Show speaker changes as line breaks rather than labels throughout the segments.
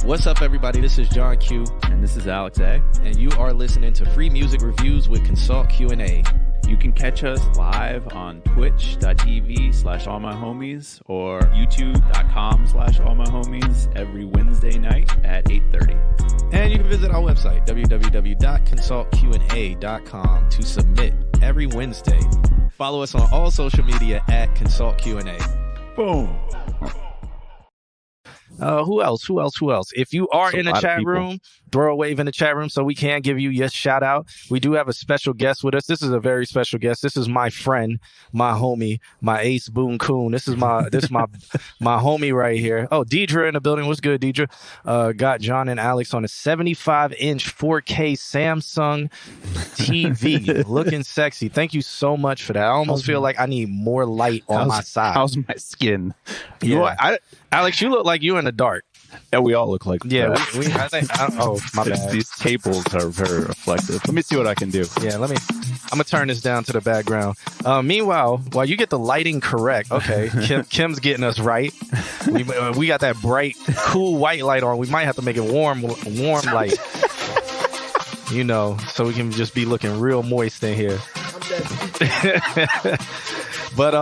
What's up, everybody? This is John Q.
And this is Alex A.
And you are listening to Free Music Reviews with Consult Q&A.
You can catch us live on twitch.tv/allmyhomies or youtube.com/allmyhomies every Wednesday night at 8:30.
And you can visit our website, www.consultqa.com, to submit every Wednesday. Follow us on all social media at Consult Q&A.
Boom.
Who else? If you are in the chat room, throw a wave in the chat room so we can give you your shout out. We do have a special guest with us. This is a very special guest. This is my friend, my homie, my ace Boone Coon. This is my homie right here. Oh, Deidre in the building. What's good, Deidre? Got John and Alex on a 75-inch 4K Samsung TV, looking sexy. Thank you so much for that. I almost feel like I need more light on my side.
How's my skin?
Yeah. Alex, you look like you in the dark.
Yeah, we all look like
that. My bad.
These tables are very reflective. Let me see what I can do.
Yeah, I'm gonna turn this down to the background. Meanwhile, while you get the lighting correct, okay, Kim's getting us right. We got that bright, cool white light on. We might have to make it warm light. You know, so we can just be looking real moist in here. I'm dead. But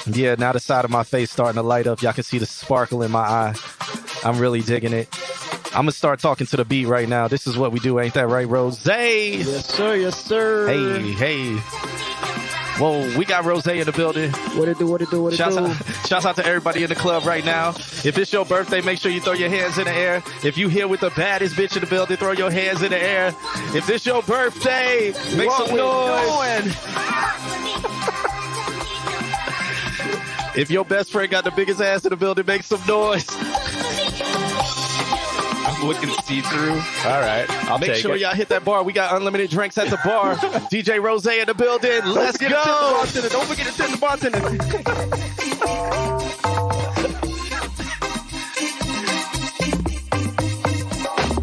yeah, now the side of my face starting to light up. Y'all can see the sparkle in my eye. I'm really digging it. I'm gonna start talking to the beat right now. This is what we do, ain't that right, Rose?
Yes, sir.
Hey. Whoa, we got Rose in the building.
What it do?
Shouts out to everybody in the club right now. If it's your birthday, make sure you throw your hands in the air. If you here with the baddest bitch in the building, throw your hands in the air. If it's your birthday, make some noise. If your best friend got the biggest ass in the building, make some noise.
I'm looking see-through.
All right. Make sure y'all hit that bar. We got unlimited drinks at the bar. DJ Rose in the building. Let's go.
Don't forget to tip the bartender.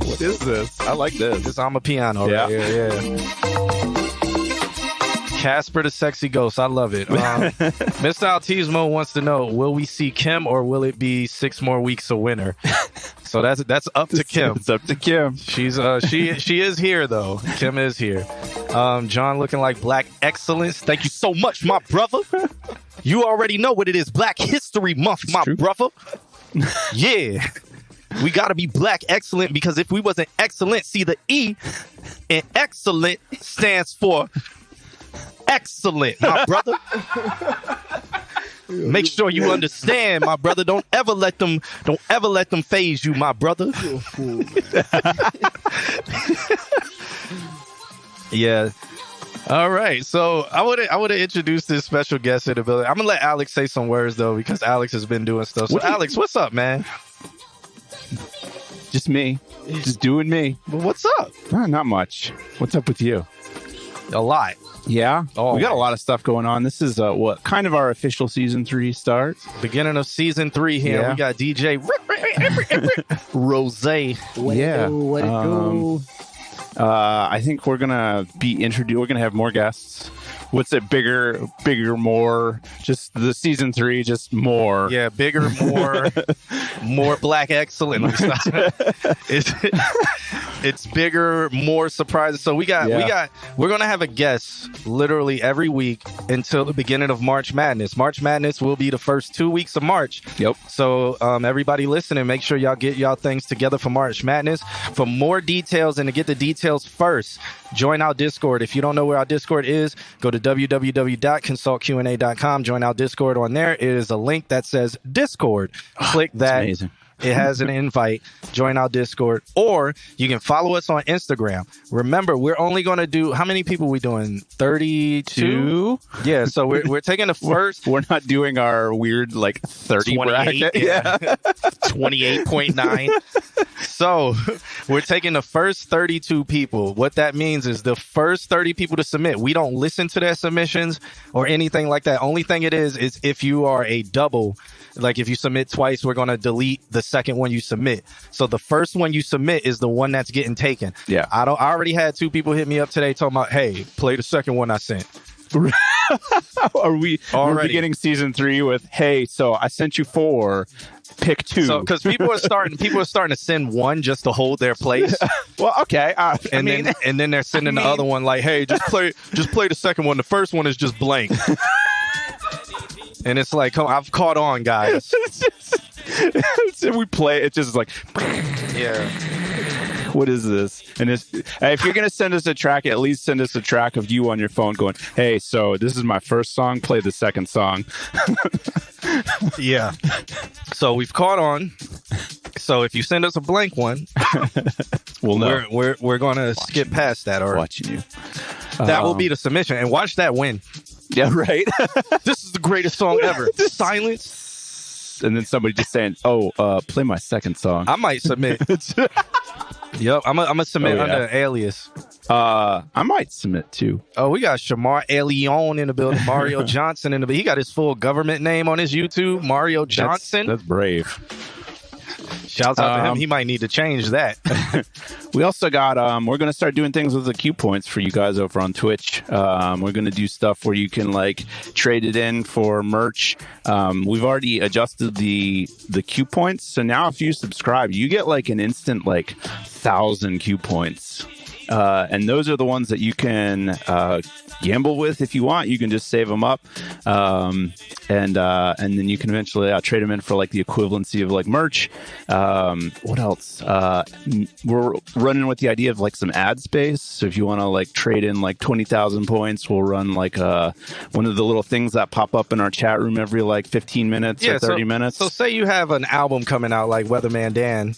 What is this? I like this.
This I'm a piano right here. Yeah. Casper the Sexy Ghost. I love it. Mr. Altismo wants to know, will we see Kim or will it be 6 more weeks of winter? So that's up to Kim.
It's up to Kim.
She's she is here though. Kim is here. John looking like Black Excellence. Thank you so much, my brother. You already know what it is. Black History Month, my brother. Yeah. We got to be Black Excellent because if we wasn't excellent, see the E in excellent stands for excellent, my brother. Make sure you understand, my brother. Don't ever let them phase you, my brother. Yeah. All right. So I would have introduced this special guest in the building. I'm gonna let Alex say some words though, because Alex has been doing stuff. So Alex, what's up, man?
Just me. Just doing me.
Well, what's up?
Not much. What's up with you?
A lot.
Yeah.
Oh,
we got a lot of stuff going on. This is what kind of our official season 3 starts.
Beginning of season 3 here.
Yeah.
We got DJ Rose.
What it do?
I think we're gonna we're gonna have more guests. What's it? Bigger, more. Just the season 3, just more.
Yeah, bigger, more Black Excellent. It's bigger, more surprises. So we're gonna have a guest literally every week until the beginning of March Madness. March Madness will be the first 2 weeks of March.
Yep.
So everybody listening, make sure y'all get y'all things together for March Madness. For more details and to get the details first, join our Discord. If you don't know where our Discord is, go to www.consultqa.com. Join our Discord on there. It is a link that says Discord. Click that.
Amazing.
It has an invite. Join our Discord. Or you can follow us on Instagram. Remember, we're only going to do, how many people we doing? 32? Yeah, so we're taking the first.
We're not doing our weird, 30 bracket.
Yeah. 28.9. So we're taking the first 32 people. What that means is the first 30 people to submit. We don't listen to their submissions or anything like that. Only thing it is if you are a double, like if you submit twice, we're going to delete the second one you submit. So the first one you submit is the one that's getting taken.
Yeah.
I already had 2 people hit me up today talking about, hey, play the second one I sent.
Are we
Already.
beginning season 3 with, hey, so I sent you 4, pick 2.
So because people are starting to send one just to hold their place,
Well, okay.
and then they're sending the other one like, hey, just play the second one. The first one is just blank. And it's like, come on, I've caught on, guys.
we play it just like,
Yeah.
what is this? And if you're gonna send us a track, at least send us a track of you on your phone going, hey, so this is my first song, play the second song.
Yeah. So we've caught on. So if you send us a blank one,
We'll know.
we're gonna skip past that, or
Watching you.
that will be the submission. And watch that win.
Yeah, right.
This is the greatest song ever. Silence.
And then somebody just saying, play my second song.
I might submit. Yep, I'm gonna submit under an alias.
I might submit too.
Oh, we got Shamar Elion in the building. Mario Johnson in the building. He got his full government name on his YouTube. Mario Johnson.
That's brave.
Shouts out to him. He might need to change that.
We also got, we're going to start doing things with the Q points for you guys over on Twitch. We're going to do stuff where you can like trade it in for merch. We've already adjusted the Q points. So now if you subscribe, you get like an instant, like 1,000 Q points. And those are the ones that you can gamble with if you want. You can just save them up, and then you can eventually trade them in for like the equivalency of like merch. What else? We're running with the idea of like some ad space. So if you want to like trade in like 20,000 points, we'll run like one of the little things that pop up in our chat room every like 15 minutes or 30 minutes.
So say you have an album coming out like Weatherman Dan,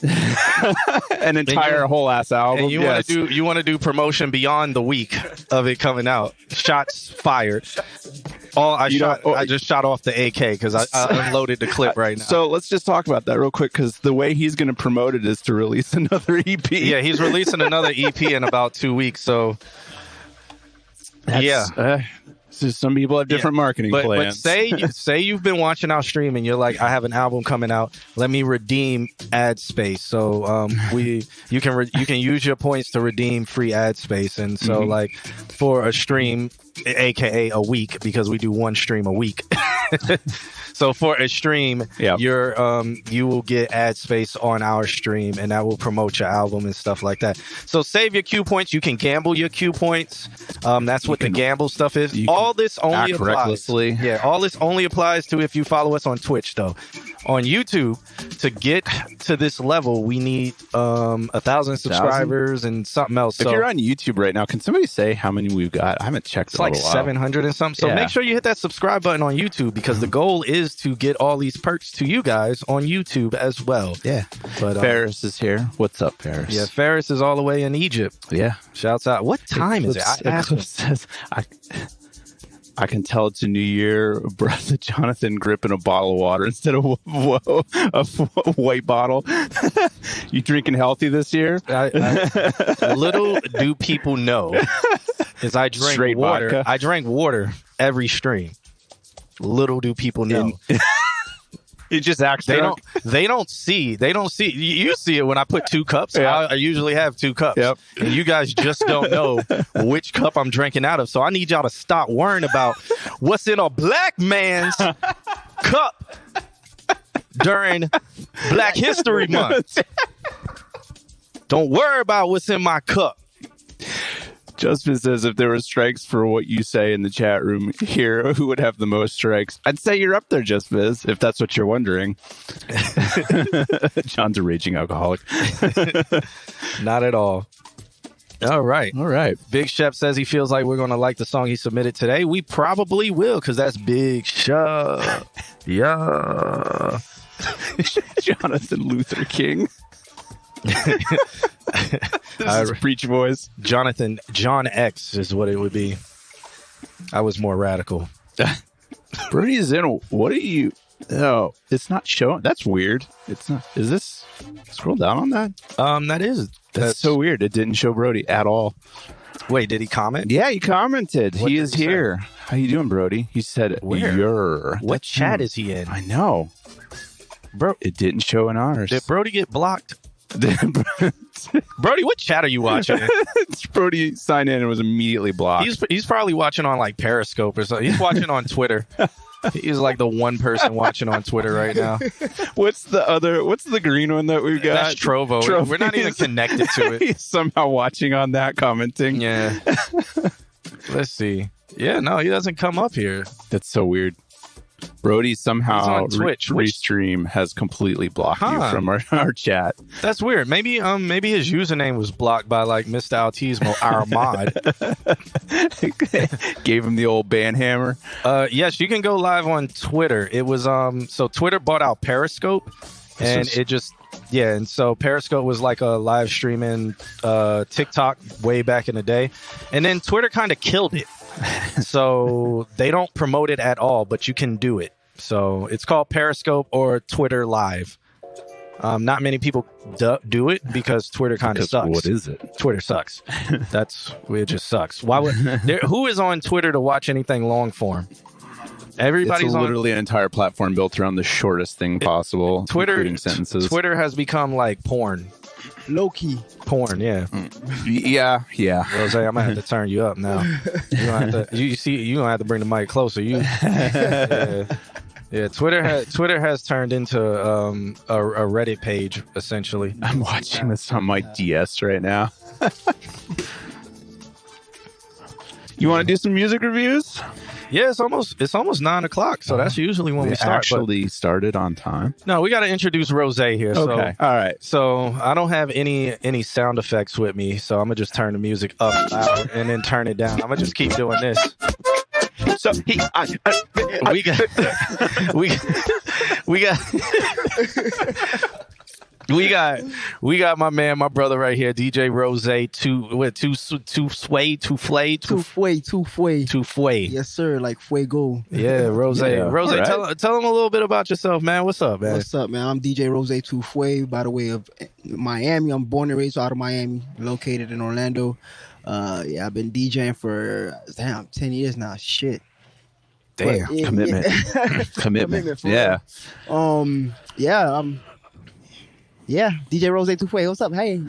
an entire whole ass album.
and you want to do promotion beyond the week of it coming out. Shots fired. I just shot off the AK because I unloaded the clip right now.
So let's just talk about that real quick, because the way he's going to promote it is to release another EP.
Yeah, he's releasing another EP in about 2 weeks. So
So some people have different marketing plans.
But say you've been watching our stream and you're like, I have an album coming out. Let me redeem ad space. So you can use your points to redeem free ad space. And so like for a stream, aka a week, because we do one stream a week. So for a stream, you will get ad space on our stream, and that will promote your album and stuff like that. So save your Q points. You can gamble your Q points. That's what the gamble stuff is. All this only applies. Recklessly. Yeah, all this only applies to if you follow us on Twitch, though. On YouTube, to get to this level, we need 1,000 subscribers and something else.
If you're on YouTube right now, can somebody say how many we've got? I haven't checked.
It's like 700 and something. So make sure you hit that subscribe button on YouTube, because the goal is to get all these perks to you guys on YouTube as well.
Yeah. But Ferris is here. What's up, Ferris?
Yeah, Ferris is all the way in Egypt.
Yeah.
Shouts out. What time is it?
I can tell it's a new year. Brother Jonathan gripping a bottle of water instead of a white bottle. You drinking healthy this year?
Little do people know is I drink
straight
water.
Vodka.
I drank water every stream. Little do people know.
It just actually
they don't see. You see it when I put 2 cups.
Yeah.
I usually have 2 cups.
Yep.
And you guys just don't know which cup I'm drinking out of. So I need y'all to stop worrying about what's in a black man's cup during Black History Month. Don't worry about what's in my cup.
Justin says, if there were strikes for what you say in the chat room here, who would have the most strikes? I'd say you're up there, Just Viz, if that's what you're wondering. John's a raging alcoholic.
Not at all. All right. Big Shep says he feels like we're going to like the song he submitted today. We probably will, because that's Big Shep. Yeah.
Jonathan Luther King. This is preach voice.
John X is what it would be. I was more radical.
Brody's in. What are you? Oh, it's not showing. That's weird. It's not. Is this? Scroll down on that. That's so weird. It didn't show Brody at all.
Wait, did he comment?
Yeah, he commented.
What
he is here.
Say?
How you doing, Brody? He said,
"Where? What chat is he in?"
I know, bro. It didn't show in ours.
Did Brody get blocked? Brody, what chat are you watching?
Brody signed in and was immediately blocked.
He's probably watching on like Periscope or something. He's watching on Twitter. He's like the one person watching on Twitter right now.
What's the green one that we've got?
That's Trovo. We're not even connected to it.
He's somehow watching on that, commenting.
Yeah. Let's see. Yeah, no, he doesn't come up here.
That's so weird. Brody somehow
Twitch.
Restream has completely blocked you from our chat.
That's weird. Maybe his username was blocked by like Mr. Autismo, our mod.
Gave him the old ban hammer.
Yes, you can go live on Twitter. It was so Twitter bought out Periscope, and and so Periscope was like a live streaming TikTok way back in the day, and then Twitter kind of killed it. So they don't promote it at all, but you can do it. So it's called Periscope or Twitter Live. Not many people do it because Twitter kind of sucks.
What is it?
Twitter sucks. It just sucks. Why would who is on Twitter to watch anything long form? Everybody's
literally an entire platform built around the shortest thing possible, including sentences.
Twitter has become like porn.
Low-key.
Porn, yeah.
Yeah.
Rose, I'm gonna have to turn you up now. You gonna have to bring the mic closer. Twitter has turned into a Reddit page essentially.
I'm watching this on my DS right now. You want to do some music reviews?
Yeah, it's almost 9:00, so that's usually when we start.
Actually started on time.
No, we got to introduce Rose here.
Okay, all right.
So I don't have any sound effects with me, so I'm gonna just turn the music up loud and then turn it down. I'm gonna just keep doing this.
So
we got my man, my brother right here, DJ Rose, two Fue.
Yes, sir. Like fuego.
Yeah, Rose.
Yeah,
Rose,
right.
tell them a little bit about yourself, man. What's up, man?
What's up, man? I'm DJ Rose Tufue, by the way of Miami. I'm born and raised out of Miami, located in Orlando. I've been DJing for 10 years now. Shit.
Damn.
Commitment. Commitment. Yeah.
DJ Rose Tufue. What's up? Hey. Be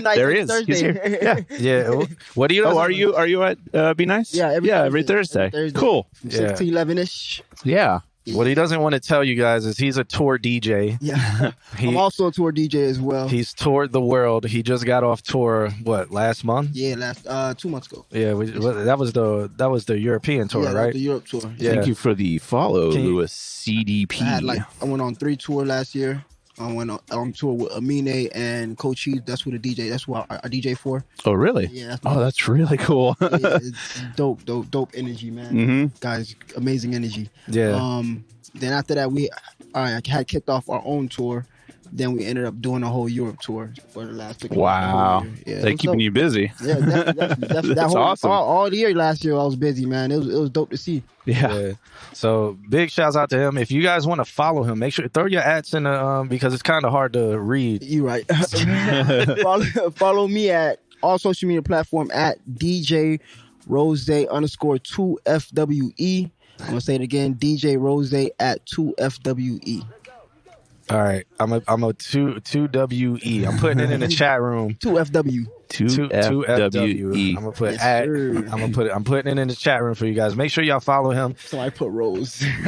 nice.
There he is.
Thursday.
He's here.
Yeah. What do you?
Oh, are you at Be Nice?
Yeah,
every Thursday. Cool.
6 to 11-ish.
Yeah.
What he doesn't want to tell you guys is he's a tour DJ.
Yeah. I'm also a tour DJ as well.
He's toured the world. He just got off tour, last month?
Yeah, last 2 months ago.
Yeah, that was the European tour, right?
The Europe tour.
Yeah.
Thank you for the follow, Louis CDP.
I went on 3 tours last year. I went on tour with Amine and Coach Heath. That's what the DJ. That's what I DJ for.
Oh, really?
Yeah.
That's really cool.
Yeah, it's dope energy, man.
Mm-hmm.
Guys, amazing energy.
Yeah.
Then after that, I had kicked off our own tour. Then we ended up doing a whole Europe tour for the last.
Wow.
Yeah,
they're keeping you busy.
Yeah, definitely.
That's awesome.
All the year last year, I was busy, man. It was dope to see.
Yeah. So big shouts out to him. If you guys want to follow him, make sure throw your ats in the because it's kind of hard to read.
You right. follow me at all social media platform at DJ Rose _2FWE. I'm gonna say it again, DJ Rose at 2FWE.
All right, I'm a 2WE. I'm putting it in the chat room.
2FW.
2FWE.
I'm gonna put
Yes,
I'm putting it in the chat room for you guys. Make sure y'all follow him.
So I put Rose.
It's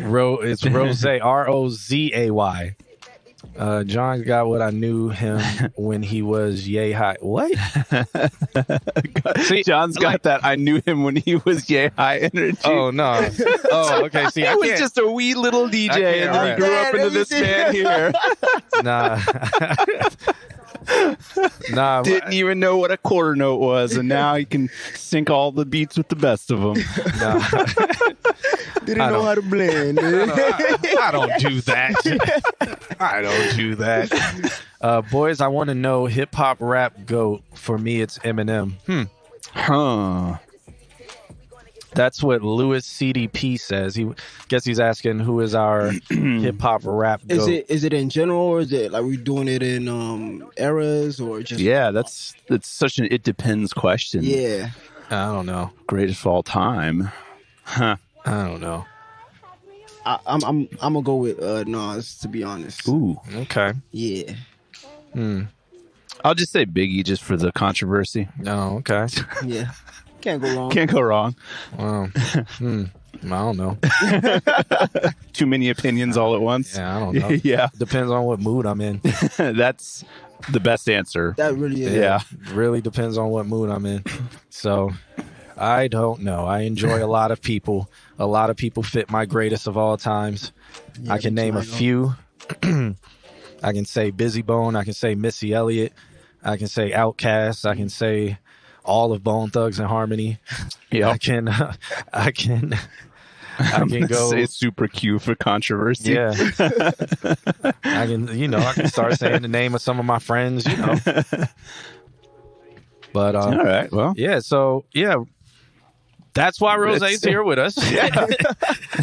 Rose, ROZAY. John got what I knew him when he was yay high. What?
See, John's got that. I knew him when he was yay high energy.
Oh no. Oh, okay. See, I
was
can't.
just a wee little DJ, and then he grew up into this man here.
Nah.
Didn't even know what a quarter note was, and now he can sync all the beats with the best of them.
Nah.
Didn't know how to blend.
I don't do that. I don't do that. Boys, I want to know hip hop rap GOAT. For me, it's Eminem.
Huh.
That's what Louis CDP says. He's asking who is our hip hop rap GOAT.
Is it in general, or is it like we doing it in eras, or just?
Yeah, it's such an it depends question.
Yeah.
I don't know.
Greatest of all time. Huh.
I don't know.
I'm gonna go with Nas, to be honest.
Ooh.
Okay.
Yeah.
I'll just say Biggie just for the controversy.
Oh, okay.
Yeah. Can't go wrong.
Can't go wrong.
Wow. I don't know.
Too many opinions all at once.
Yeah, I don't know.
Yeah.
Depends on what mood I'm in.
That's the best answer.
That really is.
Yeah.
Really depends on what mood I'm in. So I don't know. I enjoy a lot of people. A lot of people fit my greatest of all times.
Yeah,
I can
me too,
name a
I know.
few. I can say Busy Bone. I can say Missy Elliott. I can say Outkast. I can say all of Bone Thugs and Harmony.
Yeah.
I can go.
Say Super Q for controversy.
Yeah. I can start saying the name of some of my friends, But
All right. Well,
yeah, so yeah. That's why Rosé's here with us.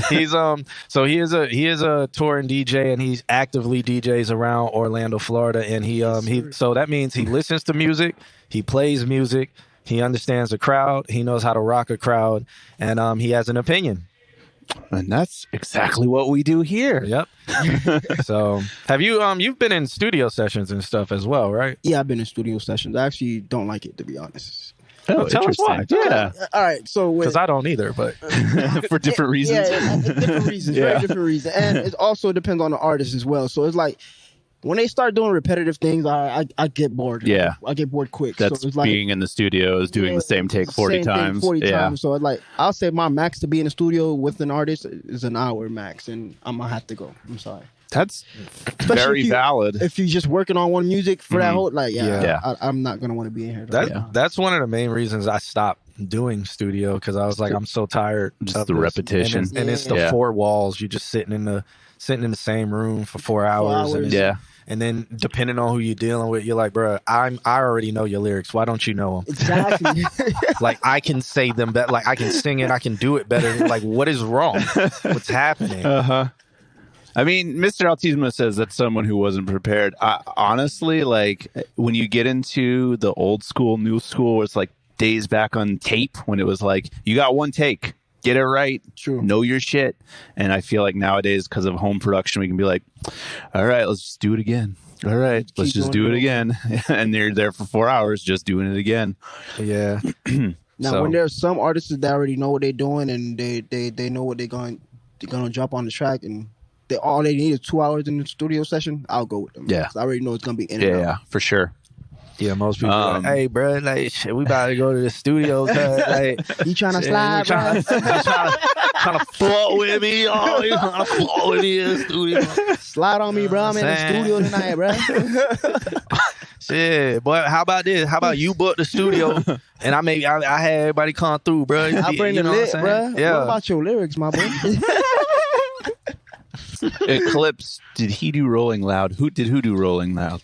He's so he is a touring DJ, and he's actively DJs around Orlando, Florida, and he so that means he listens to music, he plays music, he understands the crowd, he knows how to rock a crowd, and he has an opinion.
and that's exactly what we do here.
Yep. So have you you've been in studio sessions and stuff as well, right?
Yeah, I've been in studio sessions. I actually don't like it, to be honest.
Oh,
tell us why.
Yeah.
All right, so
Because I don't either, but
For different reasons.
Yeah, different reasons.
Yeah.
Very different reasons, and it also depends on the artist as well. So it's like when they start doing repetitive things, I get bored.
Yeah.
I get bored quick.
That's
so it's like
being in the studios, doing the same take 40
same thing
times.
40
yeah.
times. So it's like I'll say my max to be in the studio with an artist is an hour max, and I'm gonna have to go. I'm sorry.
That's
Especially
very
if you-
valid.
If you're just working on one music for that whole, like,
Yeah.
I'm not gonna want to be in here.
that's one of the main reasons I stopped doing studio, because I was like, I'm so tired
Just
of
the
this.
repetition.
and it's the
Yeah.
four walls. You're just sitting in the same room for 4 hours, and
hours.
Yeah.
and then depending on who you're dealing with, you're like, bro, I already know your lyrics. Why don't you know them?
Exactly.
Like, I can say them better. Like, I can sing it. I can do it better. Like, what is wrong? What's happening?
I mean, Mr. Altismo says that's someone who wasn't prepared. Honestly, like when you get into the old school, new school, where it's like days back on tape when it was like, you got one take, get it right,
True.
know your shit. And I feel like nowadays, because of home production, we can be like, all right, let's just do it again. All right, let's just do it again. And they're there for 4 hours just doing it again.
Yeah.
Now,
So-
when there's some artists that already know what they're doing and they know what they're gonna drop on the track, and all they need is 2 hours in the studio session, I'll go with them.
Yeah.
'Cause I already know it's gonna be in and out.
Yeah, for sure.
Yeah, most people are like, hey, bro, like, shit, we about to go to the studio. Like,
You trying to
shit,
slide,
you trying to fuck with me? Oh, you trying to fuck with me in the studio?
slide on me, bro. I'm in the
Saying.
studio tonight, bro.
Shit, boy, how about this? How about you book the studio and I had everybody come through, bro?
I bring the lit, bro.
Yeah.
What about your lyrics, my boy?
Eclipse, did he do Rolling Loud? Who do Rolling Loud?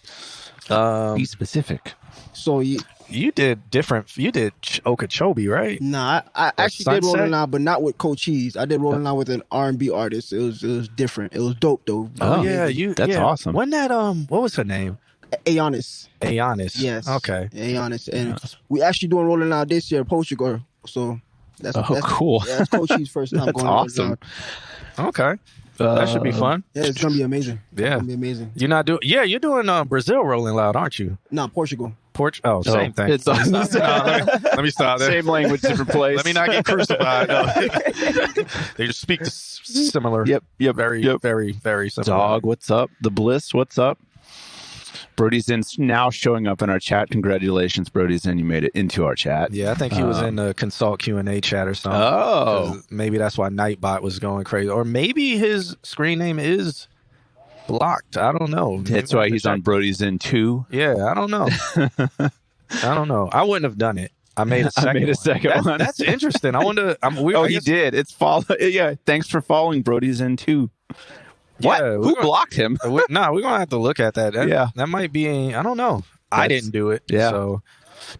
Be specific.
So
You did different. You did Okeechobee, right?
nah, I actually did
Sunset?
Rolling Loud, but not with Coach Cheese. I did Rolling Loud with an R&B artist. It was different. It was dope though.
Oh,
yeah,
that's awesome.
Wasn't that what was her name?
Aonis.
Aonis.
Yes.
Okay.
Aonis. And we actually doing Rolling Loud this year, Portugal. So that's
Cool.
Yeah, that's Coach Cheese first time
That's
going to Rolling
awesome.
Loud.
Okay. That should be fun.
Yeah, it's gonna be amazing.
Yeah.
It's gonna be amazing.
You're not doing. Yeah, you're doing Brazil Rolling Loud, aren't you?
No, Portugal.
Same thing.
It's
let me stop there.
same language, different place.
Let me not get crucified. No. They just speak similar.
Yep.
Very, very, very similar.
Dog, what's up? The Bliss, what's up? Brody's in now showing up in our chat. Congratulations, Brody's in. You made it into our chat.
Yeah, I think he was in the Consult Q&A chat or something.
Oh.
'Cause maybe that's why Nightbot was going crazy. Or maybe his screen name is blocked. I don't know.
That's why he's on Brody's in too.
Yeah, I don't know. I don't know. I wouldn't have done it. I made a second
one.
That's interesting. I wonder.
He did. It's follow. Yeah. Thanks for following Brody's in too. What?
Yeah,
Who blocked him?
We're going to have to look at that.
Yeah.
That might be, I don't know. I didn't do it.
Yeah.
So,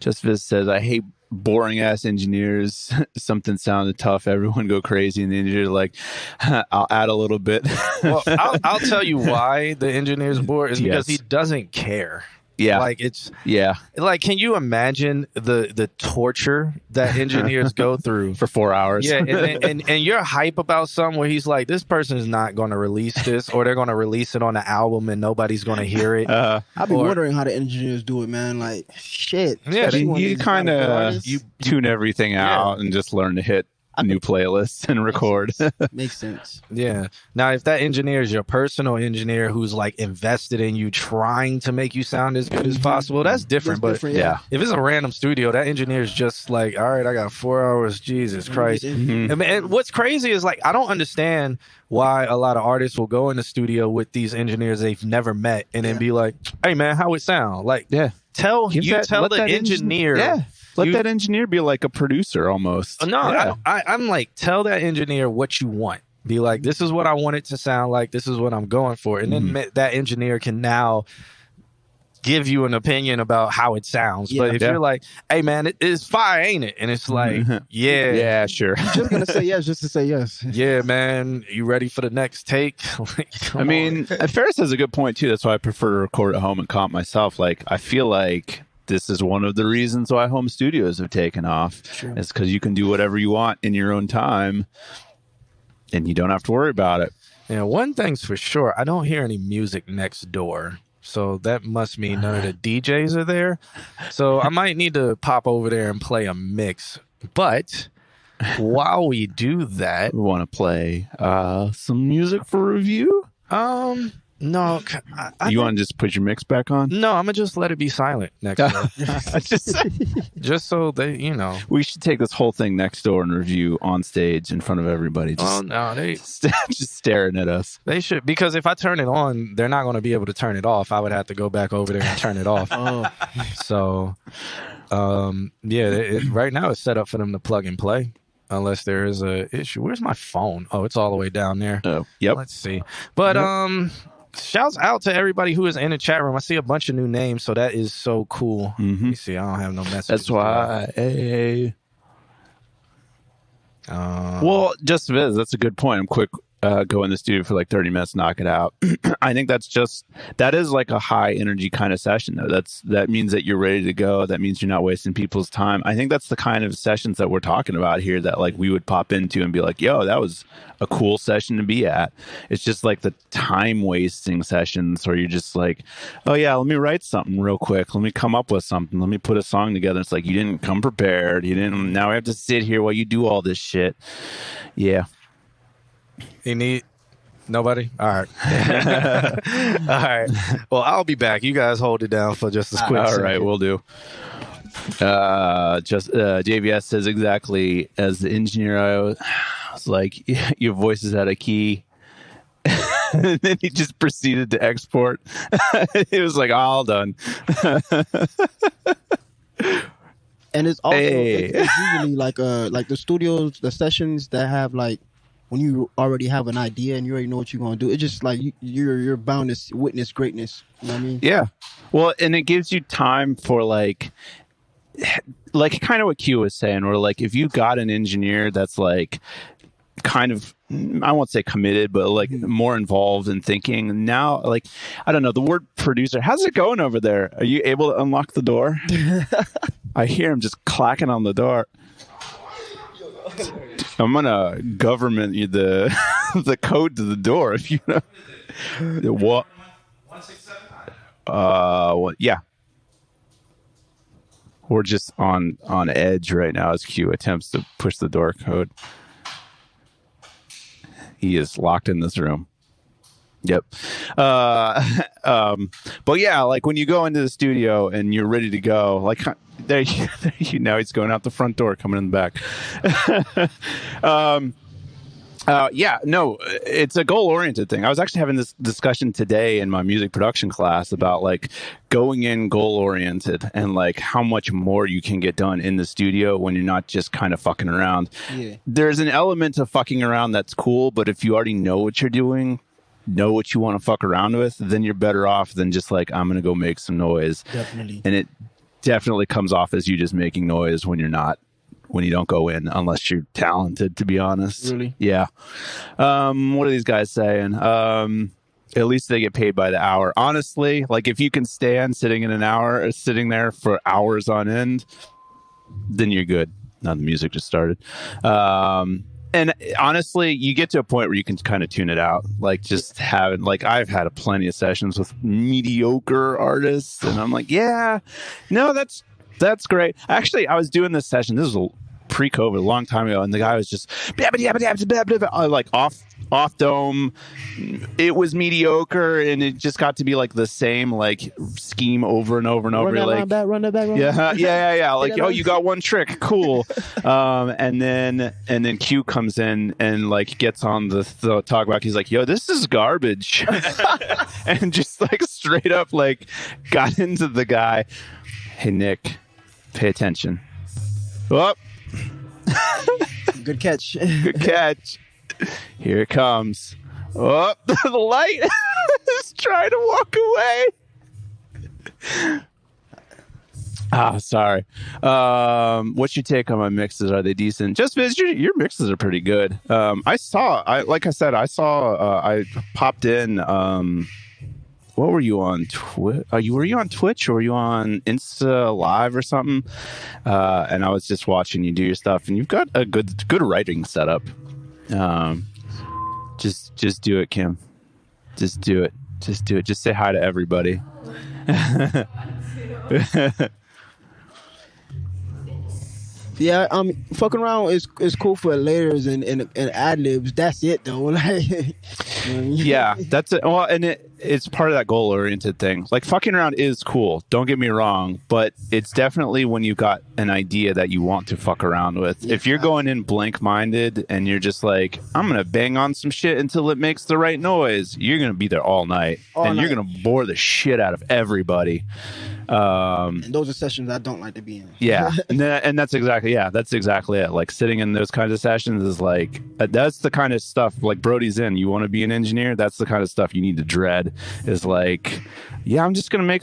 Just Viz says, I hate boring ass engineers. Something sounded tough. Everyone go crazy. And the engineer's like, I'll add a little bit.
well, I'll tell you why the engineer's bored is because he doesn't care.
Yeah.
Like it's
Yeah.
like, can you imagine the torture that engineers go through
For 4 hours.
Yeah, and you're hype about something where he's like, this person is not going to release this, or they're going to release it on the album and nobody's going to hear it.
I've been wondering how the engineers do it, man. Like, shit.
Yeah,
you kind of tune everything out and just learn to hit new playlists and record.
Makes sense.
Yeah. Now, if that engineer is your personal engineer who's like invested in you, trying to make you sound as good as possible, that's different. But
yeah,
if it's a random studio, that engineer is just like, all right, I got 4 hours. Jesus Christ. And what's crazy is like, I don't understand why a lot of artists will go in the studio with these engineers they've never met and then be like, hey man, how it sound? Like, tell the engineer.
Let that engineer be like a producer almost.
No, I'm like, tell that engineer what you want. Be like, this is what I want it to sound like. This is what I'm going for. And then that engineer can now give you an opinion about how it sounds. But if you're like, hey man, it's fire, ain't it? And it's like,
yeah, sure.
Just going to say yes, just to say yes.
Yeah, man. You ready for the next take?
I mean, Ferris has a good point too. That's why I prefer to record at home and comp myself. Like, I feel like this is one of the reasons why home studios have taken off. Sure. It's because you can do whatever you want in your own time and you don't have to worry about it.
Yeah, one thing's for sure. I don't hear any music next door. So that must mean none of the DJs are there. So I might need to pop over there and play a mix. But while we do that,
we want to play some music for review?
No,
you want to just put your mix back on?
No, I'm gonna just let it be silent next door. just so they,
we should take this whole thing next door and review on stage in front of everybody.
They
just staring at us.
They should, because if I turn it on, they're not going to be able to turn it off. I would have to go back over there and turn it off. So, right now it's set up for them to plug and play. Unless there is a issue. Where's my phone? Oh, it's all the way down there.
Oh, yep.
Let's see. But shouts out to everybody who is in the chat room. I see a bunch of new names, so that is so cool. Let me see. I don't have no messages.
That's why. Well, just Viz, that's a good point. I'm quick. Go in the studio for like 30 minutes, knock it out. I think that is like a high energy kind of session though. That means that you're ready to go. That means you're not wasting people's time. I think that's the kind of sessions that we're talking about here that like we would pop into and be like, yo, that was a cool session to be at. It's just like the time wasting sessions where you're just like, oh yeah, let me write something real quick. Let me come up with something. Let me put a song together. It's like, you didn't come prepared. Now I have to sit here while you do all this shit. Yeah.
You need nobody? All right. All right. Well, I'll be back. You guys hold it down for just as quick.
All right, we'll do. JVS says exactly as the engineer. I was like, your voice is out of key. And then he just proceeded to export. It was like all done.
And it's also it's usually like the studios, the sessions that have like, when you already have an idea and you already know what you're going to do, it's just like you're bound to witness greatness. You know what I mean?
Yeah. Well, and it gives you time for like kind of what Q was saying, where like if you got an engineer that's like kind of, I won't say committed, but like more involved in thinking now, like, I don't know, the word producer, how's it going over there? Are you able to unlock the door? I hear him just clacking on the door. I'm gonna government you the code to the door if you know what. 167. Yeah. We're just on edge right now as Q attempts to push the door code. He is locked in this room. Yep. But yeah, like when you go into the studio and you're ready to go, like there you now he's going out the front door, coming in the back. Yeah, no, it's a goal-oriented thing. I was actually having this discussion today in my music production class about like going in goal-oriented and like how much more you can get done in the studio when you're not just kind of fucking around. Yeah. There's an element of fucking around that's cool, but if you already know what you're doing, know what you want to fuck around with, then you're better off than just like, I'm going to go make some noise. Definitely. And it definitely comes off as you just making noise when you don't go in, unless you're talented, to be honest.
Really?
Yeah. What are these guys saying? At least they get paid by the hour. Honestly, like if you can stand sitting in an hour or sitting there for hours on end, then you're good. Now the music just started. And honestly, you get to a point where you can kind of tune it out. Like just having, like I've had plenty of sessions with mediocre artists, and I'm like, yeah, no, that's great. Actually, I was doing this session. This was pre-COVID, a long time ago, and the guy was just like off dome. It was mediocre, and it just got to be like the same like scheme over and over and over.
Run that back.
Yeah. Like, oh, you got one trick, cool. And then Q comes in and like gets on the talk back. He's like, yo, this is garbage, and just like straight up like got into the guy. Hey Nick, pay attention. Oh.
Good catch.
Good catch. Here it comes. Oh, the light is trying to walk away. Sorry. What's your take on my mixes? Are they decent? Just because your mixes are pretty good. I popped in. What were you on? Were you on Twitch or were you on Insta Live or something? And I was just watching you do your stuff, and you've got a good writing setup. Just do it, Kim. Just do it. Just say hi to everybody.
Yeah, fucking around is cool for layers and ad libs. That's it though. Like, you know what I mean?
Yeah, that's it. Well, and it's part of that goal oriented thing. Like fucking around is cool. Don't get me wrong, but it's definitely when you've got an idea that you want to fuck around with. Yeah. If you're going in blank minded and you're just like, I'm gonna bang on some shit until it makes the right noise, you're gonna be there all night, you're gonna bore the shit out of everybody.
And those are sessions I don't like to be in.
Yeah, and that's exactly it. Like sitting in those kinds of sessions is like that's the kind of stuff like Brody's in. You want to be an engineer? That's the kind of stuff you need to dread. Is like, yeah, I'm just gonna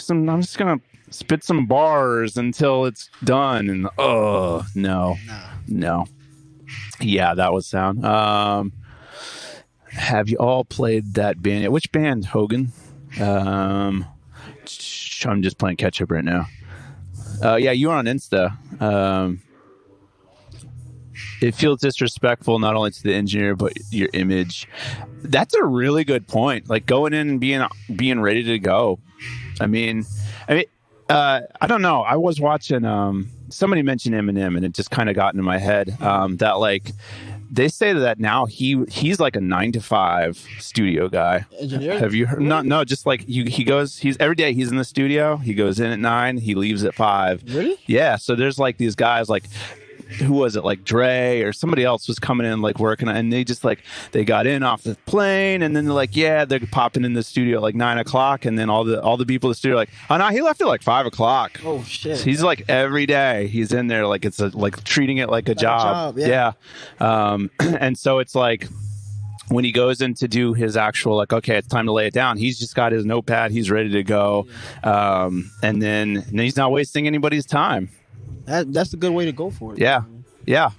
spit some bars until it's done, and no. Yeah, that was sound. Have you all played that band yet? Which band, Hogan? I'm just playing catch up right now. Yeah, you were on Insta. It feels disrespectful not only to the engineer but your image. That's a really good point. Like going in and being ready to go. I mean, I don't know. I was watching. Somebody mentioned Eminem, and it just kind of got into my head that like. They say that now he's like a 9-to-5 studio guy.
Engineer?
Have you heard? No, just like he goes. He's every day he's in the studio. He goes in at 9. He leaves at 5.
Really?
Yeah. So there's like these guys like. Who was it? Like Dre or somebody else was coming in like working, and they just like they got in off the plane, and then they're like, yeah, they're popping in the studio at like 9 o'clock, and then all the people in the studio are like, oh no, he left at like 5 o'clock.
Oh shit!
So he's like every day he's in there like it's like treating it like a job. Yeah. And so it's like. When he goes in to do his actual, like, okay, it's time to lay it down, he's just got his notepad, he's ready to go, and then he's not wasting anybody's time.
That's a good way to go for it.
Yeah.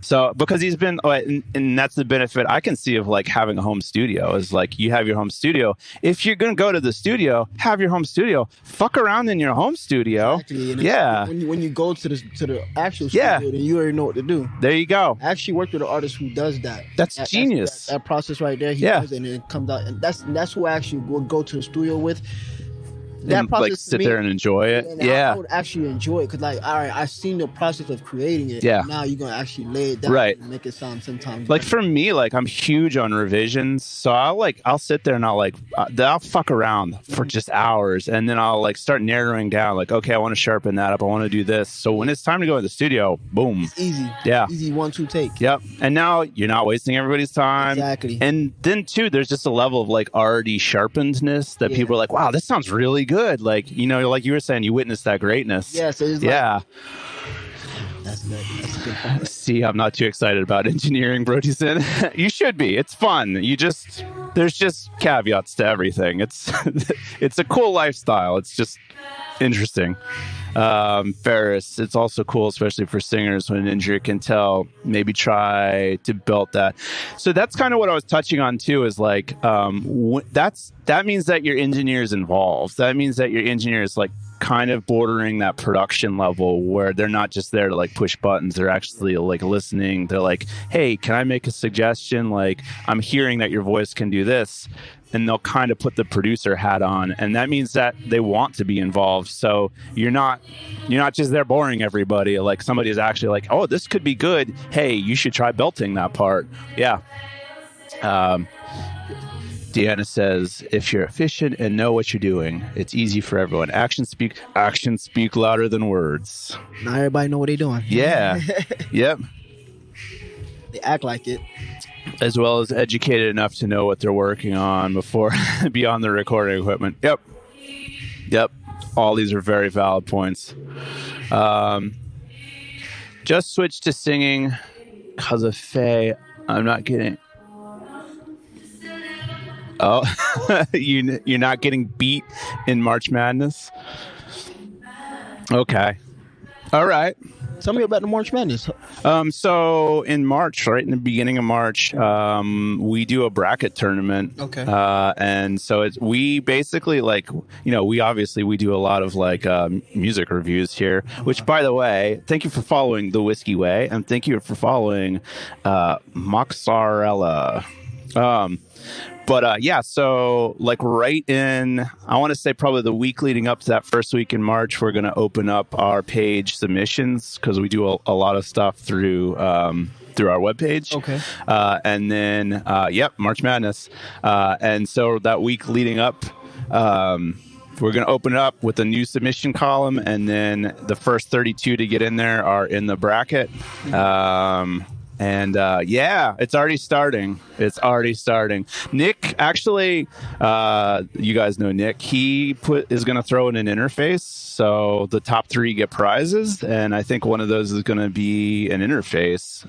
So because he's been, and that's the benefit I can see of like having a home studio is like you have your home studio. If you're going to go to the studio, have your home studio. Fuck around in your home studio.
Exactly. And
yeah.
When you go to the actual studio, then you already know what to do.
There you go.
I actually worked with an artist who does that.
That's genius.
That process right there. He does it, and it comes out, and that's who I actually will go to the studio with. That
and like sit there and enjoy it.
I would actually enjoy it because, like, all right, I've seen the process of creating it.
Yeah.
Now you're gonna actually lay it down and make it sound sometimes
like
better.
For me, like I'm huge on revisions, so I'll sit there and I'll fuck around for just hours, and then I'll like start narrowing down. Like, okay, I want to sharpen that up. I want to do this. So when it's time to go to the studio, boom,
it's easy.
Yeah,
easy 1-2 take.
Yep. And now you're not wasting everybody's time.
Exactly.
And then too, there's just a level of like already sharpenedness that people are like, wow, this sounds really good. Like like you were saying, you witnessed that greatness.
Yeah, so it's That's good. That's a good fact.
See, I'm not too excited about engineering, Brodyson. You should be. It's fun. There's just caveats to everything. It's a cool lifestyle. It's just interesting. Ferris, it's also cool, especially for singers when an engineer can tell, maybe try to belt that. So that's kind of what I was touching on too, is like, that means that your engineer is involved. That means that your engineer is like kind of bordering that production level where they're not just there to like push buttons. They're actually like listening. They're like, hey, can I make a suggestion? Like, I'm hearing that your voice can do this. And they'll kind of put the producer hat on, and that means that they want to be involved. So you're not just there boring everybody. Like, somebody is actually like, oh, this could be good. Hey, you should try belting that part. Yeah. Deanna says, if you're efficient and know what you're doing, it's easy for everyone. Actions speak louder than words.
Not everybody know what they're doing.
Yeah. Yep.
They act like it.
As well as educated enough to know what they're working on before beyond the recording equipment. Yep. All these are very valid points. Just switch to singing because of Faye. I'm not getting... Oh, you're not getting beat in March Madness? Okay. All right.
Tell me about the March Madness.
So in March, right in the beginning of March, we do a bracket tournament.
Okay.
And so we basically we do a lot of like music reviews here, which, by the way, thank you for following The Whiskey Way, and thank you for following Mozzarella. But so like right in, I want to say probably the week leading up to that first week in March, we're going to open up our page submissions because we do a lot of stuff through our webpage.
Okay.
And then, March Madness. And so that week leading up, we're going to open it up with a new submission column, and then the first 32 to get in there are in the bracket. And it's already starting. Nick, actually, you guys know Nick. He is going to throw in an interface, so the top 3 get prizes, and I think one of those is going to be an interface.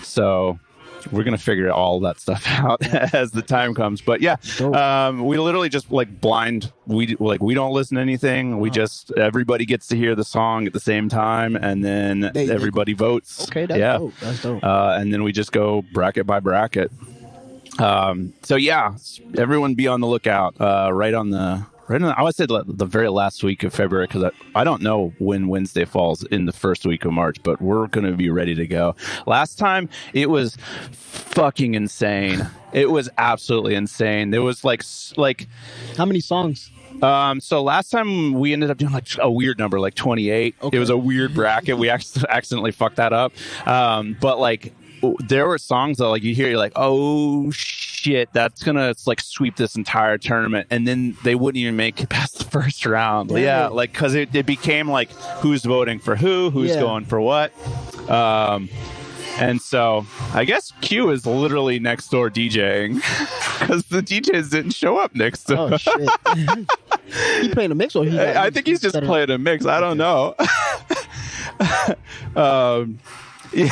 So we're going to figure all that stuff out as the time comes. But we literally just like blind. We don't listen to anything. We just, everybody gets to hear the song at the same time, and then everybody votes.
Okay, that's dope. That's dope.
And then we just go bracket by bracket. Everyone be on the lookout. I would say the very last week of February, because I don't know when Wednesday falls in the first week of March, but we're going to be ready to go. Last time, it was fucking insane. It was absolutely insane. There was like
how many songs?
So last time we ended up doing like a weird number, like 28. Okay. It was a weird bracket. We accidentally fucked that up. But like, there were songs that like you hear, you're like, oh shit, that's gonna like sweep this entire tournament, and then they wouldn't even make it past the first round. Yeah, like because it became like who's voting for who's going for what. And so I guess Q is literally next door DJing because the DJs didn't show up next door.
Oh shit! He playing a mix, or
I think he's just playing a mix. I don't know. Yeah,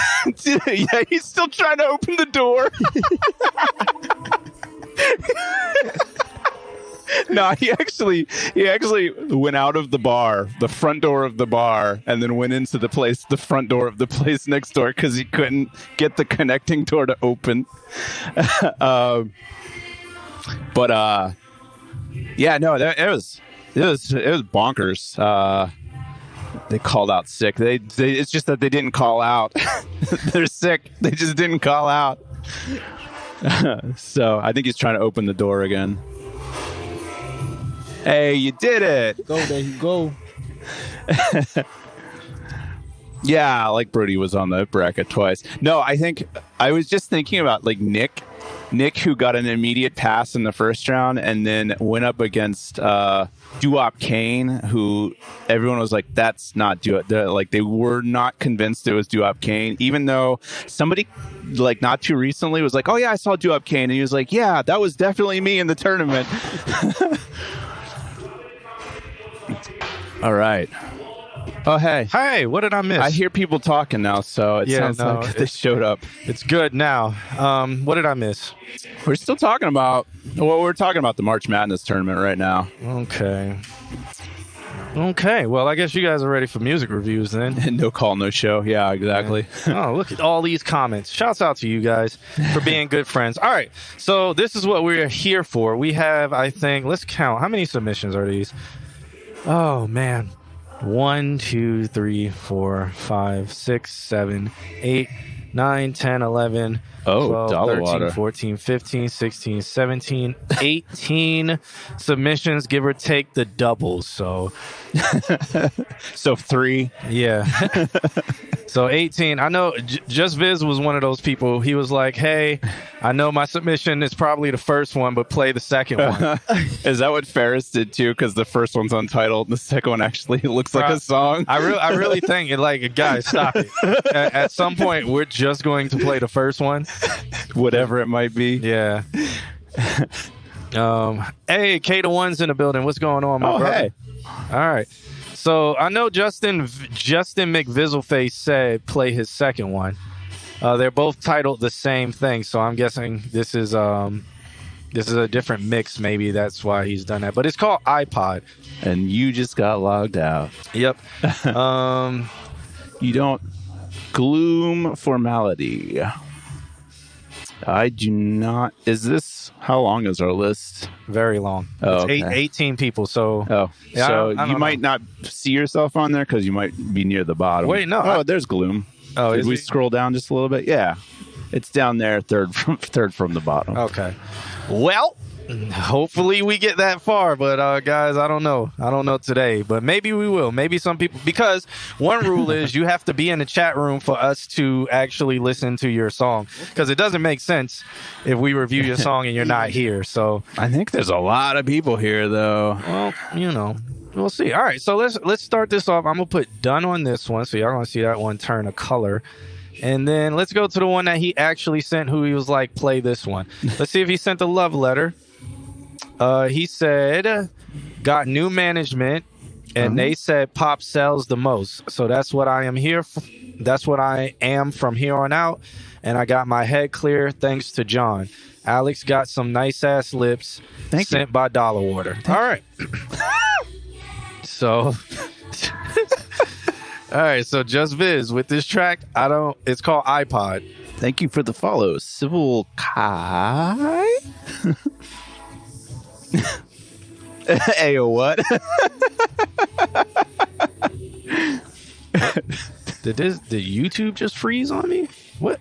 he's still trying to open the door. No, he actually went out of the bar, the front door of the bar, and then went into the front door of the place next door because he couldn't get the connecting door to open. It was bonkers. They called out sick. It's just that they didn't call out. They're sick. They just didn't call out. So I think he's trying to open the door again. Hey, you did it.
Go, there you go.
Yeah, like Brody was on the bracket twice. No, I think I was just thinking about like Nick, who got an immediate pass in the first round and then went up against Doo-Wop Kane, who everyone was like, that's not Doo-Wop. Like, they were not convinced it was Doo-Wop Kane, even though somebody like not too recently was like, oh yeah, I saw Doo-Wop Kane, and he was like, yeah, that was definitely me in the tournament. All right. Oh, hey.
Hey, what did I miss?
I hear people talking now, so it sounds like they showed up.
It's good now. What did I miss?
We're still talking about, we're talking about the March Madness tournament right now.
Okay, well, I guess you guys are ready for music reviews then.
No call, no show. Yeah, exactly.
Oh, look at all these comments. Shouts out to you guys for being good friends. All right, so this is what we're here for. We have, I think, let's count. How many submissions are these? Oh, man. 1, 2, 3, 4, 5, 6, 7, 8, 9, 10, 11, 12, 13, 14, 15, 16, 17, 18 submissions, give or take the doubles. So
3.
Yeah. So 18. I know Just Viz was one of those people. He was like, hey, I know my submission is probably the first one, but play the second one.
Is that what Ferris did too? Because the first one's untitled and the second one actually looks like a song.
I really think, like, guys, stop it. At some point, we're just going to play the first one.
Whatever it might be.
Yeah. Hey, K the One's in the building. What's going on, my brother?
Hey.
All right. So I know Justin McVizzleface said play his second one. They're both titled the same thing, so I'm guessing this is a different mix. Maybe that's why he's done that. But it's called iPod.
And you just got logged out.
Yep.
You don't gloom formality. I do not. Is this, how long is our list?
Very long.
Oh,
it's
okay.
18 people. So
yeah, so
I
you might not see yourself on there because you might be near the bottom.
Wait, no.
Oh, there's gloom.
Oh,
Did we scroll down just a little bit? Yeah, it's down there, third from the bottom.
Okay. Well, hopefully we get that far, but guys, I don't know today, but maybe we will. Maybe some people, because one rule is you have to be in the chat room for us to actually listen to your song, because it doesn't make sense if we review your song and you're not here. So
I think there's a lot of people here, though.
Well, we'll see. All right, so let's start this off. I'm gonna put done on this one, so y'all gonna see that one turn a color. And then let's go to the one that he actually sent, who he was like, play this one. Let's see if he sent a love letter. He said, got new management, and they said pop sells the most. So that's what I am here for. That's what I am from here on out. And I got my head clear thanks to John. Alex got some nice ass lips sent by Dollar Water. All right. So, all right. So Just Viz with this track. It's called iPod.
Thank you for the follow, Civil Kai. Hey, what?
Did YouTube just freeze on me? What?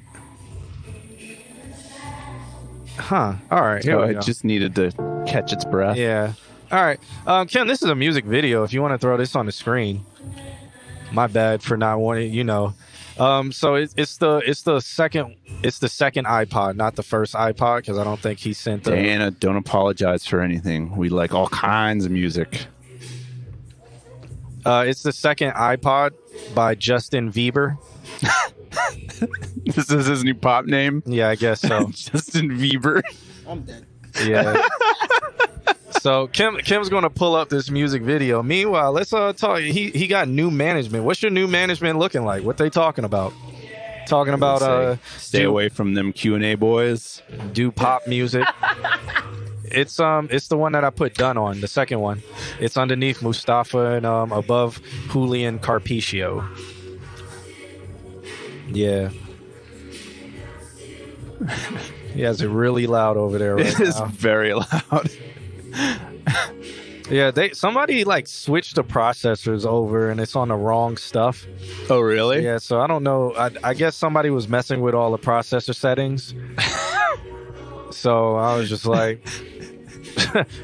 Huh. All right. Here we go.
It just needed to catch its breath.
Yeah. All right. Ken, this is a music video. If you want to throw this on the screen. My bad for not wanting, So it's the second iPod, not the first iPod, because I don't think he sent the...
Diana, don't apologize for anything. We like all kinds of music.
It's the second iPod by Justin Bieber.
This is his new pop name?
Yeah, I guess so.
Justin Bieber.
I'm dead.
Yeah. So Kim's going to pull up this music video. Meanwhile, let's talk. He got new management. What's your new management looking like? What they talking about? Talking about
stay away from them Q&A boys.
Do pop music. It's the one that I put done on, the second one. It's underneath Mustafa and above Julian Carpiccio. Yeah. He has it really loud over there right now.
It is very loud.
Yeah, somebody like switched the processors over and it's on the wrong stuff.
Oh, really?
Yeah, so I don't know. I guess somebody was messing with all the processor settings. So I was just like,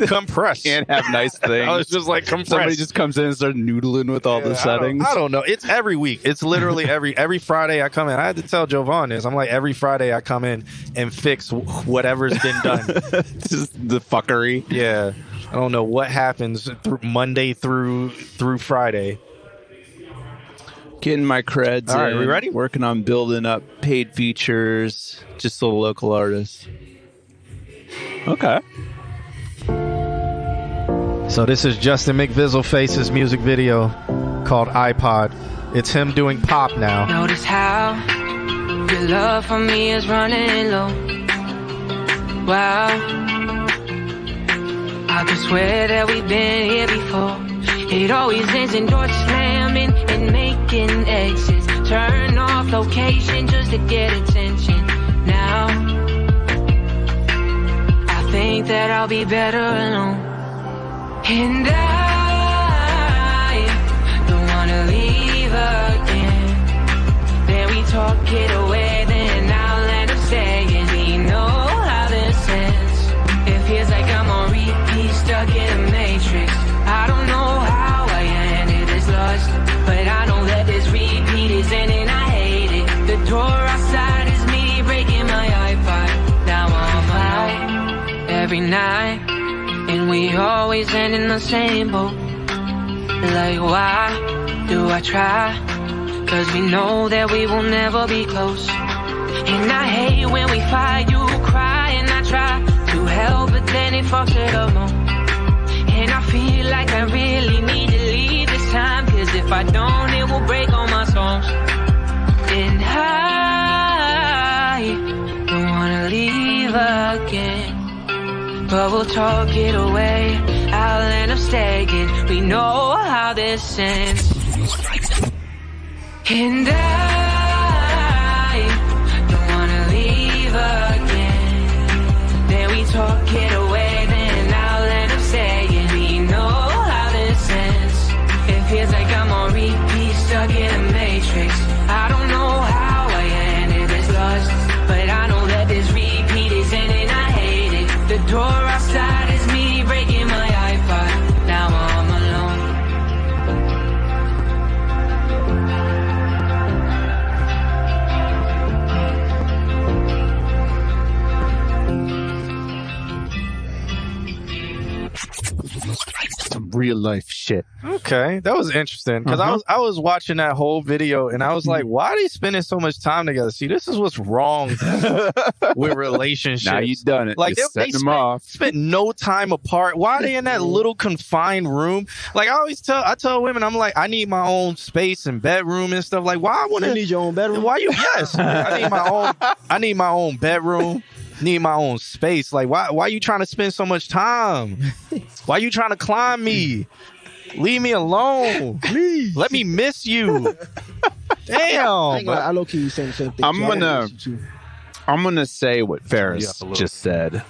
compress.
Can't have nice things.
I was just like, compress.
Somebody just comes in and starts noodling with all the settings.
I don't know. It's every week. It's literally every Friday I come in. I had to tell Jovan this. I'm like, every Friday I come in and fix whatever's been done.
Just the fuckery.
Yeah. I don't know what happens Monday through Friday.
Getting my creds.
All right, we ready?
Working on building up paid features. Just a local artist. Okay.
So this is Justin McVizzleface's music video called iPod. It's him doing pop now.
Notice how your love for me is running low. Wow, I could swear that we've been here before. It always ends in doors slamming and making exits. Turn off location just to get attention. Now I think that I'll be better alone. And I don't wanna leave again. Then we talk it away, then I'll end up saying we know how this ends. It feels like I'm on repeat, stuck in a matrix. I don't know how I ended this lust, but I know that this repeat is ending. I hate it. The door outside is me breaking my iPod. Now I'm out every night, and we always end in the same boat. Like, why do I try? Cause we know that we will never be close. And I hate when we fight, you cry, and I try to help, but then it fucks it up more. And I feel like I really need to leave this time, cause if I don't, it will break all my songs. And I don't wanna leave again, but we'll talk it away, I'll end up staying. We know how this ends. And I don't wanna leave again. Then we talk it away, then I'll end up saying we know how this ends. It feels like I'm on repeat, stuck in a matrix. I don't know how I ended this lust, but I know that this repeat is ending. I hate it. The door outside is me breaking my iPod. Now I'm alone.
Some real life shit.
Okay, that was interesting because I was watching that whole video and I was like, why are they spending so much time together? See, this is what's wrong with relationships.
Now you've done it.
Like
they
spent no time apart. Why are they in that little confined room? Like I tell women, I'm like, I need my own space and bedroom and stuff. Like, why I want to
need your own bedroom?
Why you? Yes, I need my own bedroom. Need my own space. Like, why you trying to spend so much time? Why you trying to climb me? Leave me alone. Please. Let me miss you. Damn.
I low-key saying the same thing.
I'm gonna say what Ferris just said.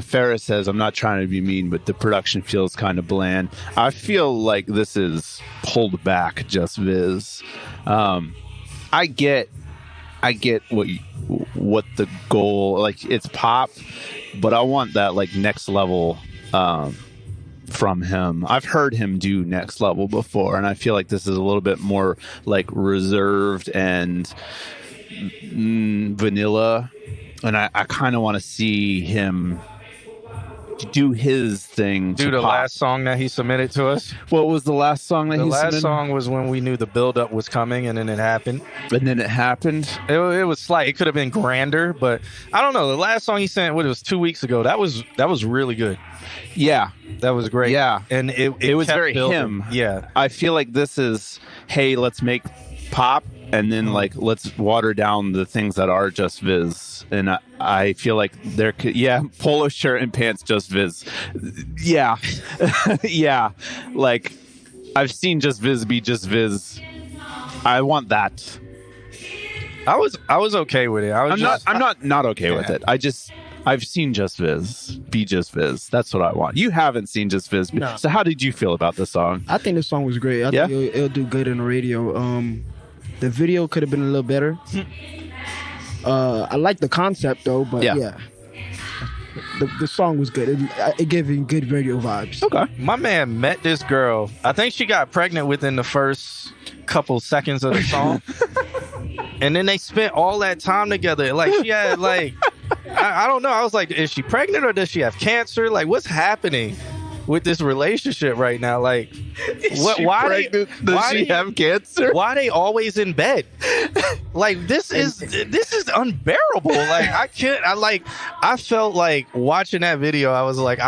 Ferris says, I'm not trying to be mean, but the production feels kind of bland. I feel like this is pulled back just Viz. I get what the goal, like, it's pop, but I want that like next level from him. I've heard him do next level before, and I feel like this is a little bit more like reserved and vanilla, and I kind of want to see him do his thing.
Do the last song that he submitted to us.
What was the last song that he submitted?
The last song was when we knew the build-up was coming, and then it happened.
And then it happened?
It was slight. It could have been grander, but I don't know. The last song he sent, it was 2 weeks ago. That was really good.
Yeah.
That was great.
Yeah.
And it was very building.
Him.
Yeah.
I feel like this is, hey, let's make pop, and then like let's water down the things that are just Viz. And I feel like there could, polo shirt and pants, just Viz. Yeah. Yeah. Like, I've seen just Viz be just Viz. I want that.
I was okay with it. I'm
not okay with it. I've seen Just Viz be Just Viz. That's what I want. You haven't seen Just Viz.
No.
So how did you feel about the song?
I think the song was great. I think it'll do good on the radio. The video could have been a little better. I like the concept though, but yeah. The song was good. It gave him good radio vibes.
Okay.
My man met this girl. I think she got pregnant within the first couple seconds of the song. And then they spent all that time together. Like, she had, like, I don't know. I was like, is she pregnant or does she have cancer? Like, what's happening with this relationship right now? Like, why
does she have cancer?
Why are they always in bed? Like, this is unbearable. Like, I felt like watching that video. I was like,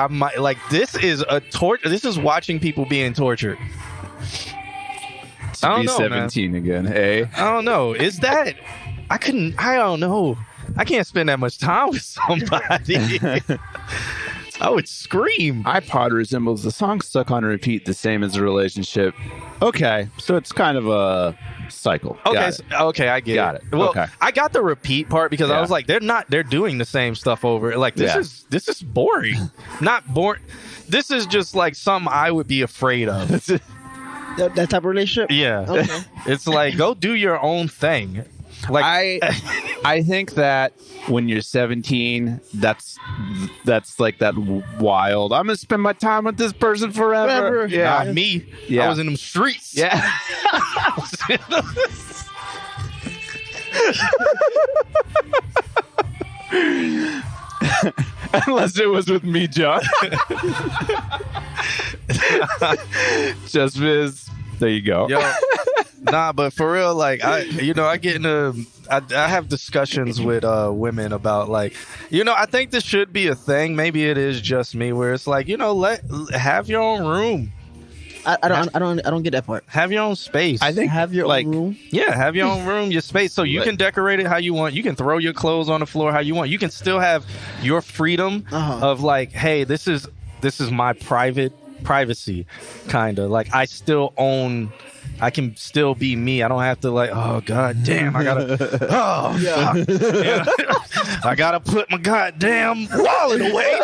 this is a torture. This is watching people being tortured.
to
I
be
don't know, man.
17 again, eh?
I don't know. Is that? I don't know. I can't spend that much time with somebody. I would scream.
iPod resembles the song stuck on repeat, the same as a relationship. Okay, so it's kind of a cycle.
Okay, okay, I get
Got it.
Well,
Okay.
I got the repeat part because I
Yeah.
was like, they're doing the same stuff over. Like this is boring. Not boring. This is just like something I would be afraid of.
That type of relationship.
Yeah.
Okay.
It's like, go do your own thing. Like
I think that when you're 17, that's like that wild. I'm gonna spend my time with this person forever.
Not me.
Yeah.
I was in them streets.
Yeah. Unless it was with me, John. Just Viz. There you go.
Yo, nah, but for real, like I get into, I have discussions with women about like, I think this should be a thing. Maybe it is just me, where it's like, have your own room,
I don't get that part.
have your own space.
I think
Have your
like
own room.
Yeah, have your own room, your space, so you can decorate it how you want. You can throw your clothes on the floor how you want. You can still have your freedom of like, hey, this is my privacy, kind of like I still own. I can still be me. I don't have to like, oh god damn, I gotta, fuck. I gotta put my goddamn wallet away.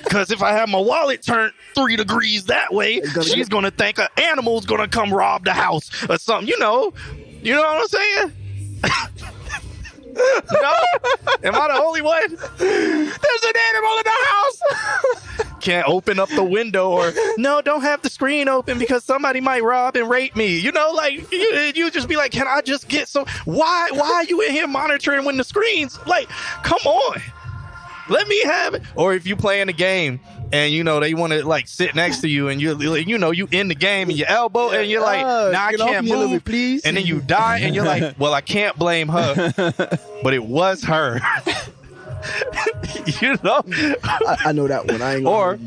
Because if I have my wallet turned 3 degrees that way, she's gonna think an animal's gonna come rob the house or something. You know what I'm saying? No? Am I the only one? There's an animal in the house. Can't open up the window, or no, don't have the screen open because somebody might rob and rape me. Like you just be like, can I just get some? Why are you in here monitoring when the screen's like, come on, let me have it. Or if you playing a game and they want to like sit next to you and you in the game and your elbow and you're like, nah, I can't move,
bit, please.
and then you die and you're like, well, I can't blame her, but it was her.
I know that one. I ain't gonna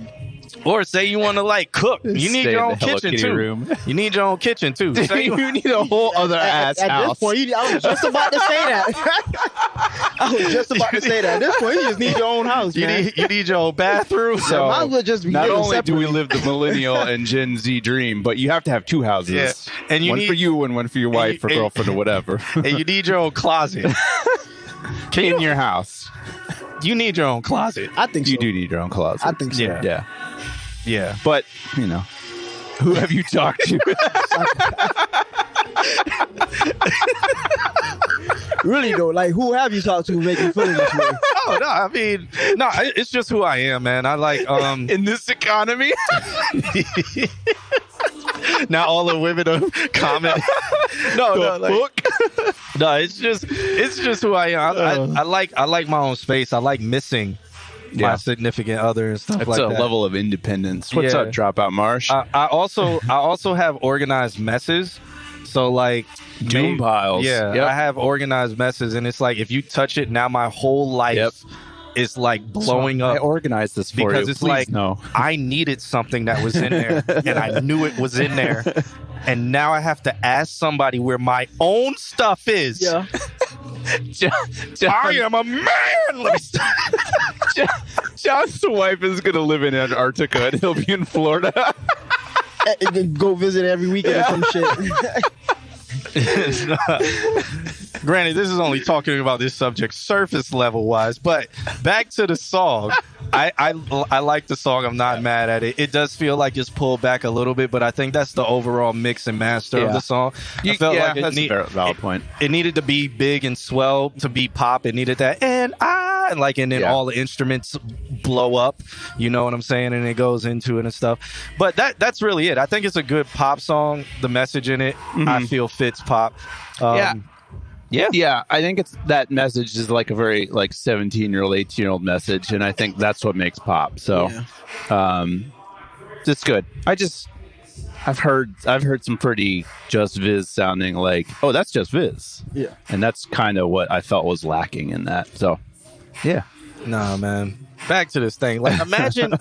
Or say you want to like cook. You need
Stay
your
in
own
the Hello
kitchen
Kitty
too.
room.
You need your own kitchen too. Say
You need a whole other ass
at
house.
this point, I was just about to say that. I was just about to say that. At this point, you just need your own house, man.
you need your own bathroom.
So
might as well just be
not
living
only do we
separately.
live the millennial and Gen Z dream, but you have to have 2 houses.
Yeah. And you
one
need-
for you and one for your wife or girlfriend or whatever.
And you need your own closet.
In your house.
You need your own closet.
I think so.
You do need your own closet.
I think so.
Yeah.
Yeah.
Yeah.
But, who have you talked to?
Really though, like who have you talked to who make you feel this way?
Oh no, I mean, no, it's just who I am, man. I like
In this economy?
now all the women have comment. No, no, it's just who I am. I like my own space. I like missing my significant other and stuff
That's
like
a
that.
level of independence. What's
Yeah.
up, Dropout Marsh?
I also have organized messes. So like
Doom piles.
Yeah,
Yep.
I have organized messes, and it's like if you touch it, now my whole life is like blowing
I
up.
organized this for
Because
you.
it's
Please,
like
no.
I needed something that was in there, and I knew it was in there, and now I have to ask somebody where my own stuff is.
Yeah.
I am a man. Let me stop.
John's wife is going to live in Antarctica and he'll be in Florida.
Go visit every weekend or some shit.
Granted, this is only talking about this subject surface level wise, but back to the song. I like the song. I'm not mad at it. It does feel like it's pulled back a little bit, but I think that's the overall mix and master of the song. I felt like
that's a very valid point.
It needed to be big and swell to be pop. It needed that and then all the instruments blow up. You know what I'm saying? And it goes into it and stuff. But that's really it. I think it's a good pop song. The message in it, I feel fits pop.
Yeah, I think it's that message is like a very 17-year-old, 18-year-old message, and I think that's what makes pop. So, it's good. I've heard some pretty Just Viz sounding like, oh, that's Just Viz.
Yeah.
And that's kind of what I felt was lacking in that. So, yeah.
Nah, man. Back to this thing. Like, imagine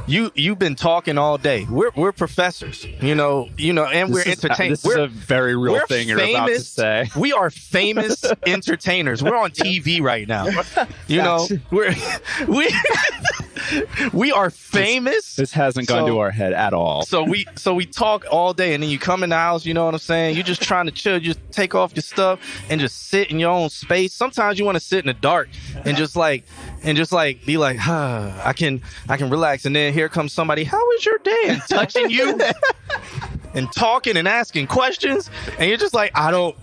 you've been talking all day. We're professors, and we're entertainers.
This is a very real thing you're about to say.
We are famous entertainers. We're on TV right now. We are famous.
This hasn't gone to our head at all.
So we talk all day, and then you come in the house. You know what I'm saying? You're just trying to chill. You just take off your stuff and just sit in your own space. Sometimes you want to sit in the dark and just like be like, I can relax. And then here comes somebody. How was your day? And touching you and talking and asking questions, and you're just like, I don't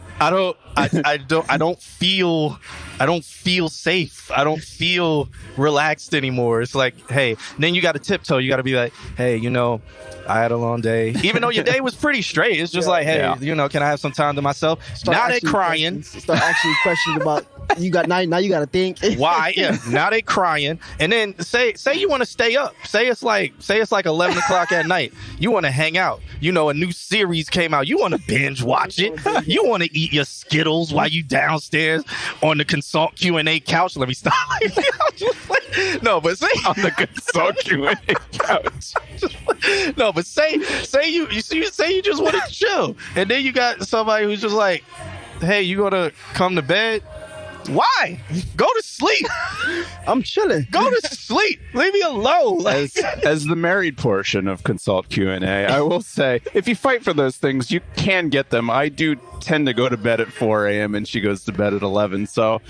feel safe. I don't feel relaxed anymore. It's like, hey, then you got to tiptoe. You got to be like, hey, I had a long day. Even though your day was pretty straight. It's just like, hey, can I have some time to myself? Now they crying.
Start asking questions about now you got to think.
Why? Yeah. Now they crying. And then say you want to stay up. Say it's like 11 o'clock at night. You want to hang out. A new series came out. You want to binge watch it. You want to eat your Skittles while you downstairs on the Consult Q&A couch. Let me stop. No, but say
on the Consult Q&A couch.
No, but say you just want to chill, and then you got somebody who's just like, hey, you gonna come to bed? Why? Go to sleep.
I'm chilling.
Go to sleep. Leave me alone.
As the married portion of Consult Q&A, I will say, if you fight for those things, you can get them. I do tend to go to bed at 4 a.m. and she goes to bed at 11. So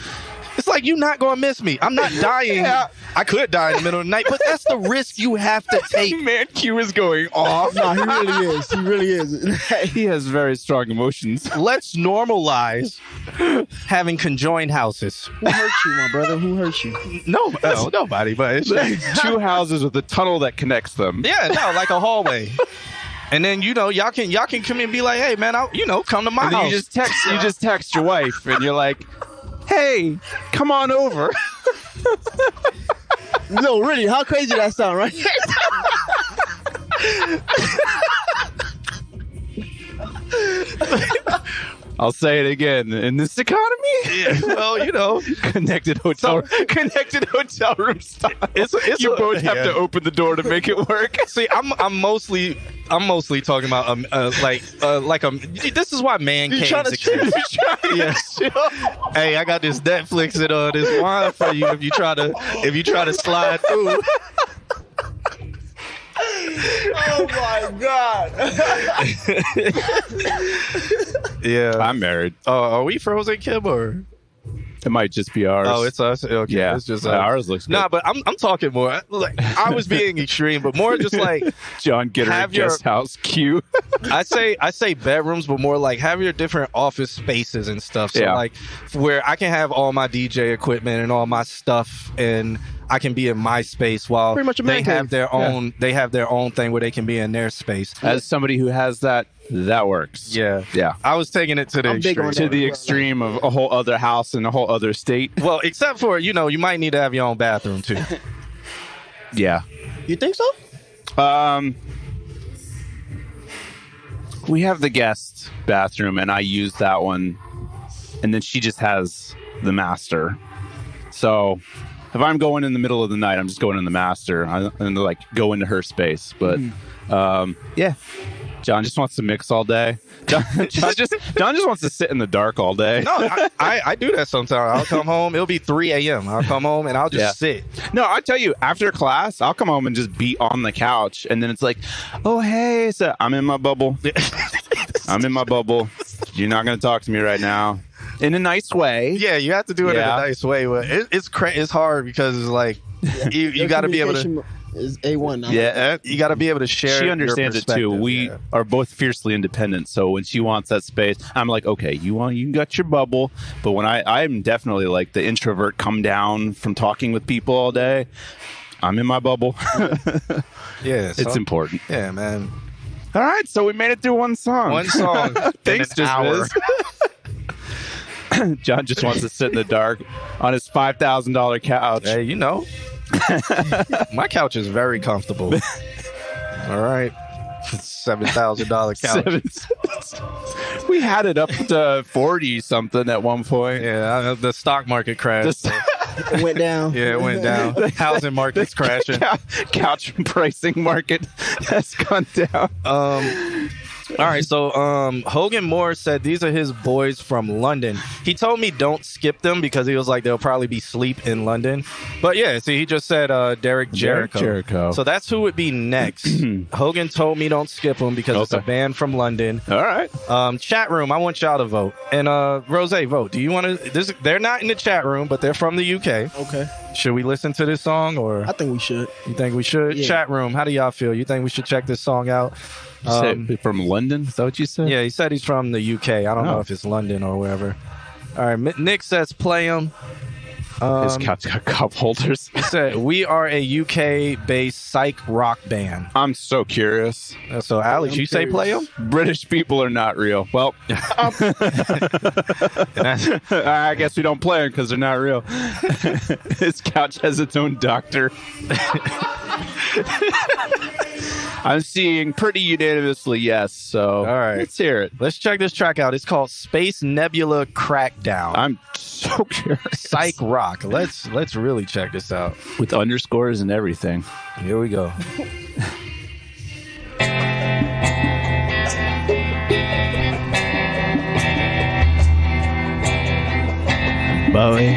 it's like, you're not going to miss me. I'm not dying. Yeah. I could die in the middle of the night, but that's the risk you have to take.
Man, Q is going off.
No, he really is. He really is.
He has very strong emotions.
Let's normalize having conjoined houses.
Who hurt you, my brother? Who hurt you?
No, nobody, but it's
two houses with a tunnel that connects them.
Yeah, no, like a hallway. And then y'all can come in and be like, hey man, come to my house.
You just text your wife and you're like, hey, come on over.
No, really, how crazy that sound, right?
I'll say it again. In this economy,
yeah, well,
connected hotel room style. You both have to open the door to make it work.
See, I'm mostly talking about this is why man caves exist. Yes. Hey, I got this Netflix and this wine for you if you try to slide through.
Oh my God.
Yeah.
I'm married.
Are we frozen, Kim, or?
It might just be ours.
Oh, it's us? Okay.
Yeah.
It's just
ours looks good.
Nah, but I'm talking more. Like, I was being extreme, but more just like
John Gitter guest house Q.
I say bedrooms, but more like have your different office spaces and stuff. So like where I can have all my DJ equipment and all my stuff, and I can be in my space while they have their own. They have their own thing where they can be in their space.
As somebody who has that works.
Yeah. I was taking it to the
extreme of a whole other house in a whole other state.
Well, except for you might need to have your own bathroom too.
Yeah.
You think so?
We have the guest bathroom, and I use that one, and then she just has the master. So if I'm going in the middle of the night, I'm just going in the master and like go into her space. But yeah, John just wants to mix all day. John just wants to sit in the dark all day.
No, I do that sometimes. I'll come home. It'll be 3 a.m. I'll come home and I'll just sit.
No, I tell you, after class, I'll come home and just be on the couch. And then it's like, oh, hey, so I'm in my bubble. I'm in my bubble. You're not going to talk to me right now. In a nice way.
Yeah, you have to do it in a nice way. But it's hard because it's like you got to be able to.
Is A1.
Yeah, you got to be able to share.
She understands it too. We are both fiercely independent, so when she wants that space, I'm like, okay, you got your bubble. But when I'm definitely like the introvert, come down from talking with people all day. I'm in my bubble.
Yeah,
it's important.
Yeah, man.
All right, so we made it through one song.
Thanks,
just hour. John just wants to sit in the dark on his $5,000 couch.
Hey, my couch is very comfortable. All right. $7,000 couch.
We had it up to 40 something at one point.
Yeah, the stock market crashed.
It went down.
Yeah, it went down. Housing market's crashing.
Couch pricing market has gone down.
All right, so Hogan Moore said these are his boys from London. He told me don't skip them because he was like they'll probably be sleep in London. But yeah, see, he just said Derek Jericho. So that's who would be next. Hogan told me don't skip them because it's a band from London.
All right.
Chat room, I want y'all to vote. And Rose, vote. Do you want to? They're not in the chat room, but they're from the UK.
Okay.
Should we listen to this song or?
I think we should.
You think we should?
Yeah.
Chat room, how do y'all feel? You think we should check this song out?
You said from London? Is that what you said?
Yeah, he said he's from the UK. I don't know if it's London or wherever. All right, Nick says play him.
His couch got cup holders.
He said we are a UK-based psych rock band.
I'm so curious.
So, Alex, you say play him?
British people are not real. Well, I guess we don't play them because they're not real. His couch has its own doctor. I'm seeing pretty unanimously yes, so
all right,
let's hear it.
Let's check this track out. It's called Space Nebula Crackdown.
I'm so curious.
Psych rock. Let's really check this out.
With underscores and everything.
Here we go.
Bowie.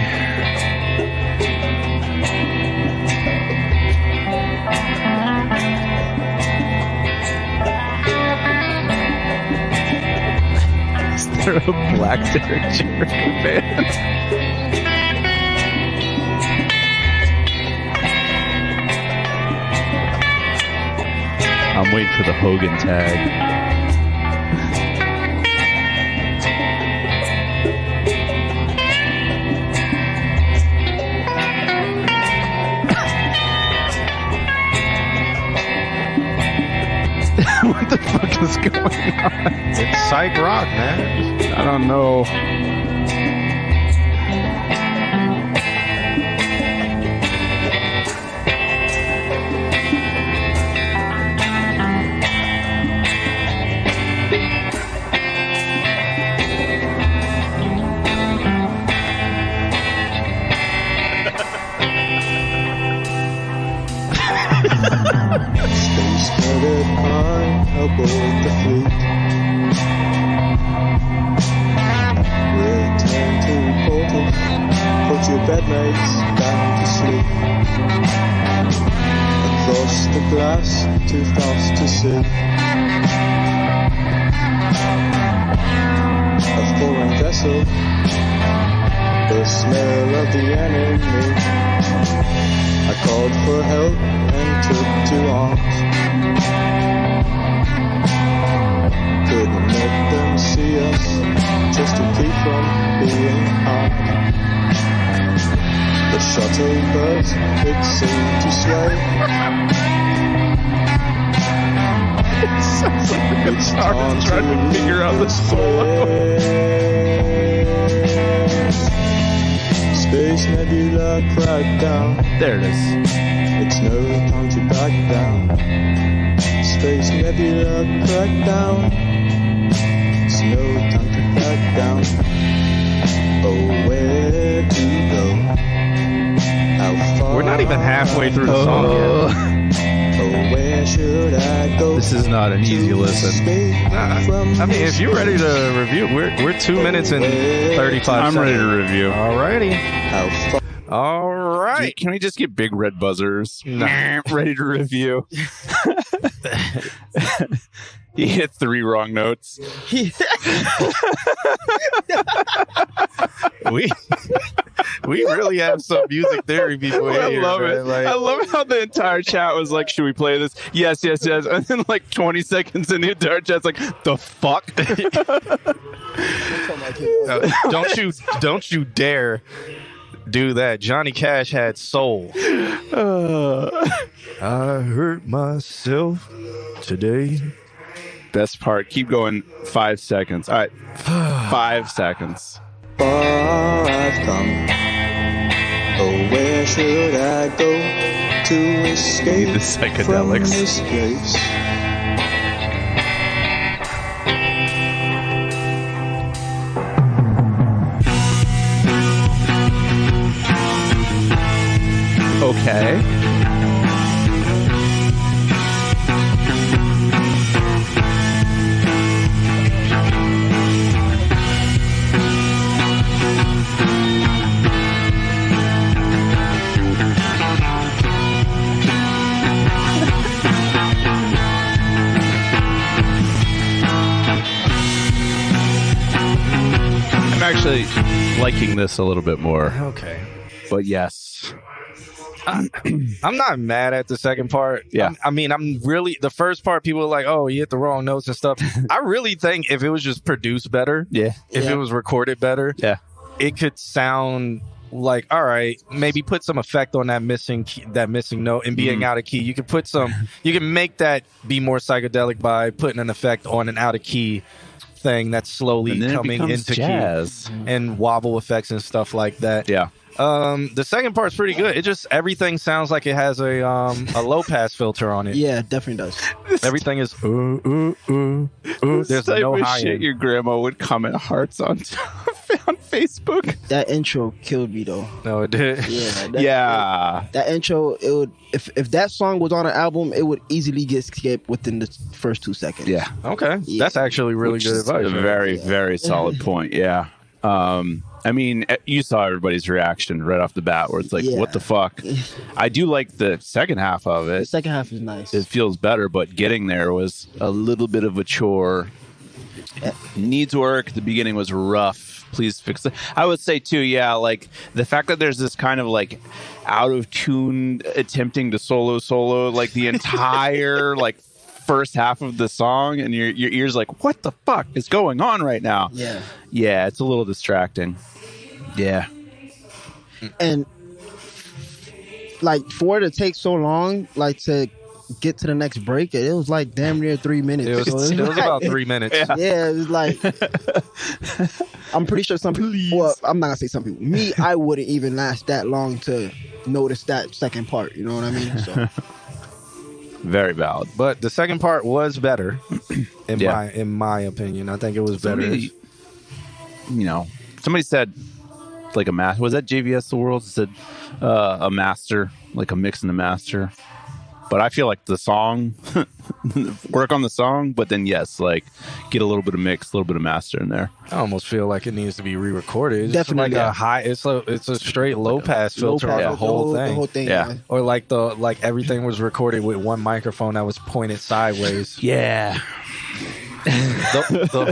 They're a black Derek Jericho band. I'm waiting for the Hogan tag. What the fuck is going on?
It's psych rock, man.
I don't know.
Space floated high aboard the fleet. Return to portals, put your bedmates back to sleep. Across the glass, too fast to see. A foreign vessel, the smell of the enemy. I called for help and took to arms. Couldn't let them see us, just to keep from being harmed. The shuttle buzz, it seemed to sway.
It sounds like the guitar trying to figure out the solo.
Space Nebula Crackdown.
There it is.
It's no time to back down. Space Nebula Crackdown. It's no time to back down. Oh, where to go? How far?
We're not even halfway through the song yet.
Oh, where should I go?
This is not an easy listen.
I mean, if you're ready to review, we're 2 minutes and 35 seconds.
I'm ready to review.
Alrighty.
How far?
All right.
Can we just get big red buzzers?
No.
Ready to review. He hit 3 wrong notes.
We really have some music theory people in here.
I love
man.
it.
Like,
I love how the entire chat was like, should we play this? Yes, yes, yes. And then like 20 seconds in the entire chat's like, the fuck?
don't you dare do that. Johnny Cash had soul. I hurt myself today.
Best part. Keep going. 5 seconds. All right. 5 seconds.
Far I've come. Oh, where should I go to escape
Need the
from
psychedelics.
this place?
Okay. I'm actually liking this a little bit more,
Okay.
but yes.
I'm not mad at the second part.
Yeah.
I mean, I'm really, the first part, people were like, oh, you hit the wrong notes and stuff. I really think if it was just produced better,
Yeah.
if it was recorded better,
Yeah.
it could sound like, all right, maybe put some effect on that missing key, that missing note and being out of key. You could put some, you can make that be more psychedelic by putting an effect on an out of key thing that's slowly
And then
coming
it becomes
into
jazz.
key and wobble effects and stuff like that.
Yeah.
The second part's pretty good. It just, everything sounds like it has a low pass filter on it.
Yeah, it definitely does.
Everything is there's
Type
no
of
high
shit
end.
your grandma would comment hearts on on Facebook.
That intro killed me though.
No, it did.
Yeah.
Yeah.
That intro, it would if that song was on an album, it would easily get skipped within the first 2 seconds.
Yeah.
Okay,
Yeah.
that's actually really
Which
good
is
advice.
a
right?
very, very solid point. Yeah. I mean, you saw everybody's reaction right off the bat where it's like,
Yeah.
what the fuck? I do like the second half of
The
it.
second half is nice.
It feels better, but getting there was a little bit of a chore. Needs work. The beginning was rough. Please fix it. I would say too, yeah, like the fact that there's this kind of like out of tune attempting to solo like the entire like first half of the song, and your ears like, what the fuck is going on right now?
Yeah.
It's a little distracting. Yeah.
And like for it to take so long, like to get to the next break, it was like damn near 3 minutes.
It was,
So
it was
like-
about 3 minutes.
Yeah, it was like I'm pretty sure some people. Well, I'm not gonna say some people. Me, I wouldn't even last that long to notice that second part. You know what I mean? So
Very valid.
But the second part was better,
Yeah.
in my opinion. I think it was better.
Somebody said like a master. Was that JVS The World said a master, like a mix and a master? But I feel like the song, work on the song, but then yes, like get a little bit of mix, a little bit of master in there.
I almost feel like it needs to be re-recorded. It's
Definitely,
like
yeah.
a high. It's a straight low pass
low
filter
pass,
on the whole thing.
The whole thing.
Yeah.
Or like everything was recorded with one microphone that was pointed sideways.
Yeah.
The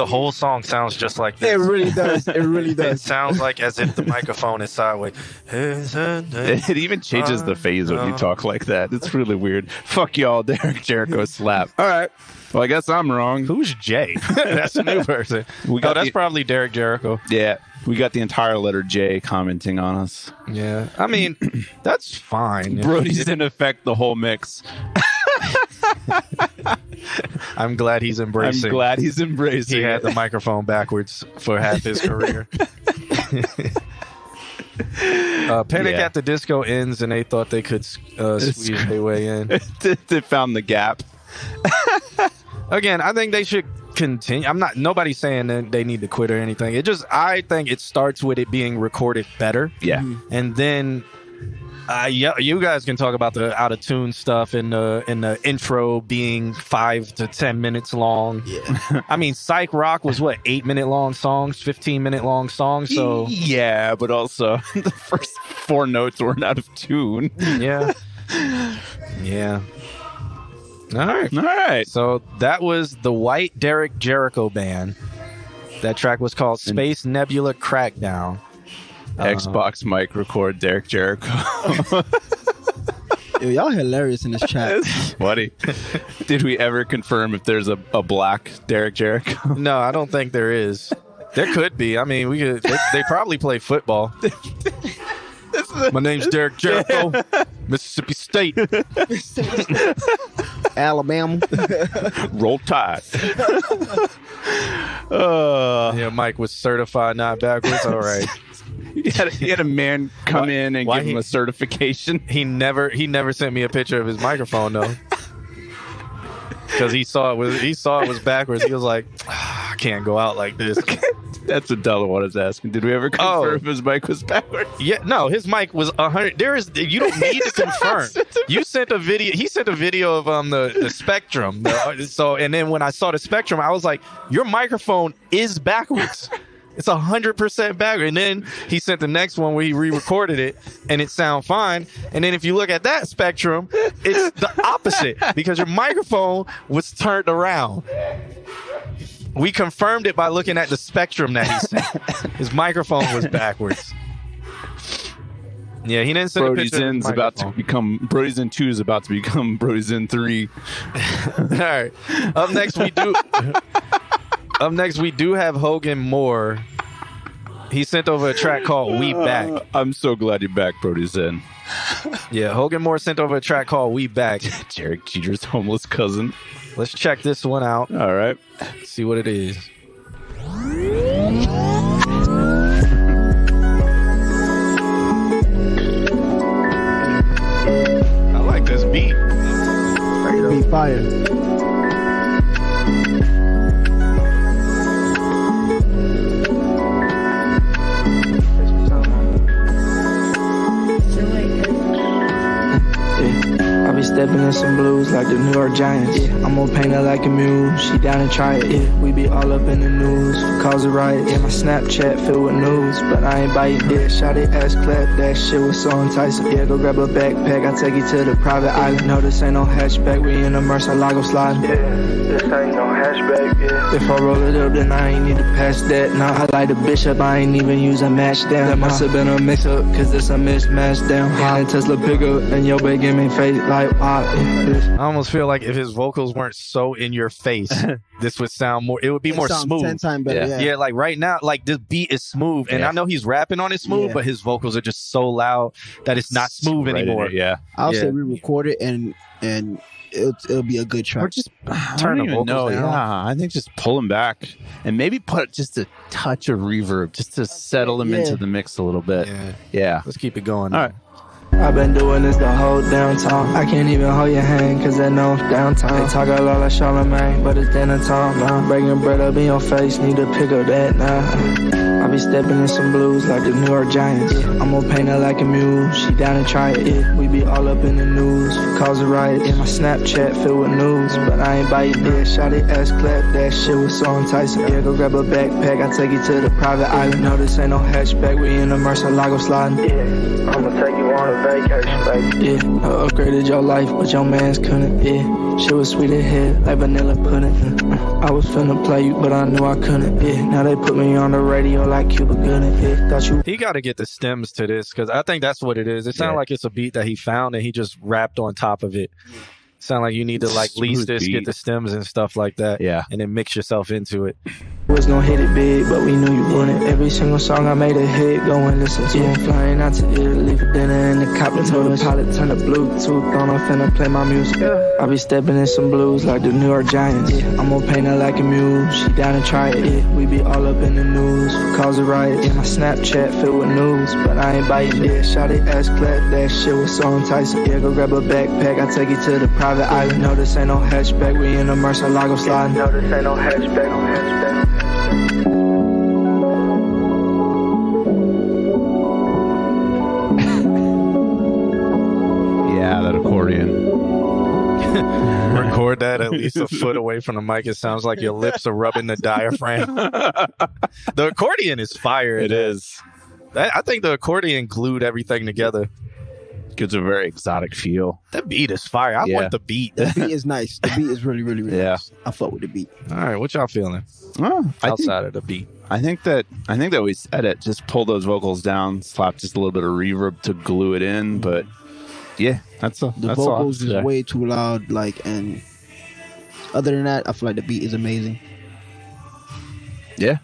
whole song sounds just like this.
It really does. It really
It
does.
sounds like as if the microphone is sideways.
It even changes the phase when you talk like that. It's really weird. Fuck y'all, Derek Jericho slap. All right. Well, I guess I'm wrong.
Who's Jay? That's a new person. That's probably Derek Jericho.
Yeah. We got the entire letter J commenting on us.
Yeah. I mean, that's fine.
Brody's in effect the whole mix.
I'm glad he's embracing.
I'm glad he's embracing
he had
it.
the microphone backwards for half his career. Panic
Yeah.
at the Disco ends, and they thought they could squeeze their way in.
They found the gap.
Again, I think they should continue. Nobody's saying that they need to quit or anything. I think it starts with it being recorded better.
Yeah.
And then you guys can talk about the out of tune stuff and the intro being 5 to 10 minutes long.
Yeah.
I mean, Psych Rock was 8-minute long songs, 15-minute long songs. So
yeah, but also the first 4 notes weren't out of tune.
yeah. All right. So that was the White Derek Jericho Band. That track was called Space Nebula Crackdown.
Xbox mic record Derek Jericho.
Yo, y'all hilarious in this chat.
Buddy, did we ever confirm if there's a black Derek Jericho?
No, I don't think there is. There could be. I mean, we could. They probably play football. My name's Derek Jericho, Mississippi State.
Alabama.
Roll Tide.
Yeah, Mike was certified, not backwards. All right.
He had a man come in and
why
give him a certification.
He never sent me a picture of his microphone though, because he saw it was backwards. He was like, I can't go out like this.
That's what Delaware was asking. Did we ever confirm if his mic was backwards?
Yeah, no, his mic was 100. You don't need to confirm. You sent a video. He sent a video of the Spectrum. And then when I saw the Spectrum, I was like, your microphone is backwards. It's 100% backwards. And then he sent the next one where he re-recorded it, and it sound fine. And then if you look at that Spectrum, it's the opposite because your microphone was turned around. We confirmed it by looking at the Spectrum that he sent. His microphone was backwards. Yeah, he didn't send
Brody's
a picture.
In's about to become Brody's In 2 is about to become Brody's In 3.
All right. Up next we do have Hogan Moore. He sent over a track called We Back.
I'm so glad you're back, Brody's In.
Yeah, Hogan Moore sent over a track called We Back.
Derek Jeter's homeless cousin.
Let's check this one out.
All right.
See what it is. I like this beat.
Beat fire.
I be stepping in some blues like the New York Giants. Yeah, I'm gonna paint her like a mule. She down and try it. Yeah, we be all up in the news, cause a riot. Yeah, my Snapchat filled with news, but I ain't biting. Yeah, shot it ass clap. That shit was so enticing. Yeah, go grab a backpack. I take you to the private island. No, this ain't no hatchback. We in a Murcielago slide. Yeah, this ain't no hatchback. Yeah. If I roll it up, then I ain't need to pass that. Nah, I like the bishop. I ain't even use a match down. That must have been a mix up, cause it's a mismatch down. Yeah, and Tesla pickup, and your big give me face like wow.
I almost feel like if his vocals weren't so in your face, this would sound more. It would be more smooth.
10 times better.
Yeah, like right now, like this beat is smooth, and I know he's rapping on it smooth, but his vocals are just so loud that it's not smooth anymore.
Yeah,
I'll say we record it and it'll be a good track.
Or just turn the vocals down. Yeah, I think just pull him back and maybe put just a touch of reverb just to settle him into the mix a little bit. Yeah.
Let's keep it going.
All right.
I've been doing this the whole damn time. I can't even hold your hand, cause I know downtown. They talk a lot like Charlamagne, but it's dinner time now. Breaking bread up in your face, need to pick up that now. I be stepping in some blues like the New York Giants. Yeah, I'm gonna paint her like a mule. She down and try it. Yeah, we be all up in the news, cause a riot. Yeah, my Snapchat filled with news, but I ain't biting. Yeah, shot it ass clap. That shit was so enticing. Yeah, go grab a backpack. I take you to the private island. No, this ain't no hatchback. We in a Murcielago sliding. Yeah, I'ma take you on a vacation, baby. Yeah, I upgraded your life, but your mans couldn't. Yeah, shit was sweet ahead, like vanilla pudding. I was finna play you, but I knew I couldn't. Yeah, now they put me on the radio like Cuba Gooding. Yeah, thought you.
He got to get the stems to this because I think that's what it is. It sounds like it's a beat that he found and he just rapped on top of it. Sound like you need to like lease this, get the stems and stuff like that.
Yeah,
and then mix yourself into it.
Was gonna hit it big, but we knew you wouldn't. Every single song I made a hit, go and listen to it. Flying out to Italy for dinner in the copter. Told the pilot turn the Bluetooth on, I'm finna play my music. I be stepping in some blues like the New York Giants. Yeah, I'm gonna paint her like a mule. She down and try it. Yeah, we be all up in the news, cause a riot. Yeah, my Snapchat filled with news, but I ain't biting. Yeah, shot it ass clap. That shit was so enticing. Yeah, go grab a backpack. I take you to the private island. No, this ain't no hatchback. We in a Murcielago sliding. No, this ain't no hatchback. No hatchback.
Yeah, that accordion.
Record that at least a foot away from the mic. It sounds like your lips are rubbing the diaphragm. The accordion is fire.
It is.
I think the accordion glued everything together.
Gives a very exotic feel.
That beat is fire. I want the beat.
The beat is nice. The beat is really, really, really nice. I fuck with the beat.
All right, what y'all feeling? Outside of the beat.
I think that we said it. Just pull those vocals down, slap just a little bit of reverb to glue it in. But yeah, that's
the vocals is way too loud. Like, and other than that, I feel like the beat is amazing.
Yeah.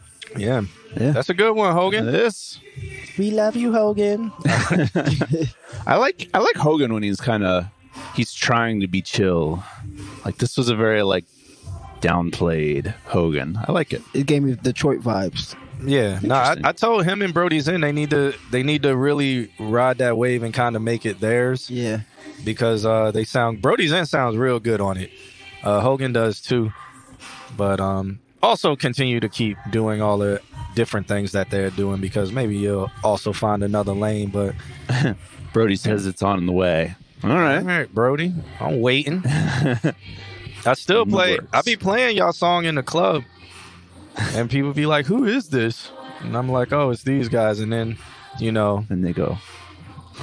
That's a good one, Hogan.
It is.
We love you, Hogan.
I like Hogan when he's trying to be chill. Like this was a very like downplayed Hogan. I like it.
It gave me Detroit vibes.
Yeah, no, I told him and Brody's In they need to really ride that wave and kind of make it theirs.
Yeah,
because Brody's In sounds real good on it. Hogan does too, but also continue to keep doing all the different things that they're doing, because maybe you'll also find another lane. But
Brody says it's on the way. All
all
right.
right, Brody, I'm waiting. I still play. I be playing y'all song in the club, and people be like, "Who is this?" And I'm like, "Oh, it's these guys." And then, you know,
And they go,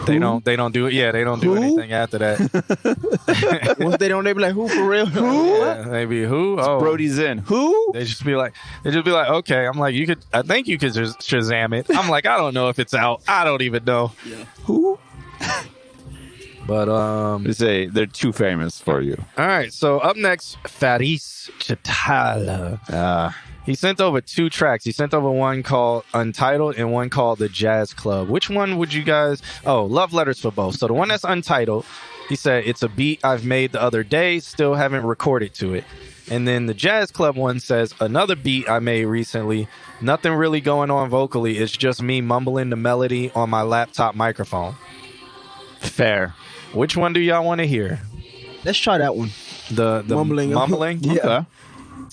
they don't do it. Yeah, they don't do
Who?
anything after that.
Once they don't, they be like, who for real? Who?
Yeah, maybe who? Oh,
Brody's in. Who?
They just be like, okay. I'm like, I think you could just Shazam it. I'm like, I don't know if it's out. I don't even know.
Who?
But
They say they're too famous for you.
all right. So up next, Faris Chatala. He sent over 2 tracks. He sent over one called Untitled and one called The Jazz Club. Which one would you guys... Oh, love letters for both. So the one that's Untitled, he said, it's a beat I've made the other day, still haven't recorded to it. And then the Jazz Club one says, another beat I made recently, nothing really going on vocally, it's just me mumbling the melody on my laptop microphone.
Fair.
Which one do y'all want to hear?
Let's try that one.
The
Mumbling.
mumbling?
Yeah.
Okay.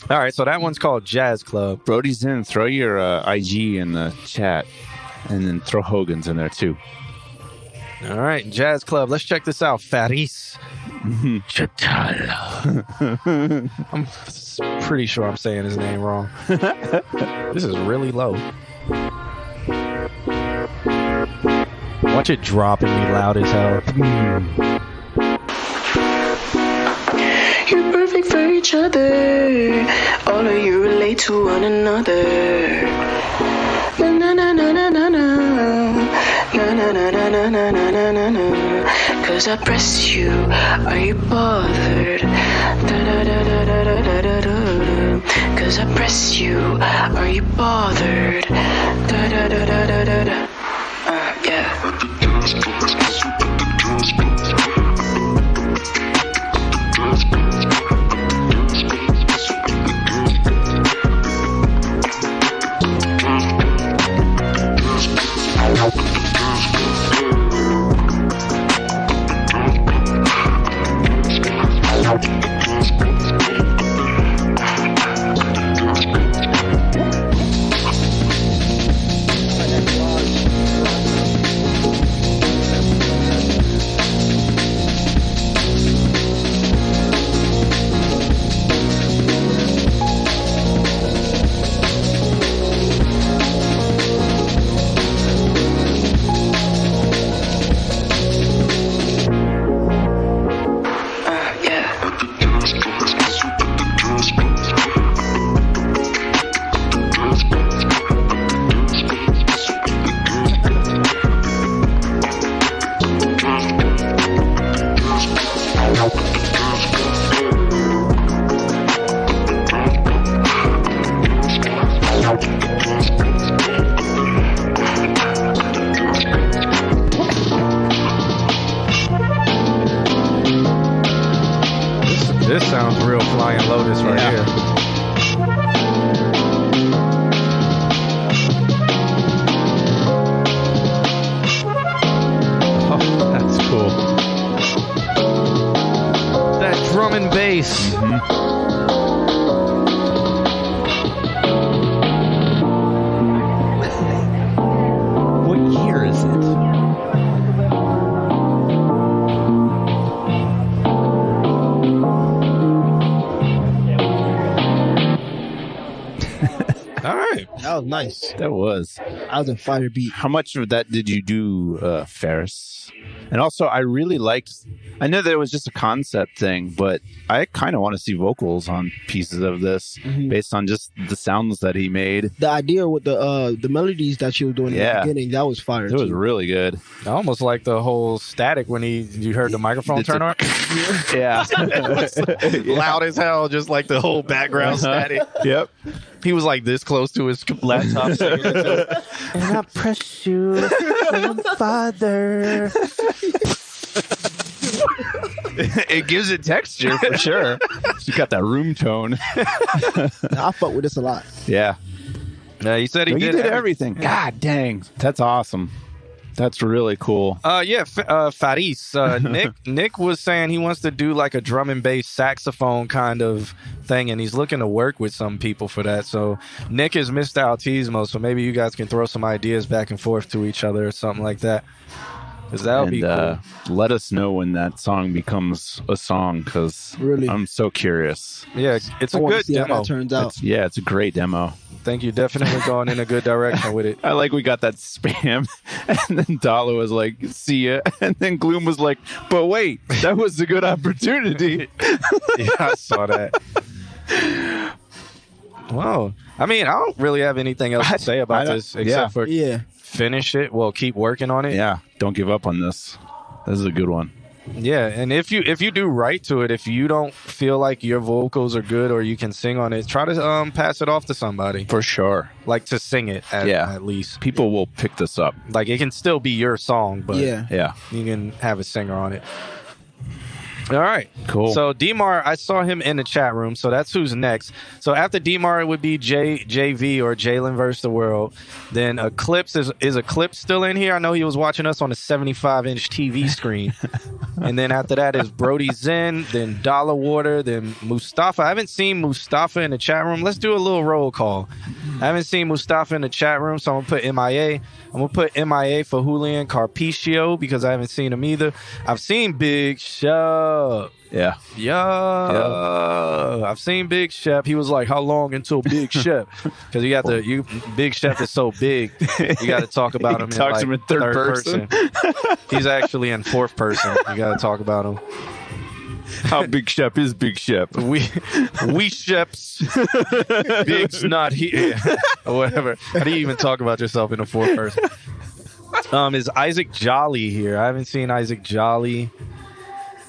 All right, so that one's called Jazz Club.
Brody's in. Throw your IG in the chat. And then throw Hogan's in there too.
All right, Jazz Club. Let's check this out. Faris Chatala. I'm pretty sure I'm saying his name wrong. This is really low. Watch it drop and be loud as hell.
You're perfect for each other. All of you relate to one another. Na na na na na na na. Na na na na na na na na na na. Cause I press you, are you bothered? Da da da da da da da da da. Cause I press you, are you bothered? Da da da da da da da. Yeah.
This sounds real Flying Lotus right here. Oh, that's cool. That drum and bass.
What year is it?
All right.
That was nice.
That was.
That was a fire beat.
How much of that did you do, Ferris? And also, I really liked... I know that it was just a concept thing, but I kind of want to see vocals on pieces of this based on just the sounds that he made.
The idea with the melodies that you were doing
Yeah.
in the beginning, that was fire.
It was
too.
really good.
I almost like the whole static when you heard the microphone
It's
turn
a-
on.
Yeah.
Loud as hell, just like the whole background static.
Yep.
He was like this close to his laptop. Singing it to and I press you, father.
It gives it texture for sure. You got that room tone.
I fuck with this a lot.
Yeah.
Yeah, he said he
You
did
did everything. God dang. That's awesome. That's really cool.
Faris. Nick was saying he wants to do like a drum and bass saxophone kind of thing, and he's looking to work with some people for that. So Nick is Mr. Altismo, so maybe you guys can throw some ideas back and forth to each other or something like that. Because that would be cool.
Let us know when that song becomes a song, because
Really?
I'm so curious.
Yeah, it's
I
a
want to
good
see how
demo.
that turns out.
It's a great demo.
Thank you. Definitely going in a good direction with it.
I like we got that spam, and then Dala was like, see ya. And then Gloom was like, but wait, that was a good opportunity.
Yeah, I saw that. Wow. I mean, I don't really have anything else to say about this except for finish it. Well, keep working on it.
Yeah, don't give up on this. This is a good one.
Yeah, and if you do write to it, if you don't feel like your vocals are good or you can sing on it, try to pass it off to somebody.
For sure.
Like to sing it at least.
People will pick this up.
Like it can still be your song, but
yeah,
you can have a singer on it. All right.
Cool.
So D-Mar, I saw him in the chat room, so that's who's next. So after D-Mar, it would be JV or Jalen vs. the World. Then Eclipse, is Eclipse still in here? I know he was watching us on a 75-inch TV screen. And then after that is Brody Zen, then Dollar Water, then Mustafa. I haven't seen Mustafa in the chat room. Let's do a little roll call. I haven't seen Mustafa in the chat room, so I'm going to put MIA. I'm going to put MIA for Julian Carpicio because I haven't seen him either. I've seen Big Shep.
Yeah.
I've seen Big Shep. He was like, how long until Big Shep? Because Big Shep is so big. You got to talk about him
talks him in third person.
He's actually in fourth person. You got to talk about him.
How Big Shep is Big Shep?
We Sheps. Big's not here. Or whatever. How do you even talk about yourself in a fourth person? Is Isaac Jolly here? I haven't seen Isaac Jolly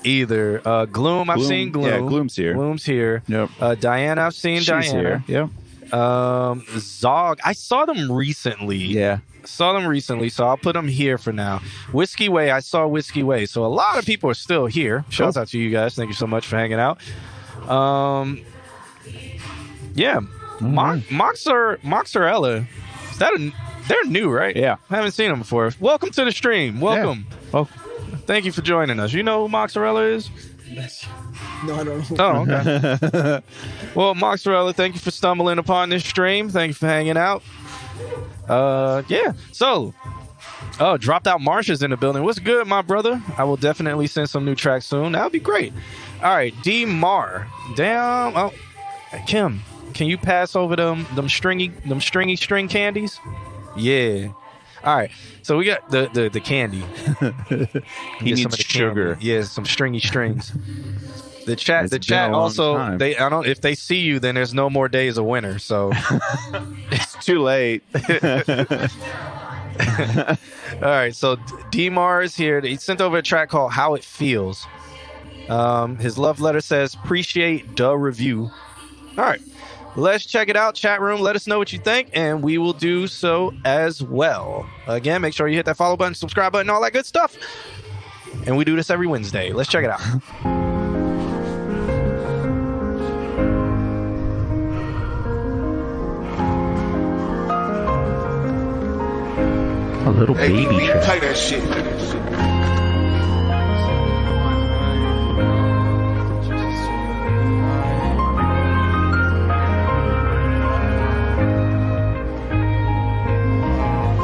either. Gloom, I've seen Gloom.
Yeah, Gloom's here.
Gloom's here.
Yep.
Diana, I've seen
She's
Diana.
Here. Yep.
Zog, I saw them recently.
Yeah.
Saw them recently, so I'll put them here for now. Whiskey Way, I saw Whiskey Way. So a lot of people are still here. Shouts out to you guys. Thank you so much for hanging out. Yeah. Moxarella. They're new, right?
Yeah.
I haven't seen them before. Welcome to the stream. Welcome.
Yeah. Well,
thank you for joining us. You know who Moxarella is?
No, I don't know.
Oh, okay. Well, Moxarella, thank you for stumbling upon this stream. Thank you for hanging out. Yeah. So, Dropped Out Marsha's in the building. What's good, my brother? I will definitely send some new tracks soon. That would be great. All right, D-Mar. Damn. Oh, Kim, can you pass over them stringy string candies? Yeah. All right. So we got the candy.
he needs sugar.
Candy. Yeah, some stringy strings. The chat also time. If they see you, then there's no more days of winter. So
it's too late.
All right, so D-Mar is here. He sent over a track called How It Feels. His love letter says, appreciate the review. All right, let's check it out. Chat room, let us know what you think, and we will do so as well. Again, make sure you hit that follow button, subscribe button, all that good stuff. And we do this every Wednesday. Let's check it out.
A little baby track.
Play that shit.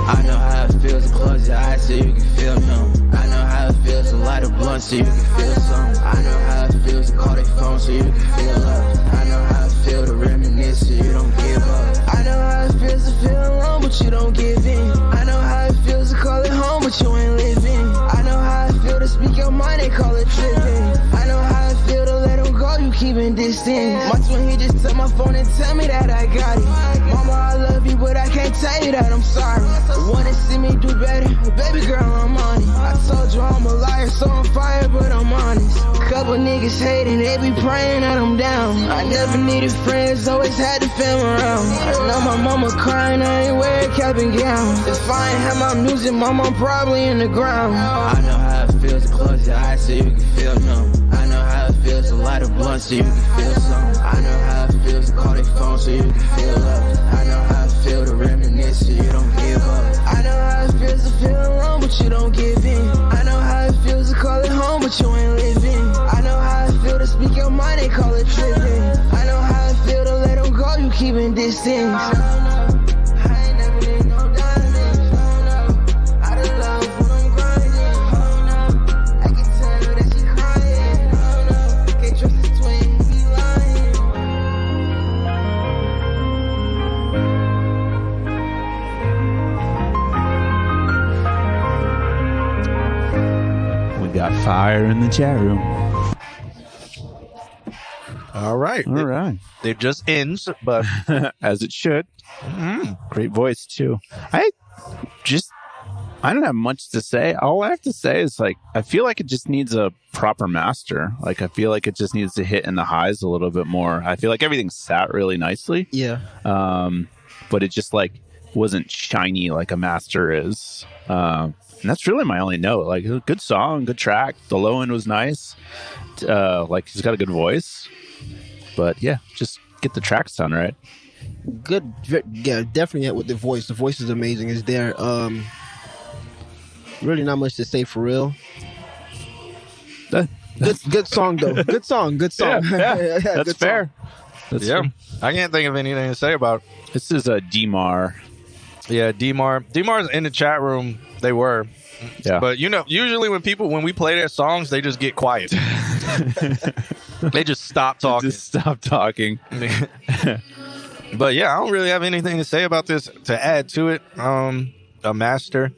I know how it feels to close your eyes so you can feel numb. I know how it feels to light a blunt so you can feel something. I know how it feels to call their phone so you can feel love. I know how it feels to reminisce so you don't give up. I know how it feels to feel alone but you don't give in. I know how it feels to call it home but you ain't living. I know how it feels to speak your mind, they call it tripping. I know how it feels to let them go, you keeping distant. My twin, he just took my phone and tell me that I got it. Mama, I love you, but I can't tell you that I'm sorry. Wanna see me do better, baby girl, I'm on it. I told you I'm a liar, so I'm fire, but I'm honest. Couple niggas hating, they be praying that I'm down. I never needed friends, always had the fam around. I know my mama crying, I ain't wear a cap and gown. If I ain't have my music, mama probably in the ground. I know how it feels to close your eyes so you can feel numb. I know how it feels to light a blunt so you can feel something. I know how it feels to call their phone so you can feel love. I know how it feels to reminisce so you don't give up. I know how it feels to feel alone, but you don't give in. I know how it feels to call it home, but you ain't living. I know how it feels to speak your mind, they call it tripping. I know how it feels to let them go, you keeping distance. I ain't never need no diamonds. I just love when I'm grinding. I can tell her that she crying. Can't trust this twin, he lying.
We got fire in the chat room.
All right.
All right.
It just ends, but
As it should. Great voice, too. I don't have much to say. All I have to say is, like, I feel like it just needs a proper master. Like, I feel like it just needs to hit in the highs a little bit more. I feel like everything sat really nicely.
Yeah.
But it just, like, wasn't shiny like a master is. And that's really my only note. Like, a good song, good track. The low end was nice. Like, he's got a good voice. But, yeah, just get the track sound right.
Good. Yeah, definitely with the voice. The voice is amazing. It's there. Really not much to say for real. Good song though. Good song.
Yeah, that's
good
fair. That's
yeah,
fair.
I can't think of anything to say about it.
This is a DMAR.
Yeah, DMAR's in the chat room. They were.
Yeah.
But, usually when we play their songs, they just get quiet. They just stop talking.
Just stop talking.
But yeah, I don't really have anything to say about this to add to it. A master.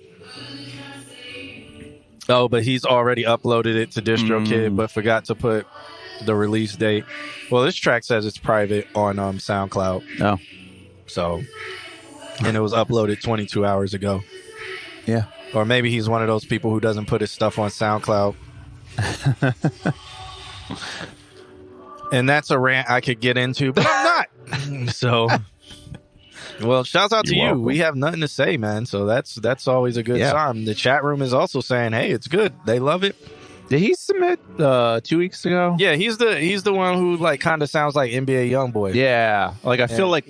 Oh, but he's already uploaded it to DistroKid, but forgot to put the release date. Well, this track says it's private on SoundCloud.
Oh.
So, and it was uploaded 22 hours ago.
Yeah.
Or maybe he's one of those people who doesn't put his stuff on SoundCloud. And that's a rant I could get into, but I'm not. So, well, shouts out to you.
Welcome.
We have nothing to say, man. So that's always a good sign. The chat room is also saying, "Hey, it's good. They love it."
Did he submit 2 weeks ago?
Yeah, he's the one who like kind of sounds like NBA YoungBoy.
Yeah. Like I feel like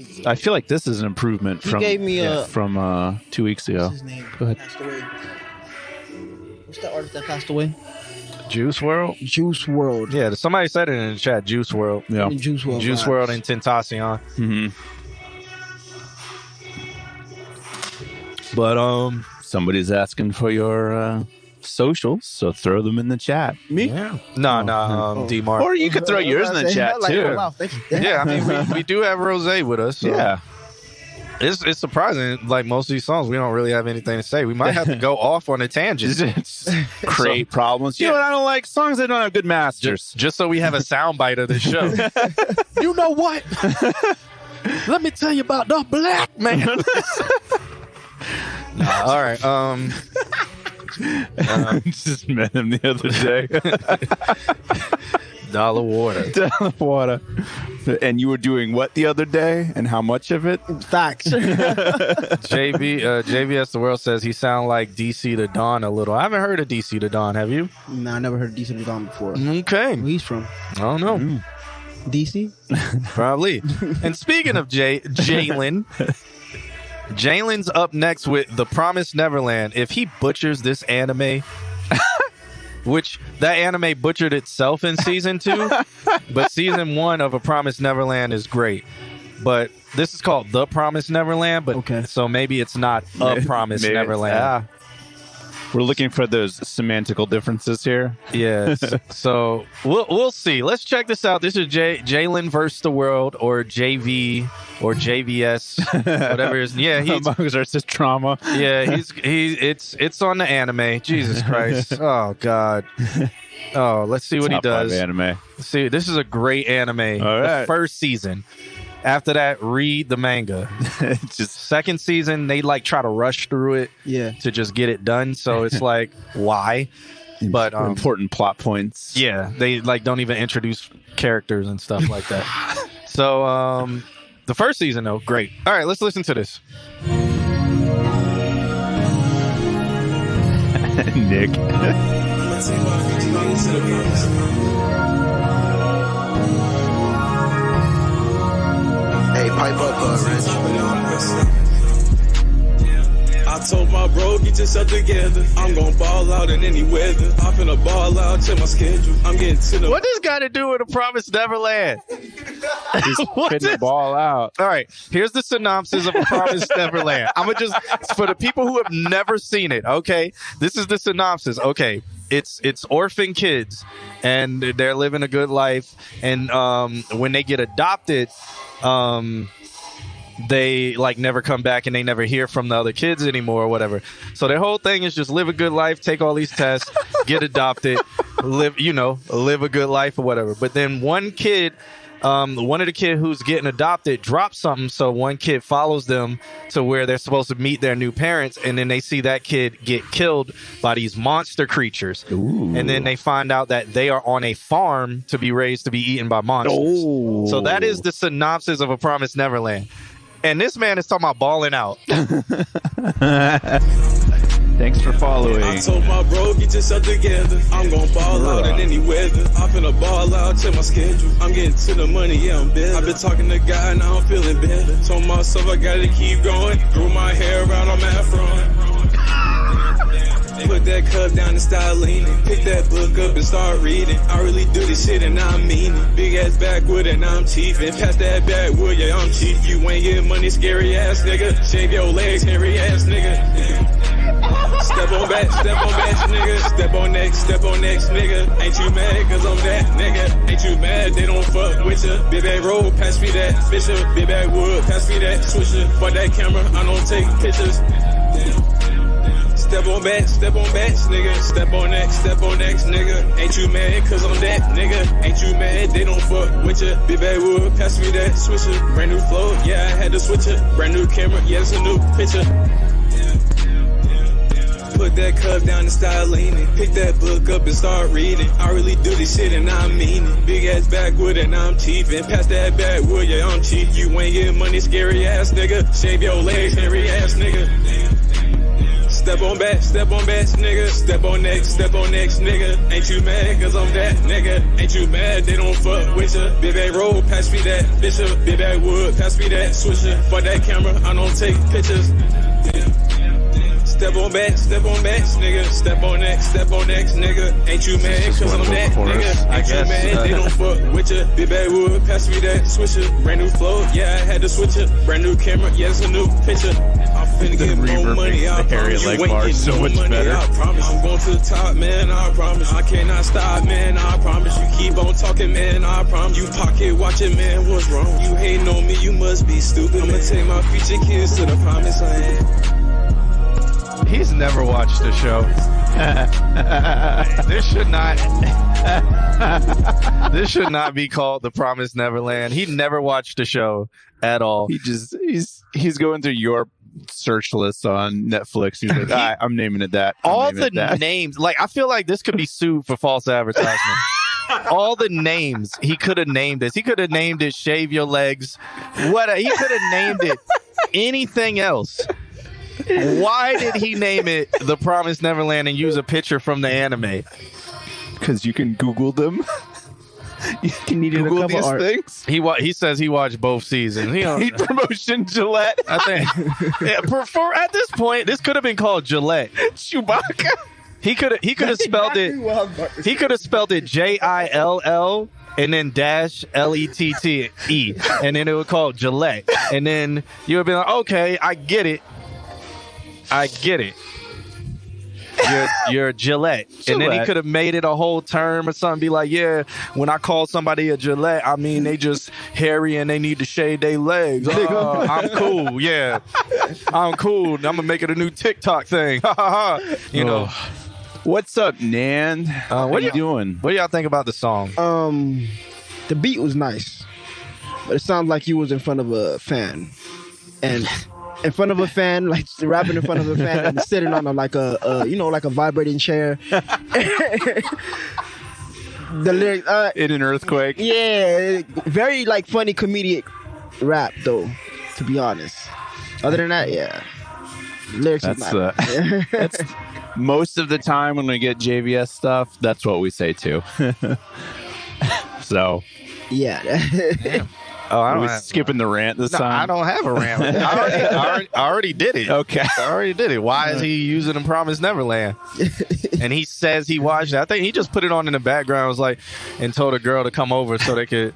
this is an improvement
He
from
gave me
from 2 weeks ago.
What's his name?
Go ahead.
Passed away. What's that artist that passed away?
Juice WRLD.
Juice WRLD.
Yeah, somebody said it in the chat. Juice WRLD.
Yeah.
Juice WRLD.
Juice WRLD and Tentacion.
Mm-hmm.
But
Somebody's asking for your socials, so throw them in the chat.
Me?
yeah. No, D-Mark.
Or you could throw yours in the chat
Like,
too.
oh, wow, thank you.
Yeah, I mean, we do have Rose with us. So
Yeah.
it's surprising. Like most of these songs, we don't really have anything to say. We might have to go off on a tangent.
Just create problems. You know what I don't like? Songs that don't have good masters.
Just so we have a soundbite of the show. You know what? Let me tell you about the black man. All right.
Just met him the other day.
Dollar water.
Water. And you were doing what the other day, and how much of it?
Facts.
JVS the World says he sound like DC the Don a little. I haven't heard of DC the Don. Have you?
Nah, I never heard of DC the Don before.
Okay.
Where he's from?
I don't know.
DC?
Probably. And speaking of Jalen, Jalen's up next with The Promised Neverland. If he butchers this anime, which that anime butchered itself in season 2, but season 1 of A Promised Neverland is great. But this is called The Promised Neverland, but
okay.
So maybe it's not A Promised Neverland.
Yeah. We're looking for those semantical differences here.
Yes. So we'll see. Let's check this out. This is Jalen versus the World, or JV, or JVS, whatever it is. Yeah,
Amongst our trauma.
Yeah, it's on the anime. Jesus Christ. Oh God. Oh, let's see what he does.
Anime.
See, this is a great anime.
All right.
The first season. After that, read the manga. Just second season, they like try to rush through it, to just get it done. So it's like, why? But
important plot points.
Yeah, they like don't even introduce characters and stuff like that. So the first season though, great. All right, let's listen to this.
Nick.
Hey, pipe up, Rich.
told my bro, get yourself together. I'm gon' ball out in any weather. I'm finna ball out, check my schedule. I'm getting to the...
What this got to do with a Promised Neverland?
He's fitting the ball out.
All right, here's the synopsis of A Promised Neverland. I'm gonna just, for the people who have never seen it, okay, this is the synopsis. Okay, it's orphan kids, and they're living a good life, and when they get adopted, they like never come back, and they never hear from the other kids anymore or whatever. So their whole thing is just live a good life, take all these tests, get adopted, live a good life or whatever. But then one kid, one of the kid who's getting adopted drops something, so one kid follows them to where they're supposed to meet their new parents, and then they see that kid get killed by these monster creatures.
Ooh.
And then they find out that they are on a farm to be raised to be eaten by monsters.
Oh.
So that is the synopsis of A Promised Neverland. And this man is talking about balling out.
Thanks for following.
I told my bro, get yourself together. I'm gon' ball out in any weather. I'm finna ball out, check my schedule. I'm getting to the money, yeah, I'm better. I've been talking to God, now I'm feeling better. Told myself I gotta keep going. Grew my hair around, I'm afro. Put that cup down and start leaning. Pick that book up and start reading. I really do this shit and I mean it. Big ass backwood and I'm chiefin'. Pass that backwood, yeah, I'm cheap. You ain't getting money, scary ass nigga. Shave your legs, hairy ass nigga. Step on back, nigga. Step on next, nigga. Ain't you mad cause I'm that nigga? Ain't you mad they don't fuck with ya? Big bag roll, pass me that Fisher. Big bag wood, pass me that Swisher. For that camera, I don't take pictures. Step on back, nigga. Step on next, nigga. Ain't you mad cause I'm that nigga? Ain't you mad they don't fuck with ya? Big bag wood, pass me that Swisher. Brand new flow, yeah, I had to switch it. Brand new camera, yeah, it's a new picture. Put that cup down and start leaning. Pick that book up and start reading. I really do this shit and I mean it. Big ass backwood and I'm chiefin'. Pass that backwood, yeah, I'm cheap. You ain't getting money, scary ass nigga. Shave your legs, hairy ass nigga. Step on back, nigga. Step on next, nigga. Ain't you mad cause I'm that nigga? Ain't you mad they don't fuck with ya? Big bag roll, pass me that Bishop. Big bag wood, pass me that Swisher. For that camera, I don't take pictures. Step on back, nigga. Step on next, nigga. Ain't you mad cause I'm that nigga? Ain't you mad they don't fuck with ya? Big bag wood, pass me that Swisher. Brand new flow, yeah, I had to switch it. Brand new camera, yeah, it's a new picture. I'm finna get more money, I promise. You ain't getting no money, I promise. I'm going to the top, man, I promise. I cannot stop, man, I promise. You keep on talking, man, I promise. You pocket watching, man, what's wrong? You hating on me, you must be stupid. I'ma take my future kids to the promised land.
He's never watched the show. This should not be called The Promised Neverland. He never watched the show at all.
He's going through your search list on Netflix. He's like, I'm naming it that.
All the names, like I feel like this could be sued for false advertisement. All the names he could have named this. He could have named it Shave Your Legs. He could have named it anything else. Why did he name it The Promised Neverland and use a picture from the anime?
Because you can Google them.
You can Google these things.
He says he watched both seasons.
He promotion Gillette.
I think. Yeah, for at this point, this could have been called Gillette.
Chewbacca.
He could have spelled it. He could have spelled it JILL. And then dash LETTE, and then it would call Gillette, and then you would be like, okay, I get it. You're Gillette. And then he could have made it a whole term or something. Be like, yeah, when I call somebody a Gillette, I mean they just hairy and they need to shave their legs. I'm cool. Yeah, I'm cool. I'm gonna make it a new TikTok thing. You know.
What's up, Nan? What are you doing?
What do y'all think about the song?
The beat was nice, but it sounds like you was in front of a fan, and in front of a fan, like rapping in front of a fan, and sitting on like a vibrating chair. The lyrics,
in an earthquake.
Yeah, very like funny comedic rap though. To be honest, other than that, yeah, lyrics.
That's most of the time when we get JVS stuff, that's what we say too. So,
yeah.
Oh, I
Are
don't
we
have,
skipping the rant this
no,
time?
I don't have a rant. I already did it.
Okay.
I already did it. Why is he using the Promised Neverland? And he says he watched it. I think he just put it on in the background. Was like, and told a girl to come over so they could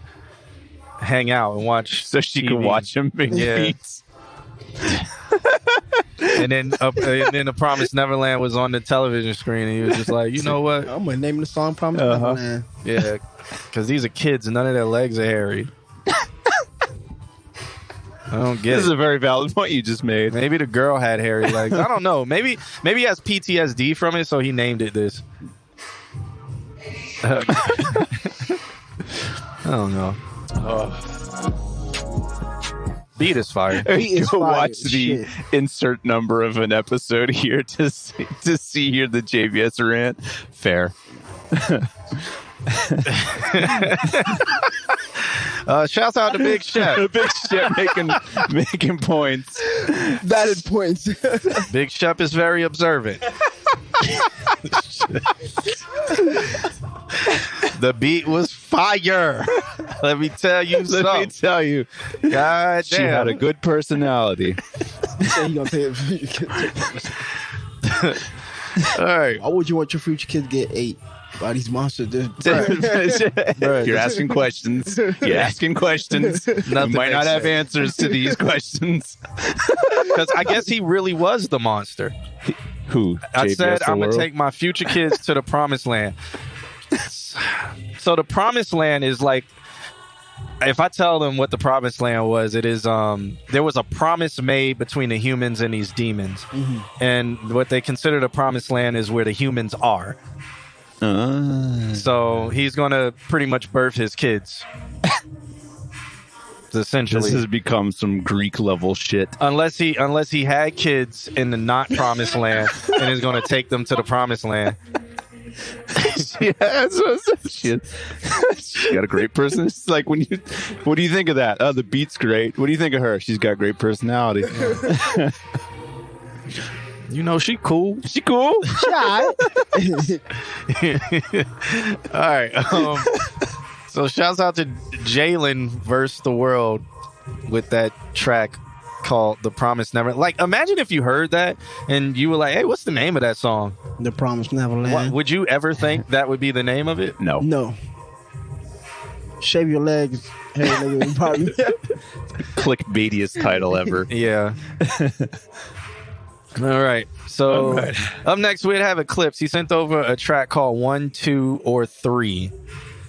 hang out and watch.
So she
TV.
could watch him make beats.
And then the Promised Neverland was on the television screen, and he was just like, you know what?
I'm gonna name the song Promised Neverland.
Yeah, because these are kids and none of their legs are hairy. I don't get
This is
it.
a very valid point you just made.
Maybe the girl had hairy legs. I don't know. Maybe he has PTSD from it, so he named it this. I don't know. Beat is fire.
He is
Go
fire
watch
as
the
shit.
insert number of an episode here to see here the JBS rant. Fair.
Shouts out to Big Chef.
Big Chef making points.
Batted points.
Big Chef is very observant. The beat was fire. Let me tell you
Let me
something.
tell you,
God
she had a
damn.
good personality.
He gonna pay it.
All right.
Why would you want your future kids to get ate by these monsters?
You're asking questions. You're asking questions. You
Nothing
might not
makes
have
sense.
answers to these questions.
Because I guess he really was the monster.
Who?
I
JBS
said
the
I'm going to
world?
take my future kids to the promised land. So the promised land is like, if I tell them what the promised land was, it is there was a promise made between the humans and these demons. And what they consider the promised land is where the humans are. So he's going to pretty much birth his kids. Essentially.
This has become some Greek level shit.
Unless he had kids in the not promised land and is going to take them to the promised land.
Yeah, she got a great person. It's like what do you think of that? Oh, the beat's great. What do you think of her? She's got great personality.
You know, she cool.
She cool.
All
All right. So shouts out to Jalen versus the world with that track called The Promised Never. Like, imagine if you heard that and you were like, hey, what's the name of that song?
The Promised Neverland.
Would you ever think that would be the name of it?
No.
No. Shave your legs. Hey, nigga, probably.
Clickbaitiest title ever.
Yeah. All right. So up next, we'd have Eclipse. He sent over a track called 1, 2, or 3.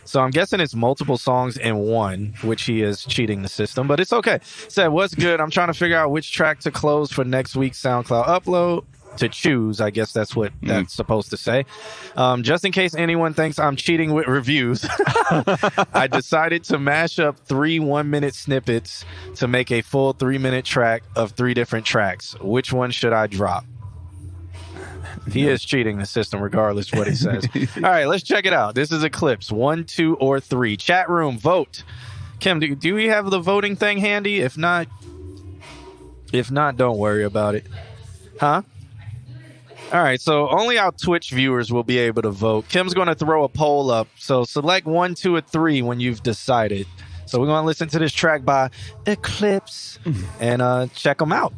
So I'm guessing it's multiple songs in one, which he is cheating the system, but it's okay. Said, what's good? I'm trying to figure out which track to close for next week's SoundCloud upload. To choose, I guess that's what that's supposed to say. Just in case anyone thinks I'm cheating with reviews, I decided to mash up 3 1-minute snippets to make a full 3-minute track of 3 different tracks. Which one should I drop? He is cheating the system regardless what he says. All right, let's check it out. This is Eclipse. 1, 2, or 3. Chat room, vote. Kim, do we have the voting thing handy? If not, don't worry about it. Huh? All right, so only our Twitch viewers will be able to vote. Kim's going to throw a poll up, so select 1, 2, or 3 when you've decided. So we're going to listen to this track by Eclipse and check them out.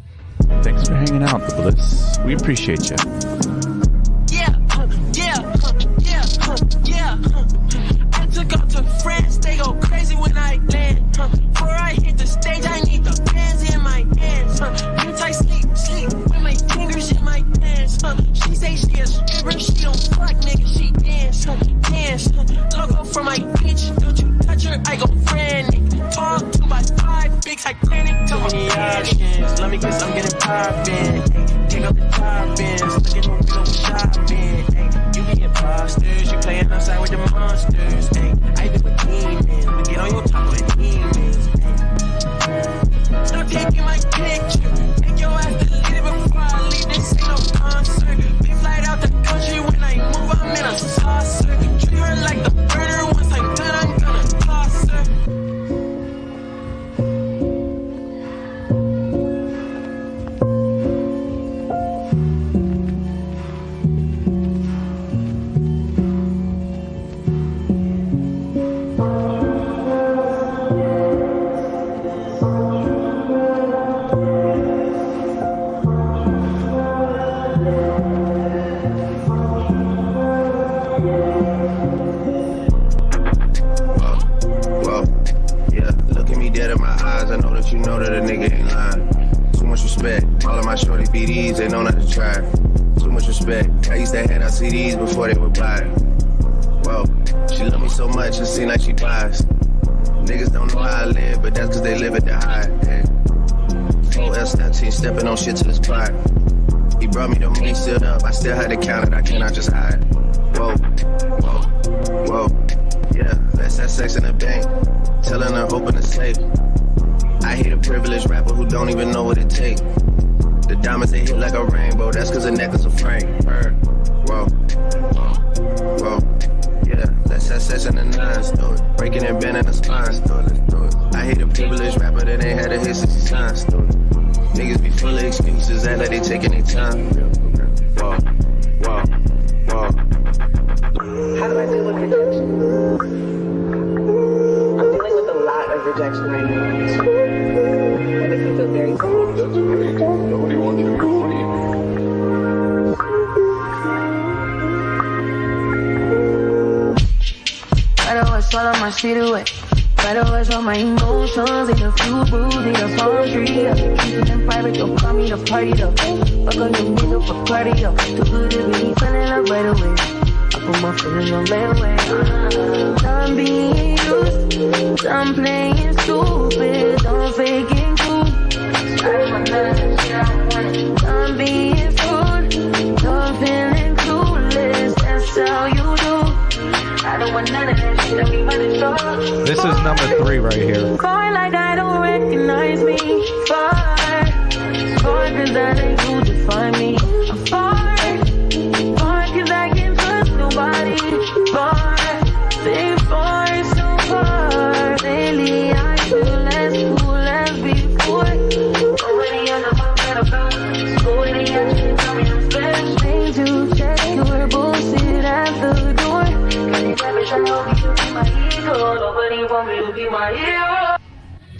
Thanks for hanging out, Bliss. We appreciate you.
I took off to France, they go crazy when I land. Before I hit the stage, I need the bands in my hands. I sleep with my fingers in my pants. She say she a stripper, she don't fuck, nigga, she dance. Logo for my bitch, don't you touch her, I go frantic. Talk 2 by 5, big Titanic, too many options. Love me cause I'm getting poppin'. Take up the top ends, look at them go shopping. You be imposters, you playin' outside with the monsters. I do a demon, we get on your top with demons. Stop taking my picture, make your ass delete it before I leave. This ain't no concert. We fly out the country when I move, I'm in a saucer. Treat her like the burner, once I'm done, I'm gonna toss her.
that you know that a nigga ain't lying. Too much respect. All of my shorty BDs, they know not to try. Too much respect. I used to hand out CDs before they would buy. Whoa, she love me so much, it seem like she buys. Niggas don't know how I live, but that's cause they live at the high. Hey. 4S19 stepping on shit till it's quiet. He brought me the money sealed up, I still had to count it, I cannot just hide. Whoa, whoa, whoa. Yeah, let's have sex in the bank. Telling her open the safe. I hate a privileged rapper who don't even know what it takes. The diamonds they hit like a rainbow, that's cause the necklace a frame. Whoa, whoa, whoa. Yeah, let's have sex in the nines, do it. Breaking and bending the spines, do it, let's do it. I hate a privileged rapper that ain't had a hit 60 times, do it. Niggas be full of excuses, act like they taking their time. Whoa, whoa, whoa.
How do I deal with rejection? I'm dealing with a lot of rejection right now. It makes me feel very sad.
Nobody wants you to go free.
I don't swallow my shit away. Try to wash all my emotions in a few brews, in a palm tree. Keep it in private, don't call me to party though. Fuck on your nigga for cardio. Too good if we fell in love right away. I put my feelings on layaway. Done being used, done playing stupid, done faking cool. I want none of that shit, I want it. Done being fooled, done feeling clueless, that's how you do. I don't want none of that shit, I mean, but it's all.
This is number 3 right here.
Far like I don't recognize me. Far cause that ain't who define me. I'm far cause I can't trust nobody. Far, stay far, so far. Lately I feel less cool as before. Already on the phone, got a phone. Go in the action, tell me I'm special. Need to check your bullshit at the door. I know you be my ego. Nobody want me to be my hero.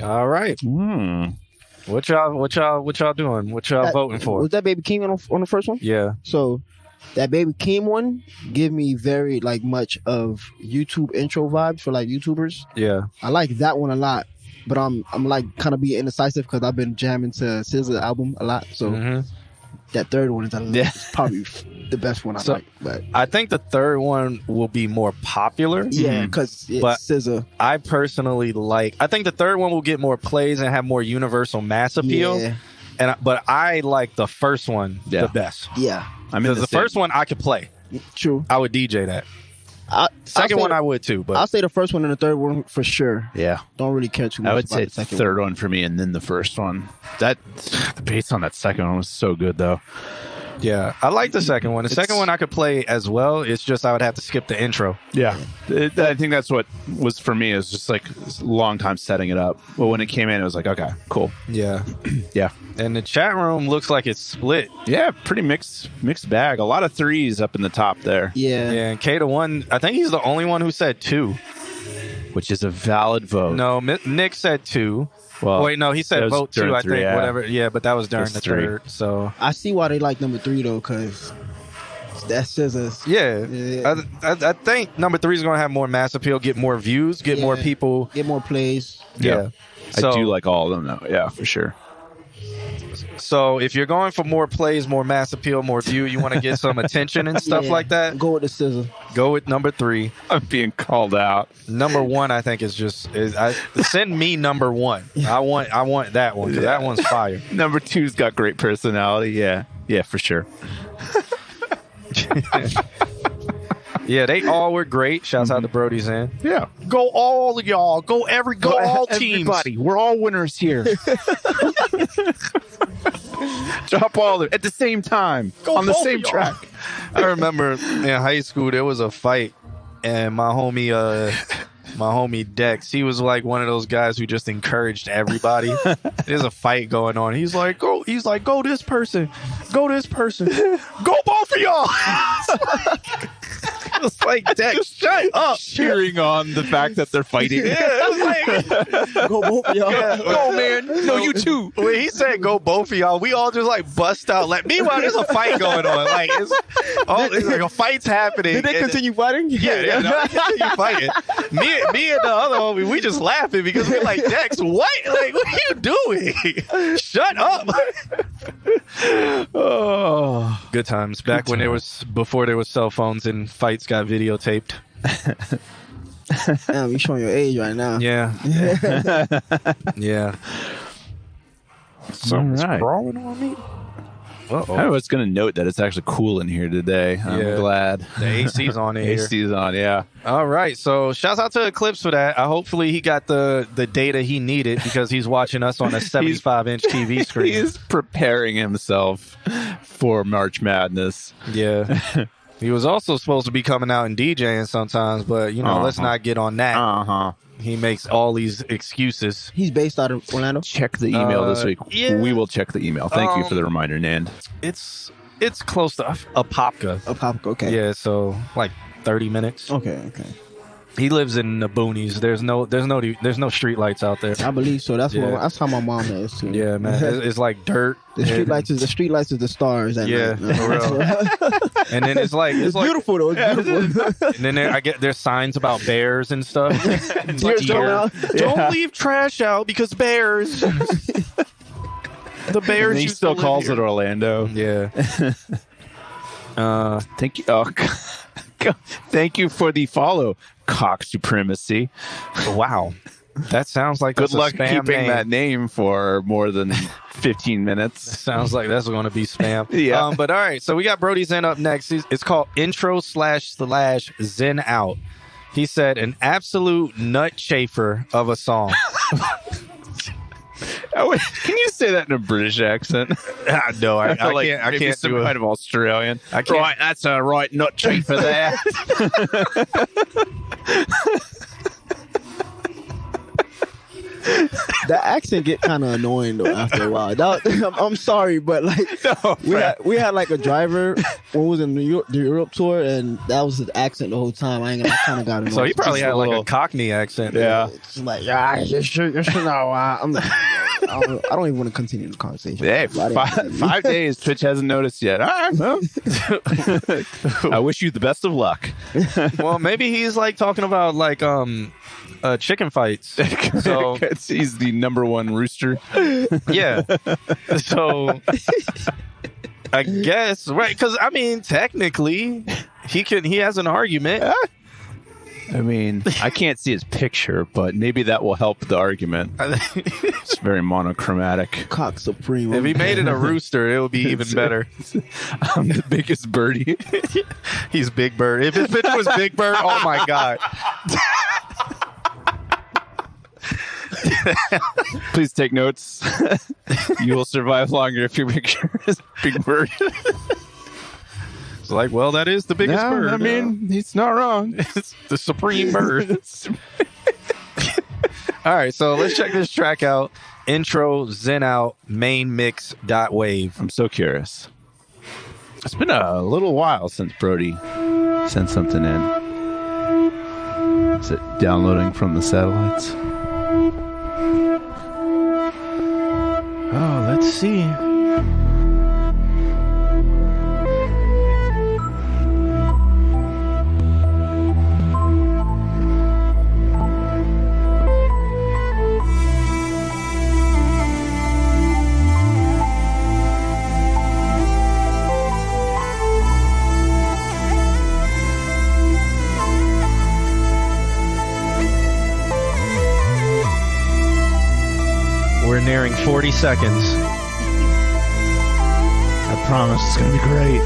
All right. What y'all doing? What y'all voting for?
Was that Baby Keem on the first one?
Yeah.
So that Baby Keem one give me very like much of YouTube intro vibes for like YouTubers.
Yeah.
I like that one a lot, but I'm like kind of being indecisive because I've been jamming to SZA album a lot. So that third one is probably the best one I like. But
I think the third one will be more popular.
Yeah, because it's SZA.
I personally I think the third one will get more plays and have more universal mass appeal. Yeah. But I like the first one the best.
Yeah.
Because the first one I could play.
True.
I would DJ that. Second one I would too, but
I'll say the first one and the third one for sure.
Yeah.
Don't really care too much.
I would say
the second
third one for me and then the first one. The bass on that second one was so good though.
Yeah, I like the second one. The second one I could play as well. It's just I would have to skip the intro.
Yeah. I think that's what was for me. It was just like a long time setting it up. But when it came in, it was like, okay, cool.
Yeah.
Yeah.
And the chat room looks like it's split.
Yeah, pretty mixed bag. A lot of threes up in the top there.
Yeah.
Yeah, and K to 1, I think he's the only one who said 2.
Which is a valid vote.
No, Nick said 2.
Well,
wait, no, he said vote 2, I think, whatever. Yeah, but that was during the third, so.
I see why they like number 3, though, because that's SZA's.
Yeah. I think number 3 is going to have more mass appeal, get more views, get more people.
Get more plays.
Yeah.
I do like all of them, though. Yeah, for sure.
So if you're going for more plays, more mass appeal, more view, you want to get some attention and stuff like that,
go with the SZA.
Go with number 3.
I'm being called out.
Number 1, I think, is send me number 1. I want that one because that one's fire.
Number 2's got great personality. Yeah, for sure.
Yeah, they all were great. Shouts out to Brody's in.
Yeah.
Go all of y'all. Go all teams.
Everybody. We're all winners here. Drop all of it at the same time on the same track.
I remember in high school there was a fight, and my homie Dex, he was like one of those guys who just encouraged everybody. There's a fight going on. He's like, go this person, go both of y'all.
was like, Dex, shut up. Cheering on the fact that they're fighting.
Yeah, it was like,
Go both of y'all.
Go, man. No, you too.
when he said go both of y'all, we all just like bust out. Like, meanwhile, there's a fight going on. Like, it's like a fight's happening.
Did they
and-
continue fighting?
Yeah, no, they continue fighting. Me and the other homie, we just laughing because we're like, Dex, what? Like, what are you doing? Shut up.
Oh,
Good times. Back when before there was cell phones and fights got videotaped.
Damn, you showing your age right now.
Yeah. Yeah.
Something's
crawling on me.
I was going to note that it's actually cool in here today. I'm glad.
The AC's on in here.
AC's on, yeah.
All right. So shouts out to Eclipse for that. Hopefully he got the data he needed because he's watching us on a 75-inch TV screen.
He's preparing himself for March Madness.
Yeah. He was also supposed to be coming out and DJing sometimes, but, let's not get on that.
Uh-huh.
He makes all these excuses.
He's based out of Orlando.
Check the email this week.
Yeah.
We will check the email. Thank you for the reminder, Nand.
It's close to Apopka.
Okay.
Yeah, so like 30 minutes.
Okay.
He lives in the boonies. There's no street lights out there.
I believe so. That's that's how my mom is too.
Yeah, man. It's like dirt.
The street lights is the stars. At
Yeah,
night.
for real. And then it's
beautiful though. It's beautiful.
And then there's signs about bears and stuff.
Deer.
Don't leave trash out because bears. The bears.
And he still calls it Orlando.
Yeah.
Thank you. Oh, thank you for the follow, cock supremacy.
Wow. That sounds like
Good luck
a spam
keeping
name.
that name for more than 15 minutes.
Sounds like that's going to be spam.
Yeah.
But all right. So we got Brody Zen up next. It's called intro/Zen Out. He said an absolute nut chafer of a song.
Can you say that in a British accent?
No, I
like
can't. I
maybe
can't
some
do
kind
it.
of Australian.
I can't.
Right, that's a right nut chafer there.
The accent get kind of annoying though after a while. I'm sorry, but like we had like a driver when we was in the Europe tour, and that was his accent the whole time. I kind of got annoyed.
So he probably
Just
had
a
like
little-
a Cockney accent.
Yeah.
It's like you should know. I'm like, I don't even want to continue the conversation.
Hey, 5 days. Twitch hasn't noticed yet. All right, well. I wish you the best of luck.
Well, maybe he's like talking about like chicken fights. So
He's the number one rooster.
yeah. So I guess right because I mean technically he has an argument.
I mean, I can't see his picture, but maybe that will help the argument. It's very monochromatic.
Cock supreme.
If he made it a rooster, it would be even better.
I'm the biggest birdie.
He's Big Bird. If his picture was Big Bird, oh my god.
Please take notes. You will survive longer if your picture is Big Bird.
It's like, well, that is the biggest bird.
I mean, he's not wrong.
It's the supreme bird. All right, so let's check this track out. Intro, Zen Out, main mix.wave.
I'm so curious. It's been a little while since Brody sent something in. Is it downloading from the satellites?
Oh, let's see. We're nearing 40 seconds.
I promise it's going to be great.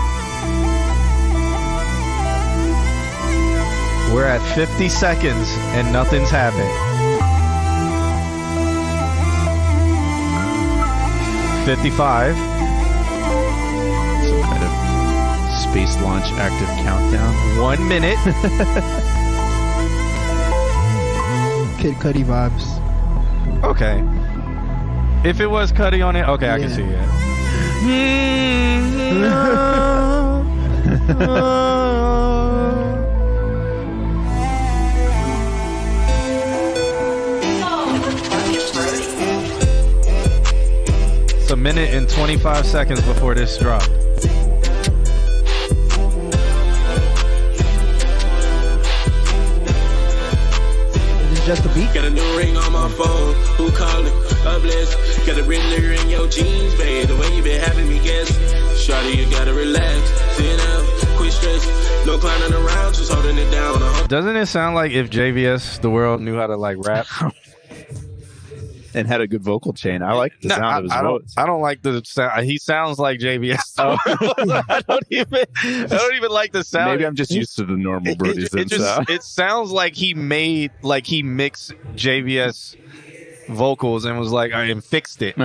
We're at 50 seconds and nothing's happened. 55.
Some kind of space launch active countdown.
1 minute.
Kid Cudi vibes.
Okay. If it was Cuddy on it, okay, I can see it. minute and 25 seconds before this dropped.
Just a beat.
Got a new ring on my phone. Who calling? A bless. Got a Riddler in your jeans, babe. The way you been having me guess. Shawty, you gotta relax. Sit down. Quit stress. No clowning around. Just holding it down.
Doesn't it sound like if JVS the world knew how to like rap?
And had a good vocal chain. I like the sound of his voice.
I don't like the sound. He sounds like JVS. Oh. I don't even like the sound.
Maybe I'm just used to the normal Brody Zinn sound.
It sounds like he mixed JVS vocals and was like, and fixed it.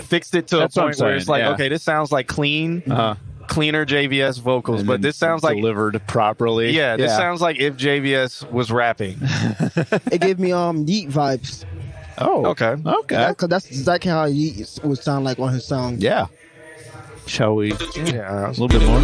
Fixed it to a point where it's like, okay, this sounds like cleaner JVS vocals, and but this sounds like
delivered properly.
Yeah, this sounds like if JVS was rapping.
It gave me Yeet vibes.
Oh, okay.
Because that's exactly how Yeet would sound like on his song.
Yeah. Shall we?
Yeah,
a little bit more.
I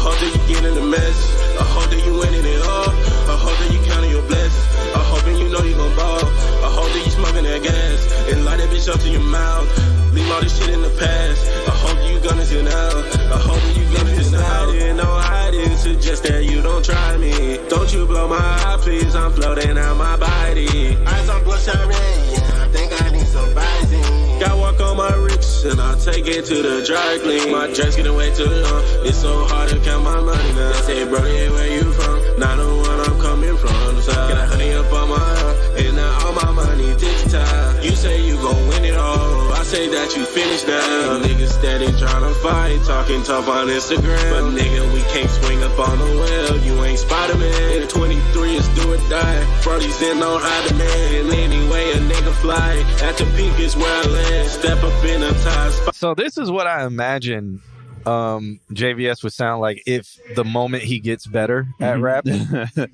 hope that you get in the mess. I hope that you winning it all. I hope that you counting your blessings. I hope and you know you gon' ball. I hope that you smoking that gas and light that bitch up to your mouth. Leave all this shit in the past. I hope you gonna sit down. I hope that you gonna sit down. I didn't suggest that you don't try me. Don't you blow my eye, please. I'm floating out my body. Eyes on bloodshot red. Yeah, I think I need some rising. Got walk on my wrist and I'll take it to the dry clean. My dress getting way too long. It's so hard to count my money now. They say, bro, yeah, where you from? Not the one I'm coming from. So got a honey up on my arm, and now all my money this time. You say you gon' win it all. I say that you finished now. Niggas steady tryna fight, talking tough on Instagram. But nigga, we can't swing up on the well. You ain't Spider-Man. 23 is do or die. Brody's in on high demand. Anyway, a nigga fly. At the peak is where I land. Step up in a tie spot.
So this is what I imagine JVS would sound like if the moment he gets better at rap.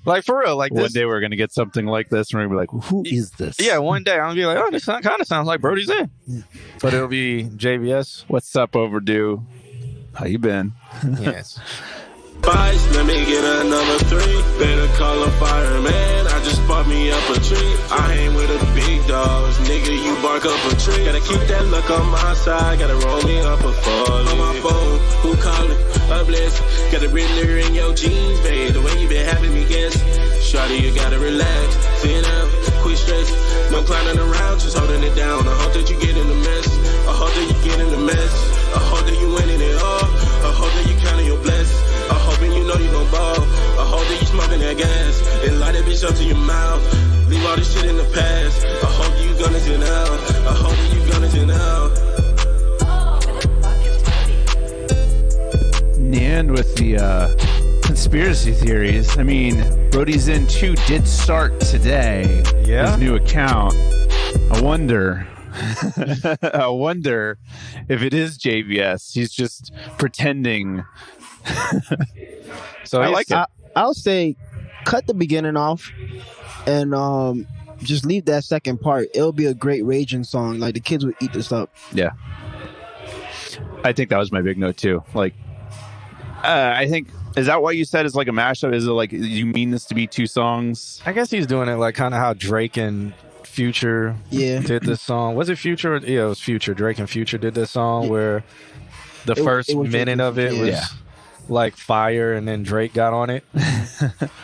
Like for real, like
one day we're gonna get something like this and we're gonna be like, who is this?
Yeah, one day I'm gonna be like, oh, this kind of sounds like Brody Zinn. But it'll be JVS.
What's up, Overdue? How you been?
Yes.
Let me get another 3. Better call a fireman. I just bought me up a tree. I hang with the big dogs. Nigga, you bark up a tree. Gotta keep that luck on my side. Gotta roll me up a 4. On my phone, who calling? A bless. Got a Riddler in your jeans, babe. The way you been having me guess. Shawty, you gotta relax. Sit down. Quit stress. No clowning around, just holding it down. I hope that you get in the mess. I hope that you get in the mess. I hope that you winning it all. I hope that you counting your blessings. I hope and you know you gon' ball. I hope that you smoking that gas and light that bitch up to your mouth. Leave all this shit in the past. I hope you gonna sit down. I hope that you gonna sit down.
And with the conspiracy theories, I mean, Brody Zinn 2 did start today.
Yeah.
His new account. I wonder if it is JVS. He's just pretending.
So
I like it.
I'll say cut the beginning off and just leave that second part. It'll be a great raging song. Like the kids would eat this up.
Yeah. I think that was my big note too. Like, I think, is that what you said is like a mashup? Is it like you mean this to be 2 songs?
I guess he's doing it like kind of how Drake and Future did this song. Was it Future? Yeah, it was Future. Drake and Future did this song where the first minute of it was like fire, and then Drake got on it.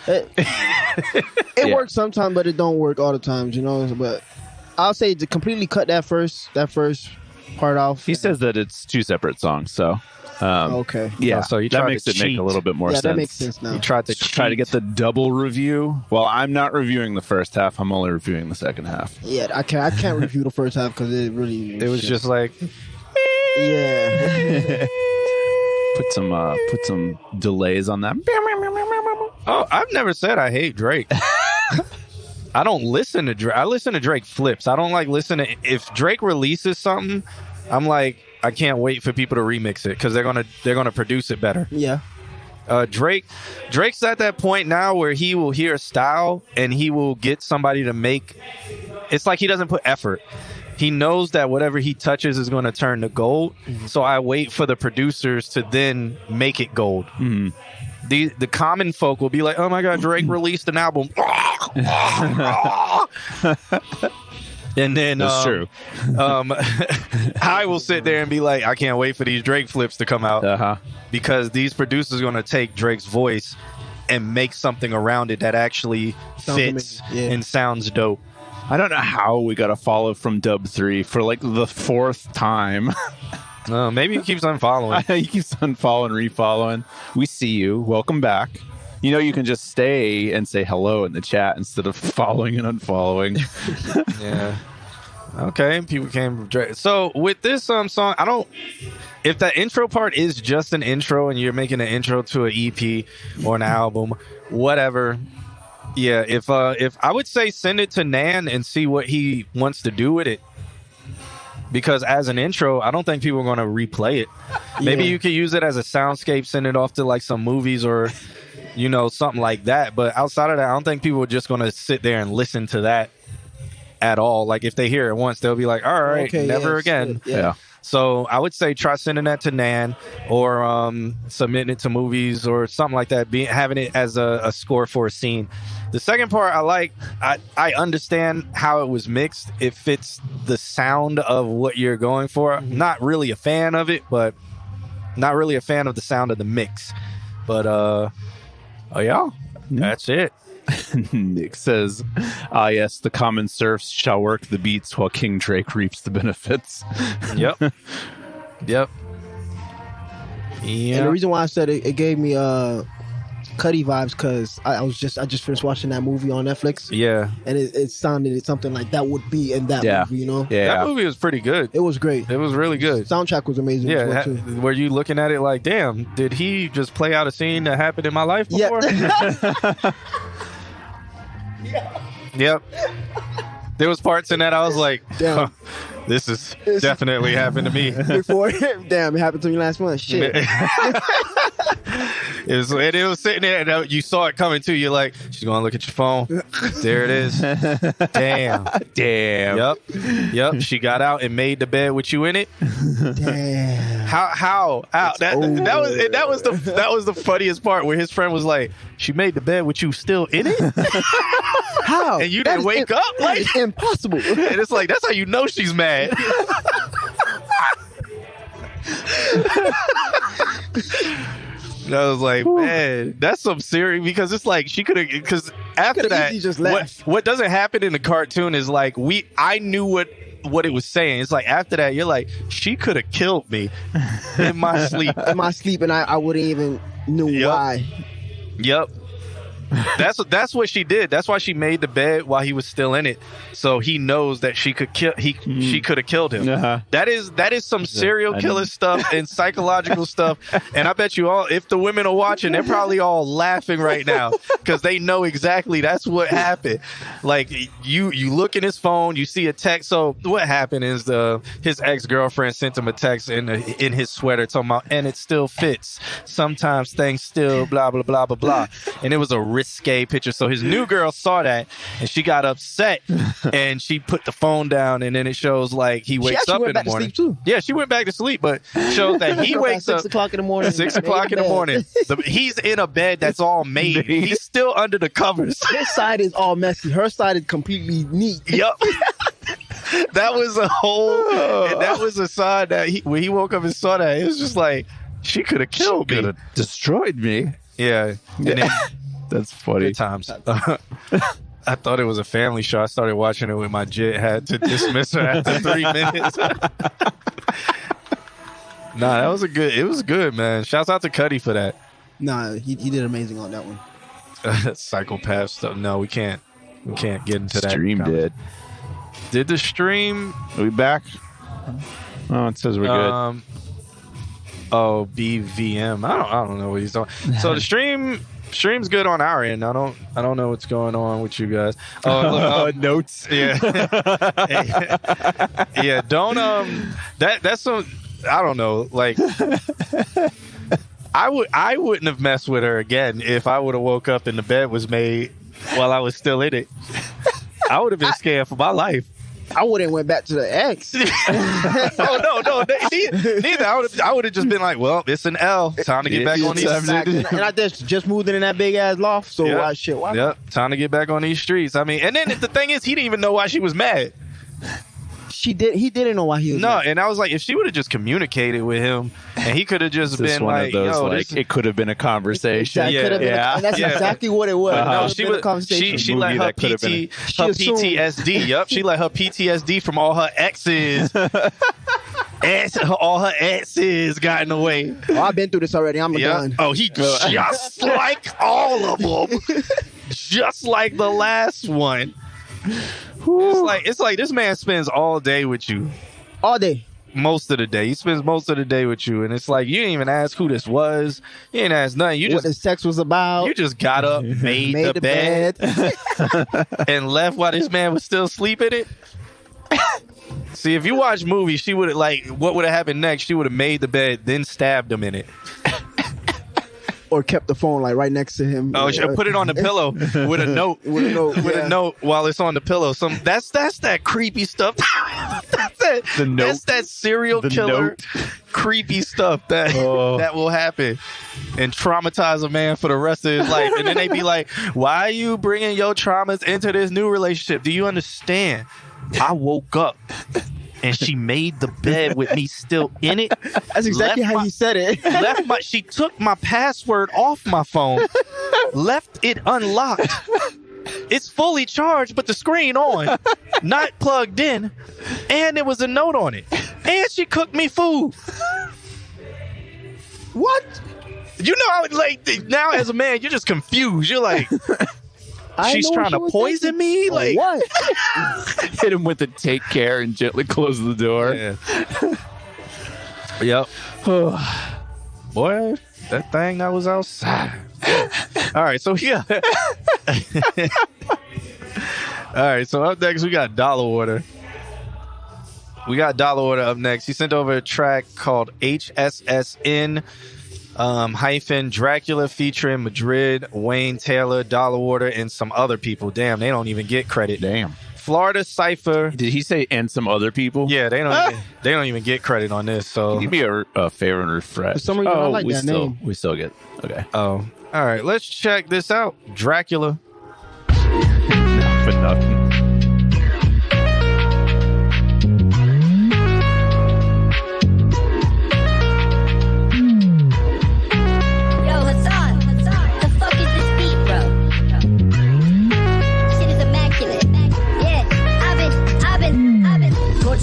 It works sometimes, but it don't work all the times, you know. But I'll say to completely cut that first part off.
He says that it's 2 separate songs, so
okay.
Yeah,
so you
that makes it make a little bit more sense.
That makes sense now.
You tried to
try to get the double review. Well, I'm not reviewing the first half. I'm only reviewing the second half.
Yeah, I can't review the first half because it was
just like
put some delays on that.
Oh, I've never said I hate Drake. I don't listen to Drake. I listen to Drake flips. I don't like listen to, if Drake releases something, I'm like, I can't wait for people to remix it because they're gonna produce it better.
Yeah.
Drake's at that point now where he will hear a style and he will get somebody to make. It's like he doesn't put effort. He knows that whatever he touches is going to turn to gold. Mm-hmm. So I wait for the producers to then make it gold. Mm-hmm. The common folk will be like, "Oh my God, Drake released an album." And then
That's true.
I will sit there and be like, I can't wait for these Drake flips to come out because these producers are going to take Drake's voice and make something around it that actually fits and sounds dope.
I don't know how we got a follow from Dub 3 for like the 4th time.
Maybe he keeps unfollowing.
He keeps unfollowing, refollowing. We see you. Welcome back. You know, you can just stay and say hello in the chat instead of following and unfollowing.
Yeah. Okay. People came. So with this song, I don't. If that intro part is just an intro and you're making an intro to an EP or an album, whatever. Yeah. If I would say send it to Nan and see what he wants to do with it. Because as an intro, I don't think people are going to replay it. Maybe you could use it as a soundscape, send it off to like some movies or. You know, something like that. But outside of that, I don't think people are just going to sit there and listen to that at all. Like, if they hear it once, they'll be like, all right, never again.
Yeah.
So I would say try sending that to Nan or submitting it to movies or something like that, having it as a score for a scene. The second part I like, I understand how it was mixed. It fits the sound of what you're going for. Not really a fan of it, but not really a fan of the sound of the mix. But, oh, yeah, that's it.
Nick says, yes, the common serfs shall work the beats while King Drake reaps the benefits.
Yep. Yeah.
And the reason why I said it gave me Cuddy vibes because I just finished watching that movie on Netflix.
Yeah.
And it sounded something like that would be in that movie, you know?
Yeah. That movie was pretty good.
It was great.
It was really good.
Soundtrack was amazing.
Yeah.
As well, too.
Were you looking at it like, damn, did he just play out a scene that happened in my life before? Yep. There was parts in that I was like, damn. This is definitely happened to me.
Before, damn, it happened to me last month. Shit.
It was sitting there, and you saw it coming too. You're like, she's gonna look at your phone. There it is. Damn. Yep. She got out and made the bed with you in it.
Damn.
How? That was the funniest part where his friend was like, she made the bed with you still in it.
How?
And you didn't wake up? Like,
it's impossible.
And it's like, that's how you know she's mad. I was like, man, that's some serious, because it's like she could have, because after that, what doesn't happen in the cartoon is like I knew what it was saying. It's like after that, you're like, she could have killed me in my sleep.
And I wouldn't even knew why.
Yep. That's what she did. That's why she made the bed while he was still in it, so he knows that she could kill. She could have killed him. That is some serial killer stuff and psychological stuff. And I bet you all, if the women are watching, they're probably all laughing right now because they know exactly that's what happened. Like you look in his phone, you see a text. So what happened is his ex-girlfriend sent him a text in his sweater talking about, and it still fits. Sometimes things still blah blah blah blah blah, and it was a risque picture. So his new girl saw that and she got upset and she put the phone down, and then it shows like he wakes up in the morning. Yeah, she went back to sleep, but shows that he wakes up
6 o'clock in the morning.
6 o'clock in the morning. He's in a bed that's all made. He's still under the covers.
His side is all messy. Her side is completely neat.
Yep. That was a whole, and that was a sign that when he woke up and saw that, it was just like, she could have killed me.
Could have destroyed me.
Yeah. And then,
that's funny.
Good times. I thought it was a family show. I started watching it with my jit. Had to dismiss her after 3 minutes. Nah, that was it was good, man. Shouts out to Cuddy for that.
Nah, he did amazing on that one.
Psychopath stuff. No, we can't get into that.
Stream did
the stream?
Are we back? Oh, it says we're good.
BVM. I don't know what he's talking. So the stream's good on our end. I don't know what's going on with you guys. Look,
notes.
Yeah. Yeah. Don't that's some, I don't know. Like I wouldn't have messed with her again if I would have woke up and the bed was made while I was still in it. I would have been scared for my life.
I wouldn't went back to the ex.
Oh no, neither. I would have just been like, well, it's an L. Time to get back on these.
And I just moved in that big ass loft. So
yep.
Why?
Yep. Time to get back on these streets. I mean, and then the thing is, he didn't even know why she was mad.
He didn't know why he was.
No,
mad.
and I was like, if she would have just communicated with him, and he could have just
This
been
one
like,
of those,
yo,
like,
this
it could have been a conversation.
That could have been, and that's exactly what it was.
No,
It could have been a conversation.
she let her PTSD. Yep, she let her PTSD from all her exes. All her exes got in the way.
Oh, I've been through this already. I'm done.
Oh, he just like all of them, just like the last one. It's like this man spends all day with you,
all day,
most of the day. He spends most of the day with you, and it's like you didn't even ask who this was. You didn't ask nothing. You
what
just
the sex was about.
You just got up, made the bed, and left while this man was still sleeping in it. See, if you watch movies, she would have what would have happened next? She would have made the bed, then stabbed him in it,
or kept the phone like right next to him.
Oh, she put it on the pillow with a note, a note while it's on the pillow. That's that creepy stuff. That's that serial killer creepy stuff that will happen and traumatize a man for the rest of his life. And then they be like, "Why are you bringing your traumas into this new relationship? Do you understand? I woke up and she made the bed with me still in it."
That's exactly how he said it.
She took my password off my phone, left it unlocked. It's fully charged, but the screen on, not plugged in, and there was a note on it. And she cooked me food.
What?
You know, now as a man, you're just confused. You're like, she's trying to poison me? Like
what?
Hit him with a take care and gently close the door.
Yeah. Yep. Boy, that thing that was outside. All right, so yeah. All right, so up next we got Dollar Order. Up next. He sent over a track called HSSN hyphen Dracula featuring Madrid, Wayne Taylor, Dollar Order, and some other people. Damn, they don't even get credit.
Damn.
Florida Cypher.
Did he say and some other people?
Yeah, they don't even get credit on this. So
give me a favor and refresh.
For some reason, I like that name.
We still get okay.
Oh, all right. Let's check this out. Dracula.
Not for nothing.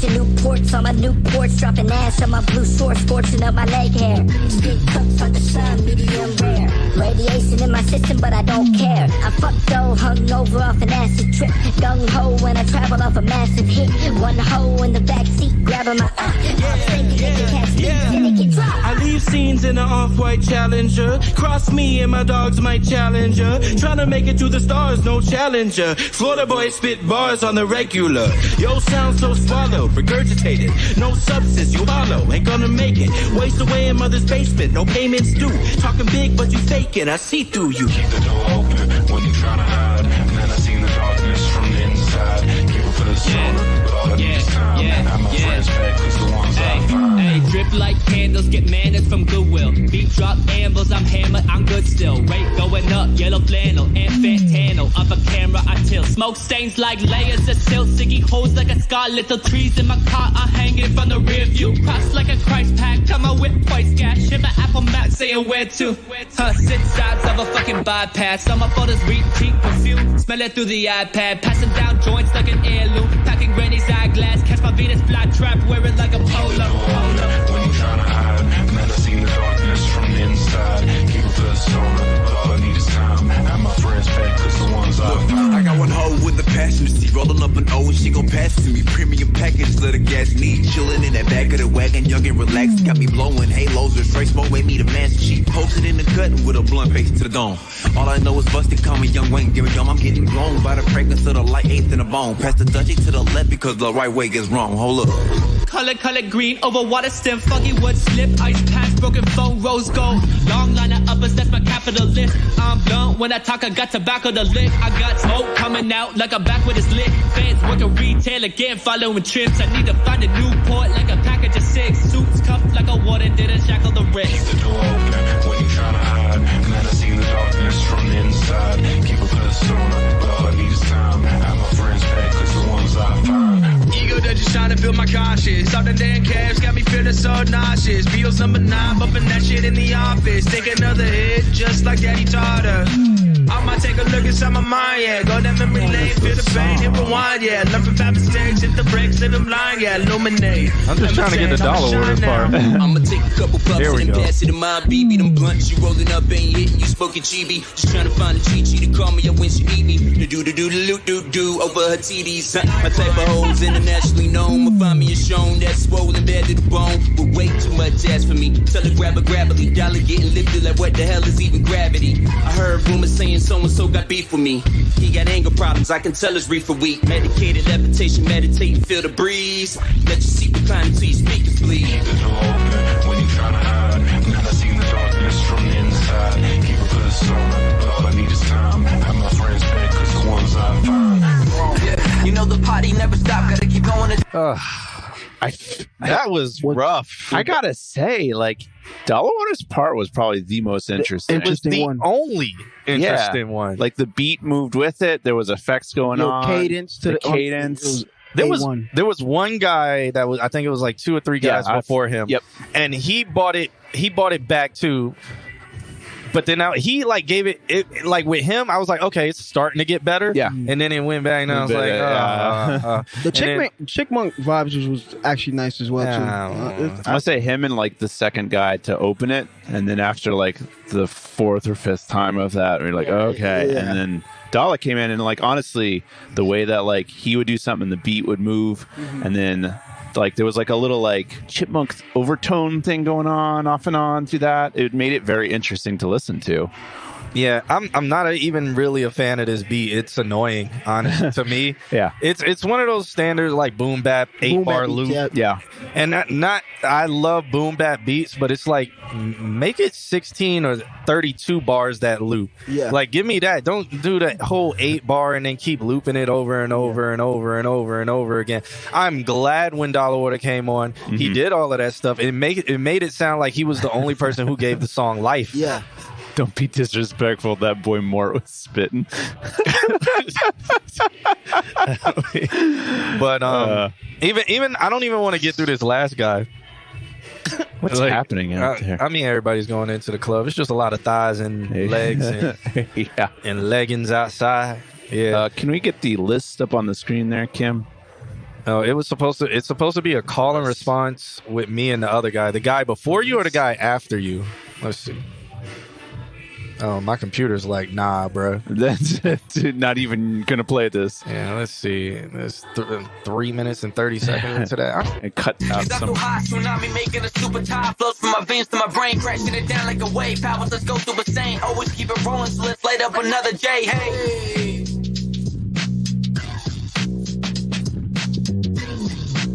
Newports on my Newports, dropping ash on my blue shorts, scorching up my leg hair. Big cups on the sun, medium rare. Radiation in my system, but I don't care. I fucked though, hung over off an acid trip. Gung ho when I travel off a massive hit. One hoe in the backseat, grabbing my
I leave scenes in an off-white Challenger. Cross me and my dogs might challenge her. Trying to make it to the stars, no challenger. Florida boy spit bars on the regular. Yo, sound so swallowed, regurgitated. No substance, you hollow, ain't gonna make it. Waste away in mother's basement, no payments due. Talking big, but you faking, I see through you.
Keep the door open when you trying to hide. Man, I seen the darkness from the inside. People put us on, but all I need is time. I'm my friends back, cause the ones I find.
Hey, drip like candles, get manners from Goodwill. Beat drop ambles, I'm hammered, I'm good still. Rate going up, yellow flannel, and Fantano. Up a camera, I tilt. Smoke stains like layers of silk. Sticky holes like a scar. Little trees in my car, I hang it from the rear view. Cross like a Christ pack, got my whip twice gas. Ship my Apple map, saying where to. 6 sides of a fucking bypass. All my photos repeat perfume. Smell it through the iPad. Passing down joints like an heirloom. Packing granny's eyeglass. Catch my Venus fly trap, wear it like a polo.
When you trying to hide, man, I seen the darkness from the inside. People put us on, but all I need is time. And my friends back, cause the ones I find.
I got one hoe with a passenger seat, rolling up an O and she gon' pass it to me. Premium package, let her gas need. Chillin' in that back of the wagon, young and relaxed. Got me blowing halos or straight smoke, made me the master chief. Posted in the cut with a blunt face to the dome. All I know is busted, call me Young Wayne, give me gum. I'm getting blown by the fragrance of the light, eighth in the bone. Pass the Dutchie to the left because the right way gets wrong. Hold up.
Color green over water stem, foggy wood slip, ice patch, broken phone, rose gold. Long line of uppers, that's my capital list. I'm blunt when I talk, I got tobacco to lick. I got smoke coming out like a backwood is lit. Fans working retail again, following trips. I need to find a new port like a package of 6 suits, cuffed like a water, didn't shackle the wrist.
Keep the door open when you trying to hide. Man, I seen the darkness from the inside. People put us on, but all I need is time. And my friends back, cause the ones I find.
nigga that just trying to build my conscience. All the damn cabs got me feeling so nauseous. Beatles number 9, bumping that shit in the office. Take another hit, just like Daddy taught her. I might take a look inside my mind, yeah. Go down memory lane, feel the pain, hit rewind, yeah. Learn from bad mistakes, hit the brakes, live them blind, yeah. Illuminate.
I'm just trying to get the dollar order part.
I'ma take a couple puffs
Here we
and
go.
pass it to my BB. Them blunts you rolling up ain't hitting you smoking chibi. Just trying to find a Chi to call me up when she need me. The do over her TDs. My type of hoes internationally known. Will find me a shown that's swollen bad to the bone. With way too much ass for me. Tell her grab a gravelly. Dollar getting lifted like what the hell is even gravity? I heard rumors saying so-and-so got beef with me. He got anger problems, I can tell his reefer weak. Medicated levitation, meditate, feel the breeze. Let your seat recline until your speakers bleed.
Keep the door open when you tryna hide. Now I seen the darkness from the inside. Keep it for the summer, but all I need is time. Have my friends back, cause the ones I find.
Yeah, you know the party never stop, gotta keep going.
That was rough.
I gotta say, like, Dollarwater's part was probably the most interesting.
It was the only interesting
Yeah.
one.
Like the beat moved with it. There was effects going on.
Cadence to
the cadence.
There was one guy that was, I think it was like 2 or 3 guys before him.
Yep.
And he bought it back too. But then now he like gave it like with him, I was like, okay, it's starting to get better.
Yeah.
And then it went back and I was like,
the Chickmunk vibes was actually nice as well too.
I say him and like the second guy to open it, and then after like the 4th or 5th time of that, we're like, okay. And then Dollar came in and like honestly, the way that like he would do something, the beat would move, and then like there was like a little like chipmunk overtone thing going on off and on through that. It made it very interesting to listen to.
Yeah, I'm not even really a fan of this beat. It's annoying, honestly, to me.
Yeah,
it's one of those standard like boom bap 8-bar loop.
Yeah,
and not I love boom bap beats, but it's like make it 16 or 32 bars that loop.
Yeah,
like give me that. Don't do that whole 8-bar and then keep looping it over and over and over and over and over again. I'm glad when Dollarwater came on, he did all of that stuff. It made it sound like he was the only person who gave the song life.
Yeah.
Don't be disrespectful. That boy Mort was spitting.
But even I don't even want to get through this last guy.
What's happening out there?
I mean, everybody's going into the club. It's just a lot of thighs and legs and, and leggings outside. Yeah.
Can we get the list up on the screen there, Kim?
Oh, it's supposed to be a call and response with me and the other guy. The guy before you or the guy after you? Let's see. Oh, my computer's like, nah, bro.
That's not even gonna play this.
Yeah, let's see. There's 3 minutes and 30 seconds into that.
And cut out some.
So hot, tsunami making a super tide flows from my veins to my brain, crashing it down like a wave. Powers, let's go super sane. Always keep it rolling, so let's light up another J. Hey.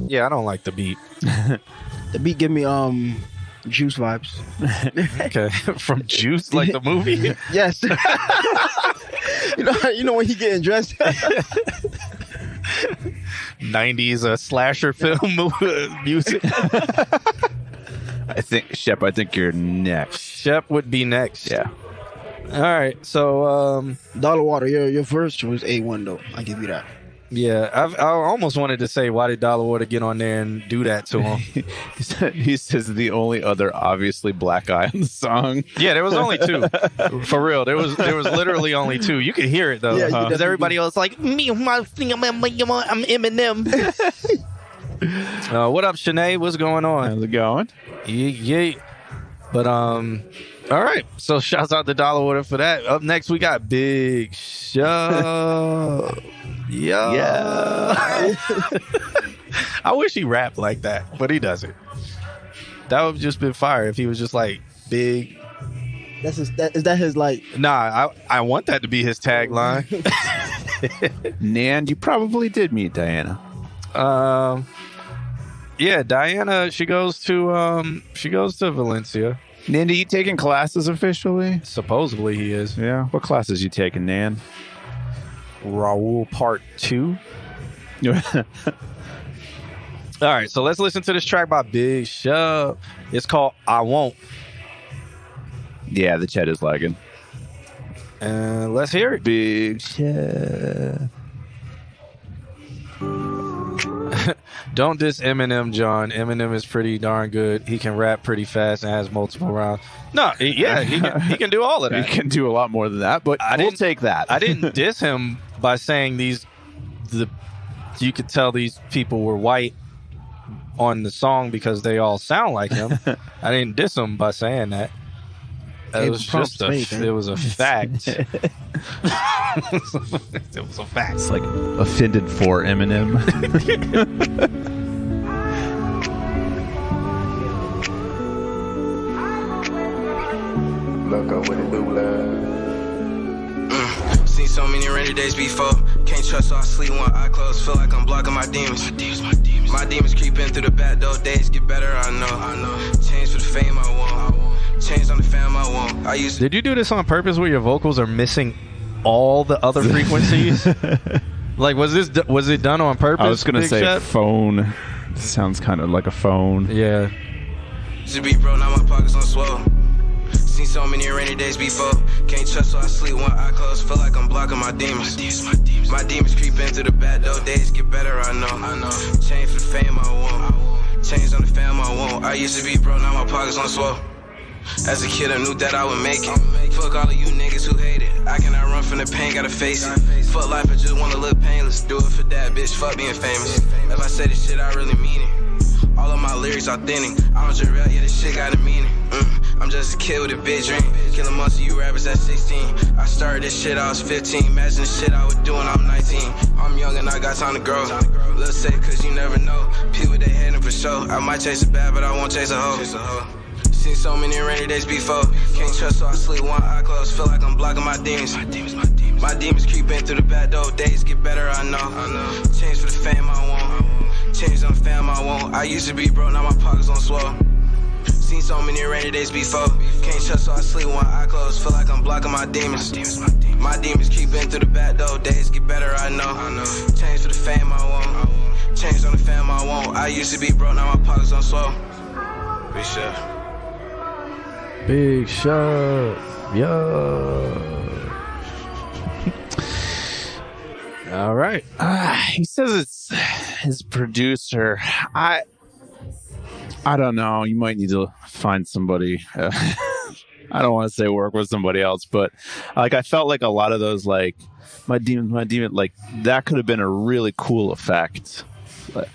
Yeah, I don't like the beat.
The beat give me Juice vibes.
Okay, from Juice, like the movie.
Yes. you know when he getting dressed.
90s slasher film music.
I think you're next.
Shep would be next.
Yeah.
All right. So
Dollarwater, your verse was A1 though. I give you that.
Yeah, I almost wanted to say, why did Dollarwater get on there and do that to him?
He says the only other obviously black eye on the song.
Yeah, there was only 2. For real, there was literally only 2. You could hear it though, because everybody else like me, I'm Eminem. What up, Shanae? What's going on?
How's it going?
Yeah. But all right. So shouts out to Dollarwater for that. Up next, we got Big Show. Yeah. I wish he rapped like that, but he doesn't. That would have just been fire if he was just like big.
Is that his like?
Nah, I want that to be his tagline.
Nan, you probably did meet Diana.
Yeah, Diana. She goes to Valencia.
Nan, are you taking classes officially?
Supposedly he is.
Yeah. What classes you taking, Nan?
Raul Part 2. All right, so let's listen to this track by Big Show. It's called I Won't.
Yeah, the chat is lagging.
And let's hear it.
Big Show.
Don't diss Eminem, John. Eminem is pretty darn good. He can rap pretty fast and has multiple rounds. No, he can do all of that.
He can do a lot more than that, but we'll take that.
I didn't diss him by saying you could tell these people were white on the song because they all sound like him. I didn't diss him by saying that. It was just it was a fact. It was a fact.
It's like offended for Eminem.
Look up with it, do Seen so many rainy days before. Can't trust, so I sleep one eye closed. Feel like I'm blocking my demons. My demons creeping through the back door. Days get better, I know. Change for the fame I want. Change on the fam I want.
Did you do this on purpose where your vocals are missing all the other frequencies? Like, was it done on purpose?
I was going to say Shep? Phone. Sounds kind of like a phone.
Yeah.
Should be bro, now my pockets on swell. Seen so many rainy days before. Can't trust, so I sleep one eye closed. Feel like I'm blocking my demons. My demons creeping through the back door. Days get better, I know. Change for the fame I want. Change on the fam I want. I used to be bro, now my pockets on swell. As a kid, I knew that I would make it. Fuck all of you niggas who hate it. I cannot run from the pain, gotta face it. Fuck life, I just wanna look painless. Do it for that, bitch, fuck being famous. If I say this shit, I really mean it. All of my lyrics authentic. I don't just rap, yeah, this shit got a meaning. I'm just a kid with a big dream. Killing most of you rappers at 16. I started this shit, I was 15. Imagine the shit I was doing, I'm 19. I'm young and I got time to grow. Little safe, cause you never know. People, they hating for sure. I might chase a bad, but I won't chase a hoe. Seen so many rainy days before. Can't trust, so I sleep one eye closed. Feel like I'm blocking my demons. My demons creeping through the back door. Days get better, I know. Change for the fame I want. Change on the fam I want. I used to be broke, now my pockets on swell. Seen so many rainy days before. Can't trust, so I sleep one eye closed. Feel like I'm blocking my demons. My demons creeping through the back door. Days get better, I know. Change for the fame I want. Change on the fam I want. I used to be broke, now my pockets on swell. Big shit.
Big shot, yeah. All right.
He says it's his producer. I don't know. You might need to find somebody. I don't want to say work with somebody else, but like I felt like a lot of those, like my demon, like that could have been a really cool effect,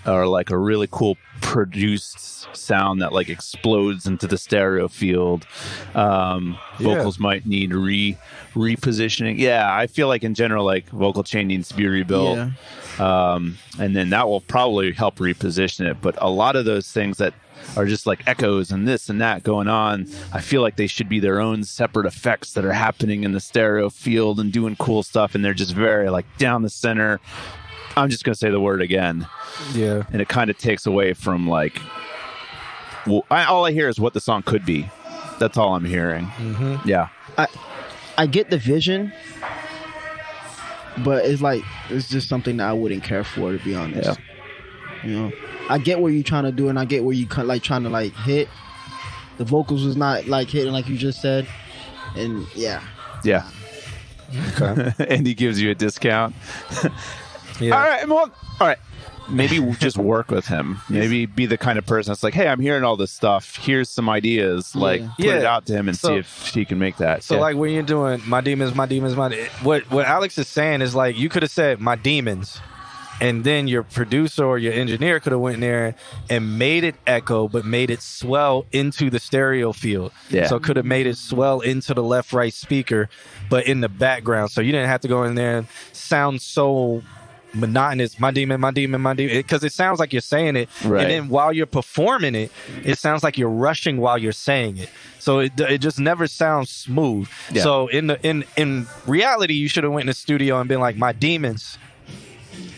or like a really cool produced sound that like explodes into the stereo field. Vocals might need repositioning. Yeah, I feel like in general, like vocal chain needs to be rebuilt. And then that will probably help reposition it. But a lot of those things that are just like echoes and this and that going on, I feel like they should be their own separate effects that are happening in the stereo field and doing cool stuff, and they're just very like down the center. I'm just going to say the word again.
Yeah.
And it kind of takes away from like, well, all I hear is what the song could be. That's all I'm hearing.
Mm-hmm.
Yeah.
I get the vision, but it's just something that I wouldn't care for, to be honest.
Yeah.
You know, I get what you're trying to do, and I get where you like trying to like hit. The vocals was not like hitting like you just said, and yeah.
Okay. And he gives you a discount.
Yeah.
All right. Maybe just work with him. Maybe be the kind of person that's like, hey, I'm hearing all this stuff. Here's some ideas. Like, put it out to him and see if he can make that.
So, like, when you're doing my demons, what Alex is saying is, like, you could have said my demons, and then your producer or your engineer could have went in there and made it echo, but made it swell into the stereo field.
Yeah.
So could have made it swell into the left-right speaker, but in the background. So you didn't have to go in there and sound so monotonous, my demon, because it sounds like you're saying it,
right.
And then while you're performing it, it sounds like you're rushing while you're saying it. So it just never sounds smooth.
Yeah.
So in reality, you should have went in the studio and been like, my demons.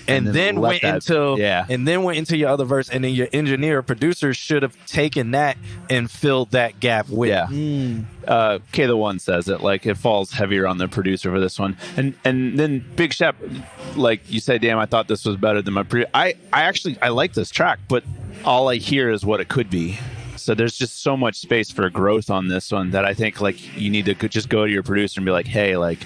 And then went into your other verse, and then your engineer or producer should have taken that and filled that gap with.
Yeah. K the One says it, like it falls heavier on the producer for this one. And then Big Shep, like you say, damn, I thought this was better than my I actually like this track, but all I hear is what it could be. So there's just so much space for growth on this one that I think like you need to just go to your producer and be like, hey, like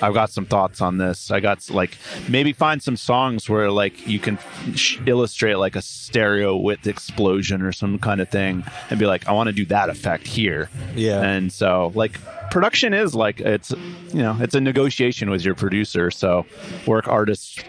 I've got some thoughts on this. I got like maybe find some songs where like you can illustrate like a stereo width explosion or some kind of thing and be like, I want to do that effect here.
Yeah.
And so like production is like it's a negotiation with your producer. So work artist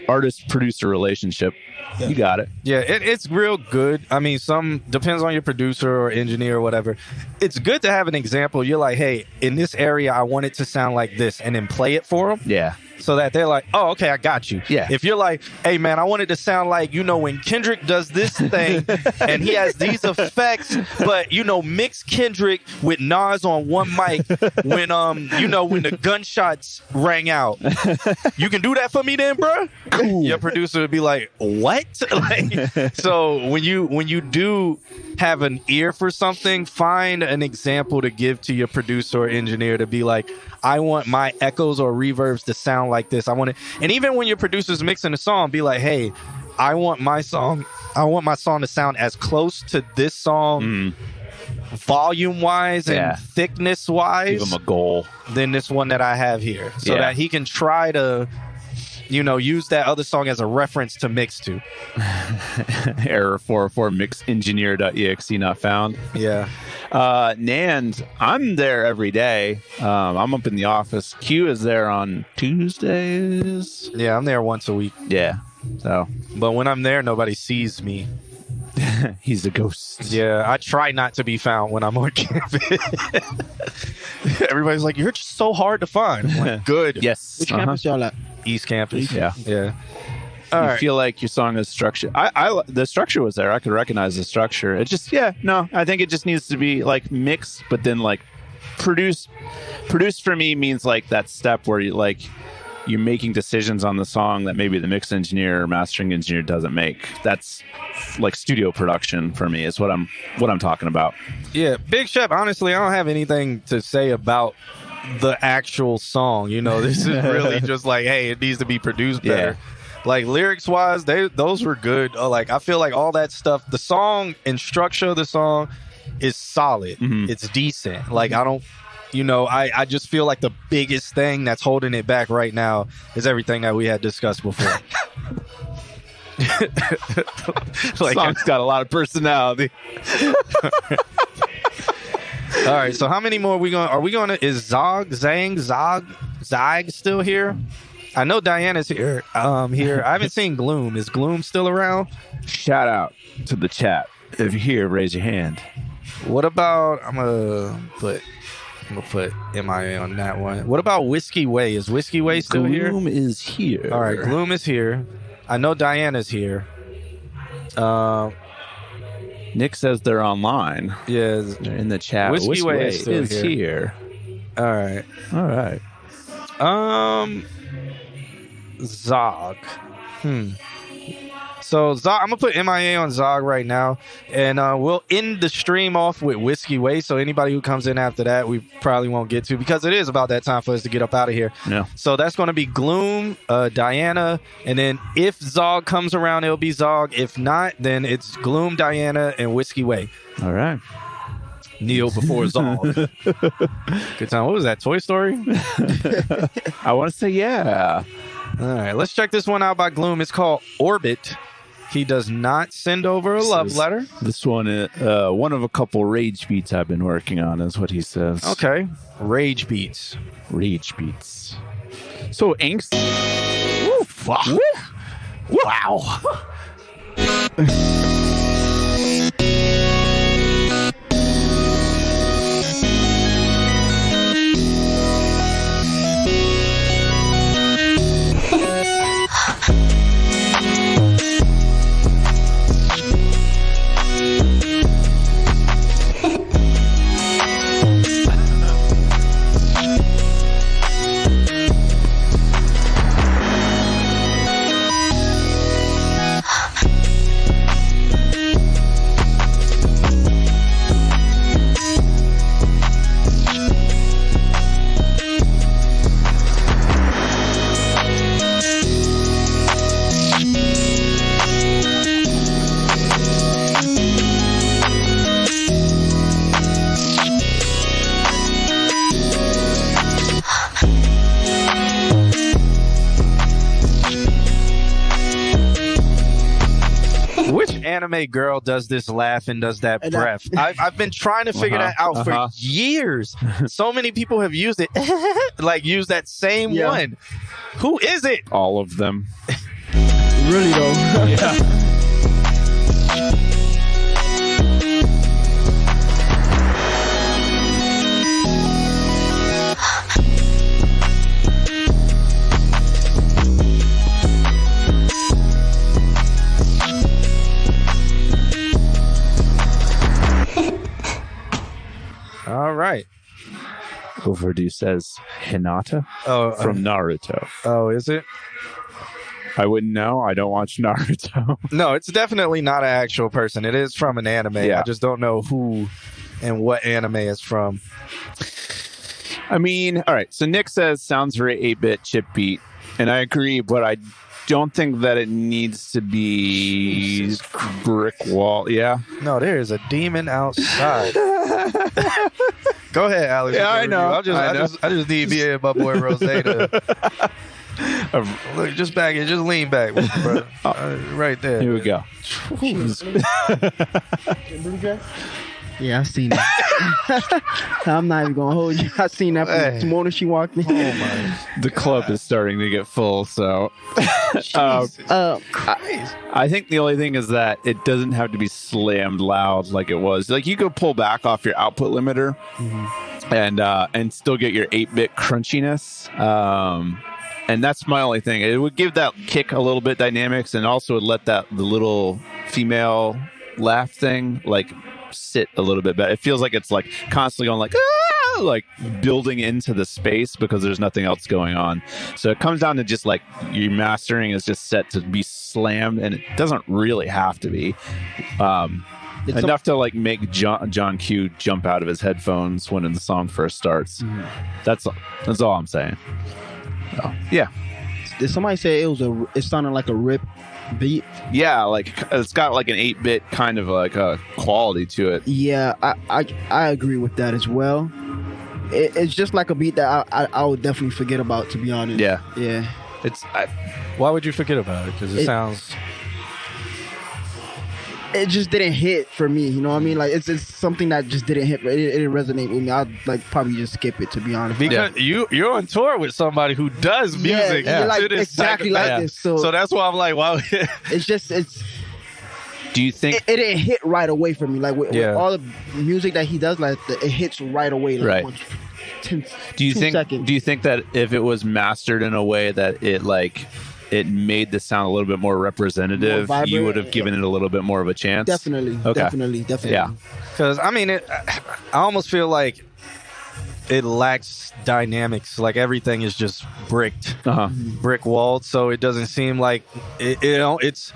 producer relationship. Yeah. You got it.
Yeah, it's real good. I mean, some depends on your producer or engineer or whatever. It's good to have an example. You're like, hey, in this area, I want it to sound like this, and then play it for them.
Yeah.
So that they're like, oh, okay, I got you.
Yeah.
If you're like, hey, man, I want it to sound like, when Kendrick does this thing and he has these effects, but, mix Kendrick with Nas on one mic when, when the gunshots rang out. You can do that for me then, bro? Your producer would be like, what? So when you do have an ear for something, find an example to give to your producer or engineer to be like, I want my echoes or reverbs to sound like this. I want it. And even when your producer's mixing a song, be like, hey, I want my song to sound as close to this song volume wise and thickness wise.
Give him a goal.
Than this one that I have here. So that he can try to use that other song as a reference to mix to.
Error 404 mixengineer.exe not found.
Yeah.
Nand, I'm there every day. I'm up in the office. Q is there on Tuesdays.
Yeah, I'm there once a week.
Yeah. So,
but when I'm there, nobody sees me.
He's a ghost.
Yeah, I try not to be found when I'm on campus. Everybody's like, you're just so hard to find. I'm like, good.
Yes.
Which campus y'all at?
East Campus.
Yeah.
Yeah.
I feel like your song is structured. The structure was there. I could recognize the structure. It just, I think it just needs to be like mixed, but then like produce for me means like that step where you're making decisions on the song that maybe the mix engineer or mastering engineer doesn't make. That's like studio production for me is what I'm talking about.
Yeah. Big Chef, honestly, I don't have anything to say about the actual song. This is really just like, hey, it needs to be produced better. Yeah. Like lyrics wise, those were good. I feel like all that stuff, the song and structure of the song is solid. Mm-hmm. It's decent. Like I don't, I just feel like the biggest thing that's holding it back right now is everything that we had discussed before.
Song's got a lot of personality.
All right, so how many more are we going to, is Zag still here? I know Diana's here. I haven't seen Gloom. Is Gloom still around?
Shout out to the chat. If you're here, raise your hand.
What about, I'm gonna put MIA on that one. What about Whiskey Way? Is Whiskey Way still here?
Gloom is here.
All right, Gloom is here. I know Diana's here.
Nick says they're online.
Yeah,
they're in the chat.
Whiskey Way is
here.
All right. Zog. So Zog, I'm gonna put MIA on Zog right now, and we'll end the stream off with Whiskey Way. So anybody who comes in after that, we probably won't get to, because it is about that time for us to get up out of here.
Yeah.
So that's gonna be Gloom, Diana, and then if Zog comes around, it'll be Zog. If not, then it's Gloom, Diana, and Whiskey Way.
All right.
Kneel before Zog. Good time. What was that, Toy Story?
I want to say yeah.
All right, let's check this one out by Gloom. It's called Orbit. He does not send over a love letter.
This one is one of a couple rage beats I've been working on, is what he says.
Okay. Rage beats.
So angst.
Woo, fuck. Woo.
Wow.
anime girl does this laugh and does that breath. I've been trying to figure that out for years. So many people have used it, like use that same one. Who is it?
All of them.
Really though.
Yeah.
All right.
Overdue says Hinata from Naruto.
Oh, is it?
I wouldn't know. I don't watch Naruto.
No, it's definitely not an actual person. It is from an anime.
Yeah.
I just don't know who and what anime it's from.
I mean, all right. So Nick says sounds very 8-bit chip beat, and I agree, but I don't think that it needs to be brick wall. Yeah.
No, there is a demon outside. Go ahead, Alex.
Yeah, I know.
I just need me and my boy Rose to look. Just back it. Just lean back, bro. Right there.
Here we go.
Yeah, I seen that. I'm not even gonna hold you. I seen that this morning. She walked in.
Oh my!
The club is starting to get full, so. I think the only thing is that it doesn't have to be slammed loud like it was. Like you could pull back off your output limiter, and still get your 8-bit crunchiness. And that's my only thing. It would give that kick a little bit dynamics, and also would let the little female laugh thing like sit a little bit better. It feels like it's like constantly going like like building into the space because there's nothing else going on. So it comes down to just like your mastering is just set to be slammed, and it doesn't really have to be enough to like make John Q jump out of his headphones when the song first starts. That's all I'm saying. So, yeah.
Did somebody say it sounded like a rip beat?
Yeah, like it's got like an 8-bit kind of like a quality to it.
Yeah, I agree with that as well. It's just like a beat that I would definitely forget about, to be honest.
Yeah.
It's why would you forget about it? Because it sounds.
It just didn't hit for me. You know what I mean? Like it's something that just didn't hit. It didn't resonate with me. I'd like probably just skip it, to be honest.
Because you're on tour with somebody who does music.
Yeah, like exactly like this. So
that's why I'm like, wow.
it's.
Do you think
it didn't hit right away for me? Like with all the music that he does, like it hits right away. Like,
right.
10
do you think?
seconds.
Do you think that if it was mastered in a way that it made the sound a little bit more representative,
more
you would have given it a little bit more of a chance?
Definitely.
Okay.
Definitely.
Yeah.
Because I mean, I almost feel like it lacks dynamics. Like everything is just brick walled. So it doesn't seem like it's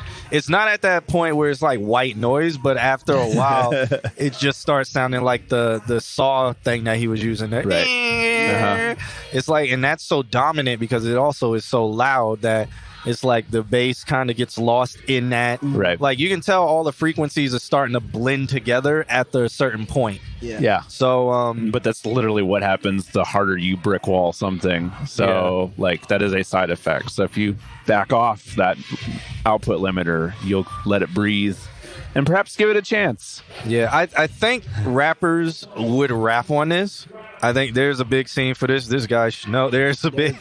not at that point where it's like white noise, but after a while, it just starts sounding like the saw thing that he was using. There.
Right.
It's like, and that's so dominant because it also is so loud that it's like the bass kind of gets lost in that.
Right.
Like you can tell all the frequencies are starting to blend together at a certain point.
Yeah.
So,
but that's literally what happens the harder you brick wall something. So, like, that is a side effect. So if you back off that output limiter, you'll let it breathe and perhaps give it a chance.
Yeah, I think rappers would rap on this. I think there's a big scene for this. This guy should know. There's a big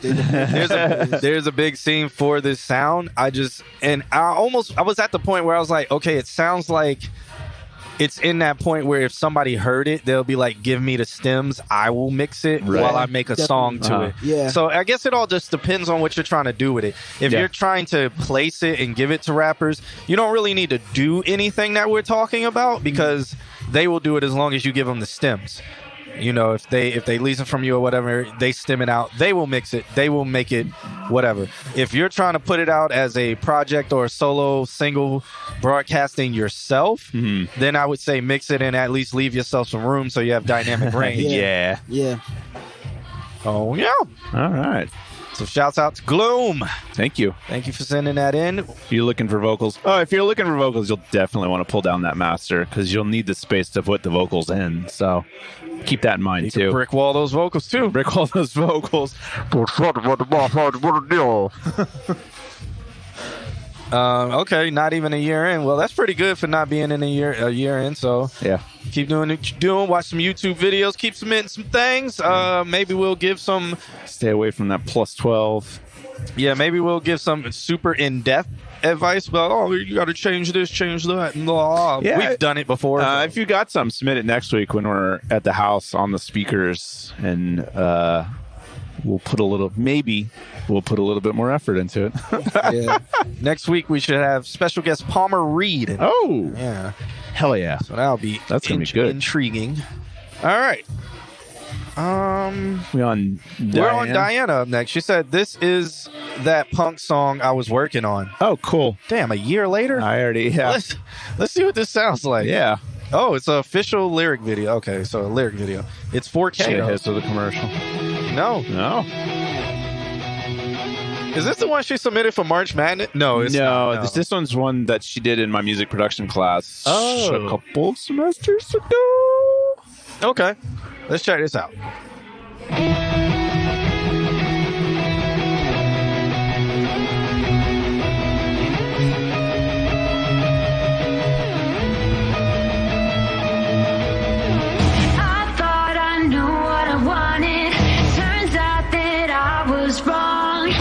scene for this sound. I was at the point where I was like, okay, it sounds like it's in that point where if somebody heard it, they'll be like, give me the stems, I will mix it while I make a song to it.
Yeah.
So I guess it all just depends on what you're trying to do with it. If you're trying to place it and give it to rappers, you don't really need to do anything that we're talking about because they will do it as long as you give them the stems. You know, if they lease it from you or whatever, they stem it out. They will mix it. They will make it whatever. If you're trying to put it out as a project or a solo single broadcasting yourself, then I would say mix it and at least leave yourself some room so you have dynamic range.
Yeah.
Oh, yeah.
All right.
So shouts out to Gloom.
Thank you.
Thank you for sending that in.
If you're looking for vocals, you'll definitely want to pull down that master because you'll need the space to put the vocals in. So keep that in mind, too.
Brick wall those vocals, too.
Brick wall those vocals.
Okay, not even a year in. Well, that's pretty good for not being in a year in. So
yeah,
keep doing what you're doing. Watch some YouTube videos. Keep submitting some things. Maybe we'll give some.
Stay away from that +12.
Yeah, maybe we'll give some super in-depth advice about, you got to change this, change that. Blah.
Yeah,
we've done it before.
If you got some, submit it next week when we're at the house on the speakers, and we'll put a little bit more effort into it.
Yeah. Next week we should have special guest Palmer Reed.
Oh,
yeah,
hell yeah!
So that'll be
gonna be good,
intriguing. All right.
We're on
Diana up next. She said, "This is that punk song I was working on."
Oh, cool!
Damn, a year later.
I already
Let's see what this sounds like.
Yeah.
Oh, it's an official lyric video. Okay, so a lyric video. It's 4K.
Hits with a commercial.
No. Is this the one she submitted for March Madness? No, it's not. No.
This one's one that she did in my music production class a couple of semesters ago.
Okay, let's check this out.
I thought I knew what I wanted. Turns out that I was wrong.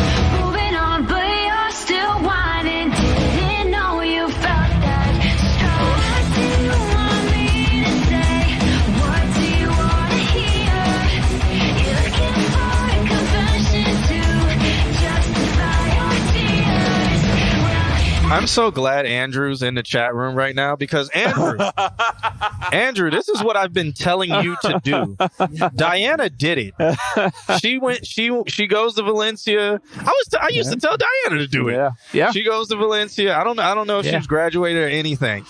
Moving on, but you're still whining. Didn't know you felt that strong. What do you want me to say? What do you want to hear? You're looking for a confession to justify your tears.
I'm so glad Andrew's in the chat room right now, because Andrew, this is what I've been telling you to do. Diana did it. She goes to Valencia. I used to tell Diana to do it.
Yeah.
She goes to Valencia. I don't know if she's graduated or anything.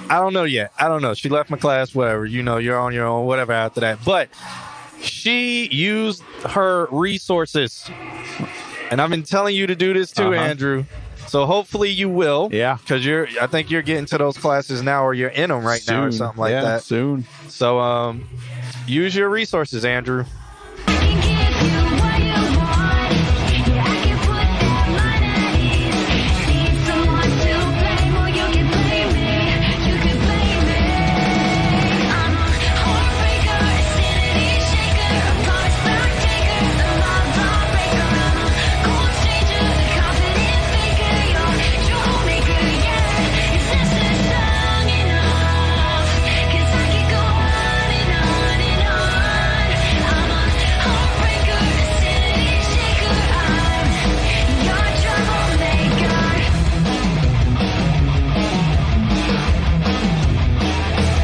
I don't know yet. I don't know. She left my class, whatever. You're on your own, whatever after that. But she used her resources. And I've been telling you to do this too, Andrew. So hopefully you will.
Yeah.
Because I think you're getting to those classes now, or you're in them right now or something like that.
Soon.
So use your resources, Andrew.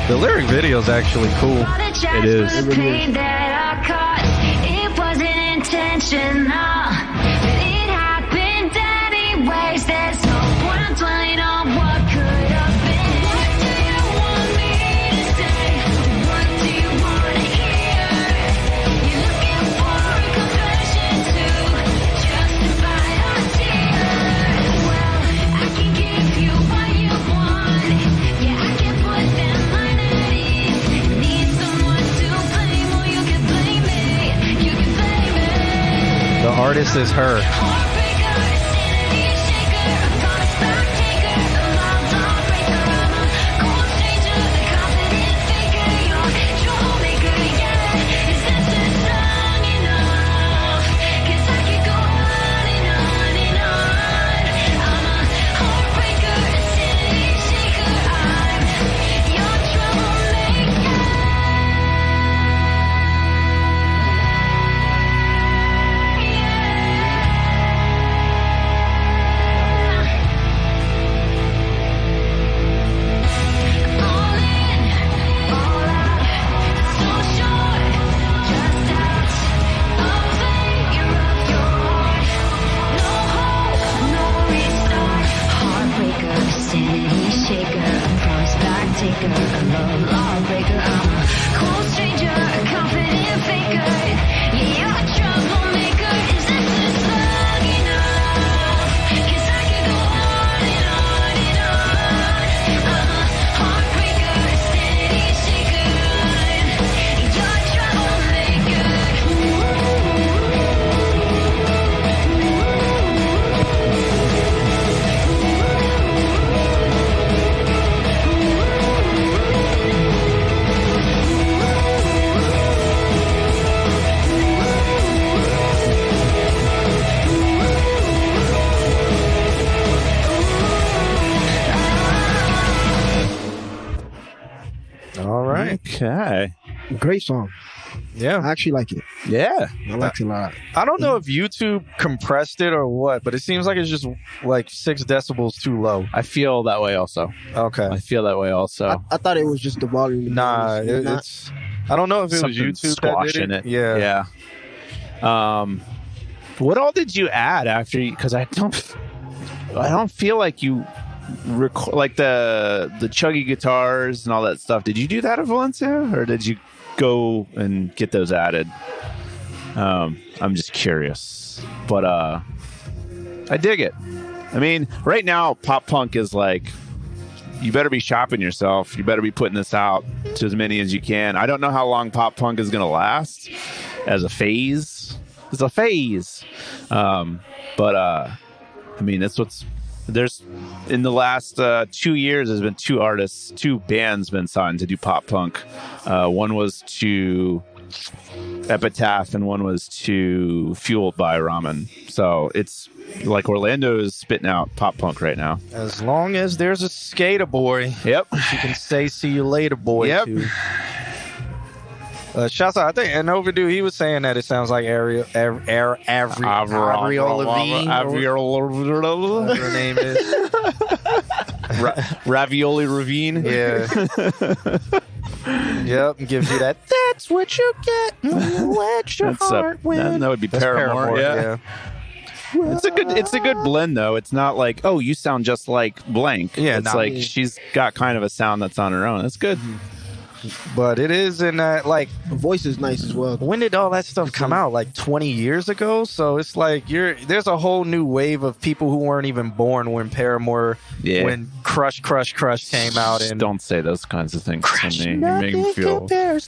The lyric video is actually cool.
It is.
It wasn't intentional, but it happened anyways. There's no point dwelling on what could have been. What do you want me to say? What do you want to hear? You're looking for a confession to justify your tears. Well, I can give you what you want. Yeah, I can put them line at ease. Need someone to blame, or you can blame me. You can blame me.
The artist is her. All right.
Okay.
Great song.
Yeah.
I actually like it.
Yeah.
I like it a lot.
I don't know if YouTube compressed it or what, but it seems like it's just like 6 decibels too low.
I feel that way also.
Okay.
I feel that way also.
I thought it was just the volume.
Nah, it's. I don't know if it
Something
was YouTube
squashing
that did it.
Yeah. What all did you add after? Because I don't feel like you record like the chuggy guitars and all that stuff. Did you do that at Valencia, or did you go and get those added? I'm just curious, but I dig it. I mean, right now pop punk is like, you better be shopping yourself. You better be putting this out to as many as you can. I don't know how long pop punk is going to last as a phase. It's a phase. But I mean, that's there's in the last 2 years, there's been 2 bands been signed to do pop punk. One was to Epitaph and one was to Fueled by Ramen. So it's like Orlando is spitting out pop punk right now.
As long as there's a skater boy.
Yep.
You can say see you later, boy.
Yep.
Too. Shouts out, I think, and Overdue, he was saying that it sounds like Avril Lavigne. Whatever her name is.
Ravioli Ravine.
Yeah. Yep, and gives you that. That's what you get when you let your heart win.
That would be Paramore. Yeah. It's a good blend though. It's not like, oh, you sound just like blank.
Yeah,
it's like she's got kind of a sound that's on her own. That's good.
But it is in that, like,
the voice is nice as well.
When did all that stuff come out? Like 20 years ago? So it's like there's a whole new wave of people who weren't even born when Paramore, when Crush came out. And
don't say those kinds of things to me. You make me feel that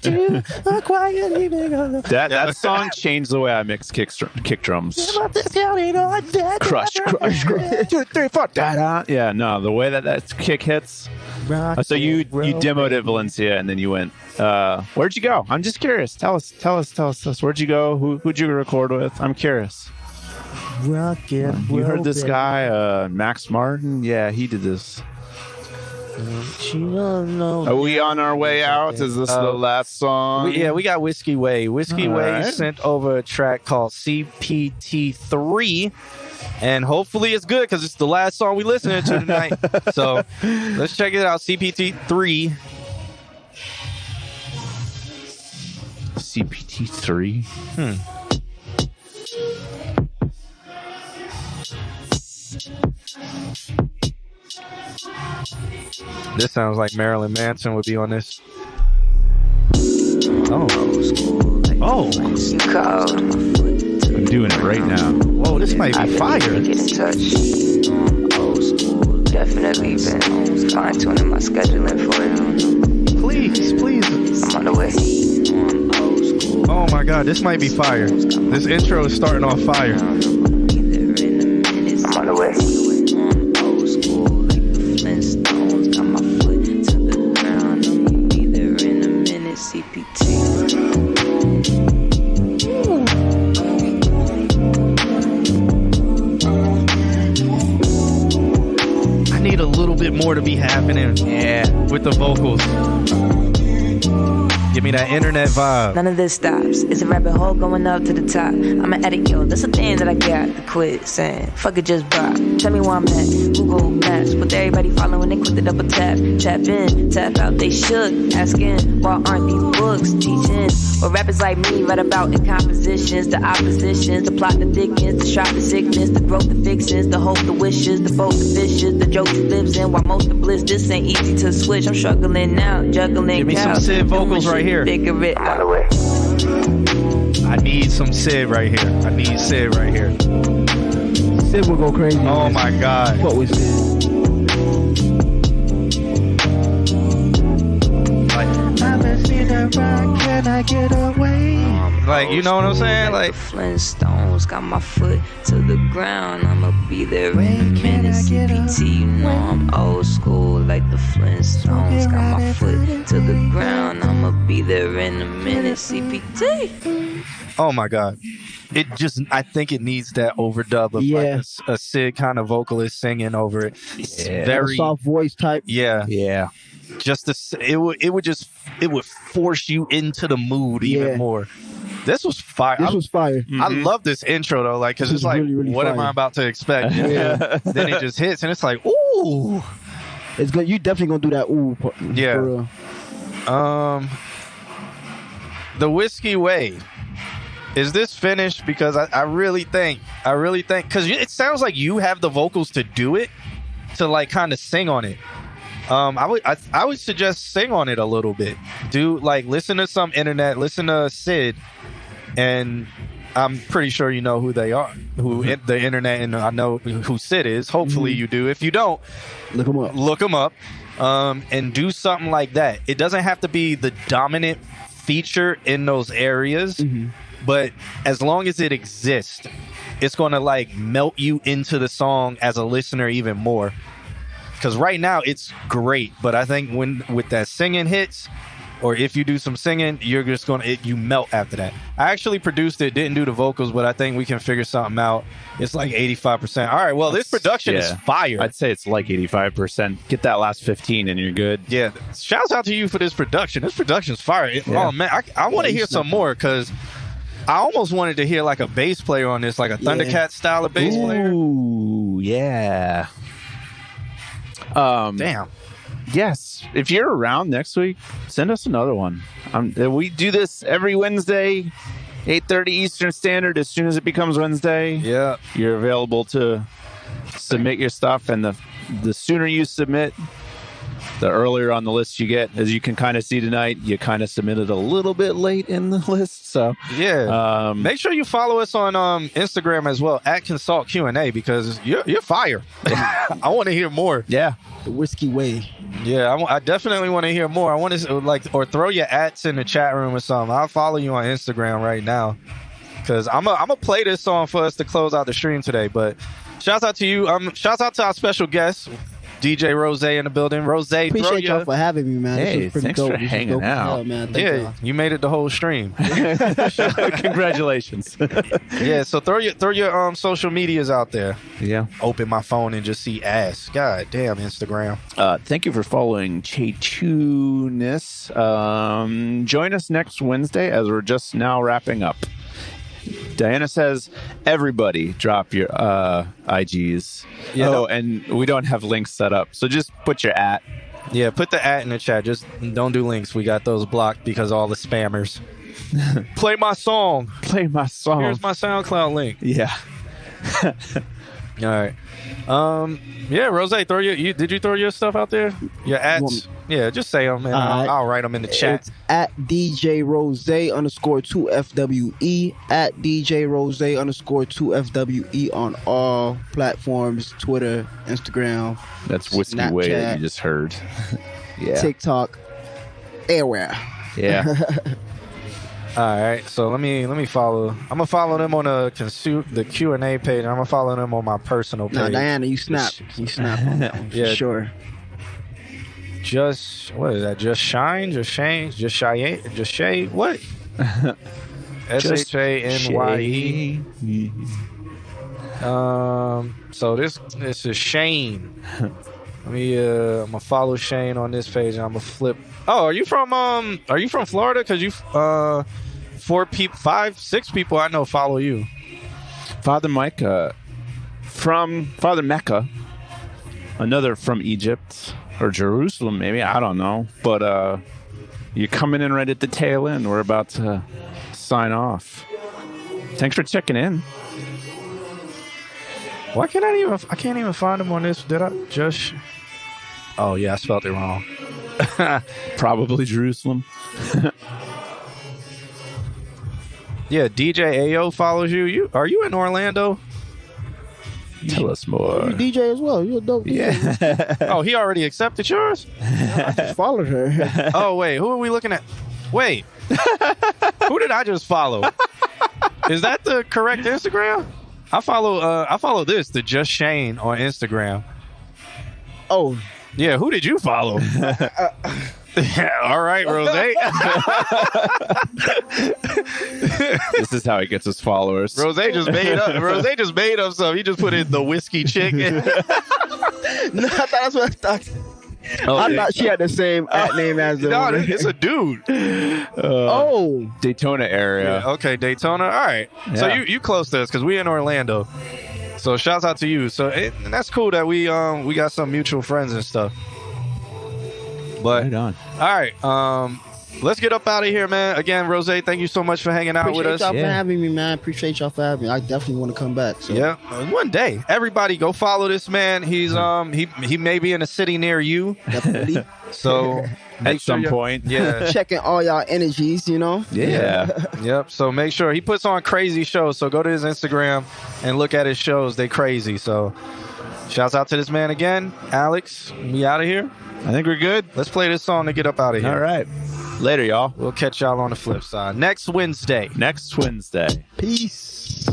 song changed the way I mix kick drums. Crush. 2, 3, 4. Yeah, no, the way that kick hits. So you demoed at Valencia and then you went. Where'd you go? I'm just curious. Tell us. Where'd you go? Who'd you record with? I'm curious. You heard this guy, Max Martin? Yeah, he did this. Are we on our way out? Is this the last song?
We got Whiskey Way. Whiskey Way sent over a track called CPT3. And hopefully it's good because it's the last song we listening to tonight. So let's check it out. CPT3.
CPT3?
This sounds like Marilyn Manson would be on this. Oh.
I'm doing it right now.
Whoa, this might be fire.
Get in touch. Old school, definitely been fine-tuning my scheduling for it.
Please.
I'm on the way.
Oh my God, this might be fire. This intro is starting off fire.
I'm on the way. Old school, like the Flintstones, got my foot to the ground. I'ma be there in a minute. CPT.
Need a little bit more to be happening. Yeah, with the vocals. Give me that internet vibe.
None of this stops. It's a rabbit hole going up to the top. I'm an addict, yo. That's a thing that I got to quit saying. Fuck it, just bop. Tell me where I'm at. Google Maps. With everybody following, they quick to double tap. Tap in, tap out, they shook. Asking, why aren't these books teaching? Or rappers like me write about in compositions, the oppositions, the plot, the thickness, the shock, the sickness, the growth, the fixings, the hope, the wishes, the both, the fishes, the jokes he lives in. While most of bliss, this ain't easy to switch. I'm struggling now, juggling.
Give me some Sid vocals right here.
Figure it out.
I need some Sid right here. Sid
will go crazy.
Oh my God.
What was Sid?
Can I get away? Like, you know what I'm saying? Like
the Flintstones, got my foot to the ground. I'ma be there in a minute. CPT, you know I'm old school like the Flintstones. Got my foot to the ground. I'ma be there in a minute. CPT.
Oh my God. I think it needs that overdub of like a Sid kind of vocalist singing over it. It's very
soft voice type.
Yeah. it would force you into the mood even more. This was fire.
This was fire.
I love this intro though, like because it's like,
really, really
what am
fire.
I about to expect? Then it just hits, and it's like, ooh,
it's good. You definitely gonna do that. Ooh,
yeah.
For real.
The Whiskey Way. Is this finished? Because I really think because it sounds like you have the vocals to do it, to like kind of sing on it. I would suggest sing on it a little bit. Do like listen to some internet, listen to Sid, and I'm pretty sure you know who they are, the internet, and I know who Sid is. Hopefully you do. If you don't,
look them up.
And do something like that. It doesn't have to be the dominant feature in those areas, but as long as it exists, it's going to like melt you into the song as a listener even more. Because right now it's great, but I think with that singing hits, or if you do some singing, you're just you melt after that. I actually produced it, didn't do the vocals, but I think we can figure something out. It's like 85%. All right, well, this production is fire.
I'd say it's like 85%. Get that last 15 and you're good.
Yeah, shouts out to you for this production. This production's fire. Oh man, I want to hear some more because I almost wanted to hear like a bass player on this, like a Thundercat style of bass player.
Ooh, yeah.
Damn.
Yes. If you're around next week, send us another one. We do this every Wednesday, 8:30 Eastern Standard. As soon as it becomes Wednesday, you're available to submit your stuff. And the sooner you submit, the earlier on the list you get. As you can kind of see tonight, you kind of submitted a little bit late in the list. So
make sure you follow us on Instagram as well at Consult Q&A because you're fire. I want to hear more.
Yeah,
the Whiskey Way.
Yeah, I definitely want to hear more. I want to or throw your ats in the chat room or something. I'll follow you on Instagram right now because I'm gonna play this song for us to close out the stream today. But shouts out to you. Shouts out to our special guest, DJ Rose in the building. Rose,
appreciate y'all for having me, man.
Hey,
this was pretty
thanks
dope.
for hanging out.
Hell, man.
Yeah, you made it the whole stream.
Congratulations.
Yeah, so throw your social medias out there.
Yeah.
Open my phone and just see ass. God damn, Instagram.
Thank you for following Chetunis. Join us next Wednesday as we're just now wrapping up. Diana says, everybody drop your IGs. Yeah. Oh, and we don't have links set up. So just put your @.
Yeah, put the @ in the chat. Just don't do links. We got those blocked because of all the spammers. Play my song.
Play my song.
Here's my SoundCloud link.
Yeah.
All right. Yeah, Rose, did you throw your stuff out there? Your @s? Yeah, just say them and I'll write them in the chat.
It's @DJ Rose _2FWE @DJ Rose _2FWE on all platforms, Twitter, Instagram.
That's Whiskey
Snapchat,
Way that you just heard. Yeah.
TikTok, everywhere.
Yeah.
All right, so let me follow. I'm gonna follow them on the Q&A page. I'm gonna follow them on my personal page.
No, Diana, you snap on that one, for sure.
What is that? Just Shine, just Shane, just Shay. What? SHANYE. So this is Shane. Let me I'm gonna follow Shane on this page and I'm gonna flip. Oh, are you from Florida? Because you 6 people I know follow you.
Father Micah from Father Mecca, another from Egypt or Jerusalem, maybe, I don't know. But you're coming in right at the tail end. We're about to sign off. Thanks for checking in.
Why can't I can't even find him on this? Did I just? Oh yeah, I spelled it wrong.
Probably Jerusalem.
Yeah, DJ AO follows you. Are you in Orlando?
Tell us more.
You DJ as well. You're a dope DJ.
Yeah. Oh, he already accepted yours?
I just followed her.
Oh wait, who are we looking at? Wait, who did I just follow? Is that the correct Instagram? I follow this, the Just Shane on Instagram.
Oh.
Yeah, who did you follow? All right, Rose.
This is how he gets his followers.
Rose just made up something. He just put in the whiskey chick.
No, I thought that's what I thought. I thought she had the same name as the
No,
woman.
it's a dude.
Oh,
Daytona area.
Yeah, okay, Daytona. All right. So
Yeah.
you close to us because we in Orlando. So shouts out to you. So and that's cool that we got some mutual friends and stuff. But
Right on.
all right, let's get up out of here, man. Again, Rose, thank you so much for hanging out with
appreciate
us.
y'all for having me, man. Appreciate y'all for having me. I definitely want to come back. So.
Yeah, one day. Everybody, go follow this man. He's he may be in a city near you.
Definitely.
So
At some point.
yeah.
Checking all y'all energies, you know.
Yeah.
Yep. So make sure he puts on crazy shows. So go to his Instagram and look at his shows. They crazy. So shouts out to this man again, Alex. We out of here.
I think we're good.
Let's play this song to get up out of here.
All right. Later, y'all.
We'll catch y'all on the flip side next Wednesday.
Next Wednesday.
Peace.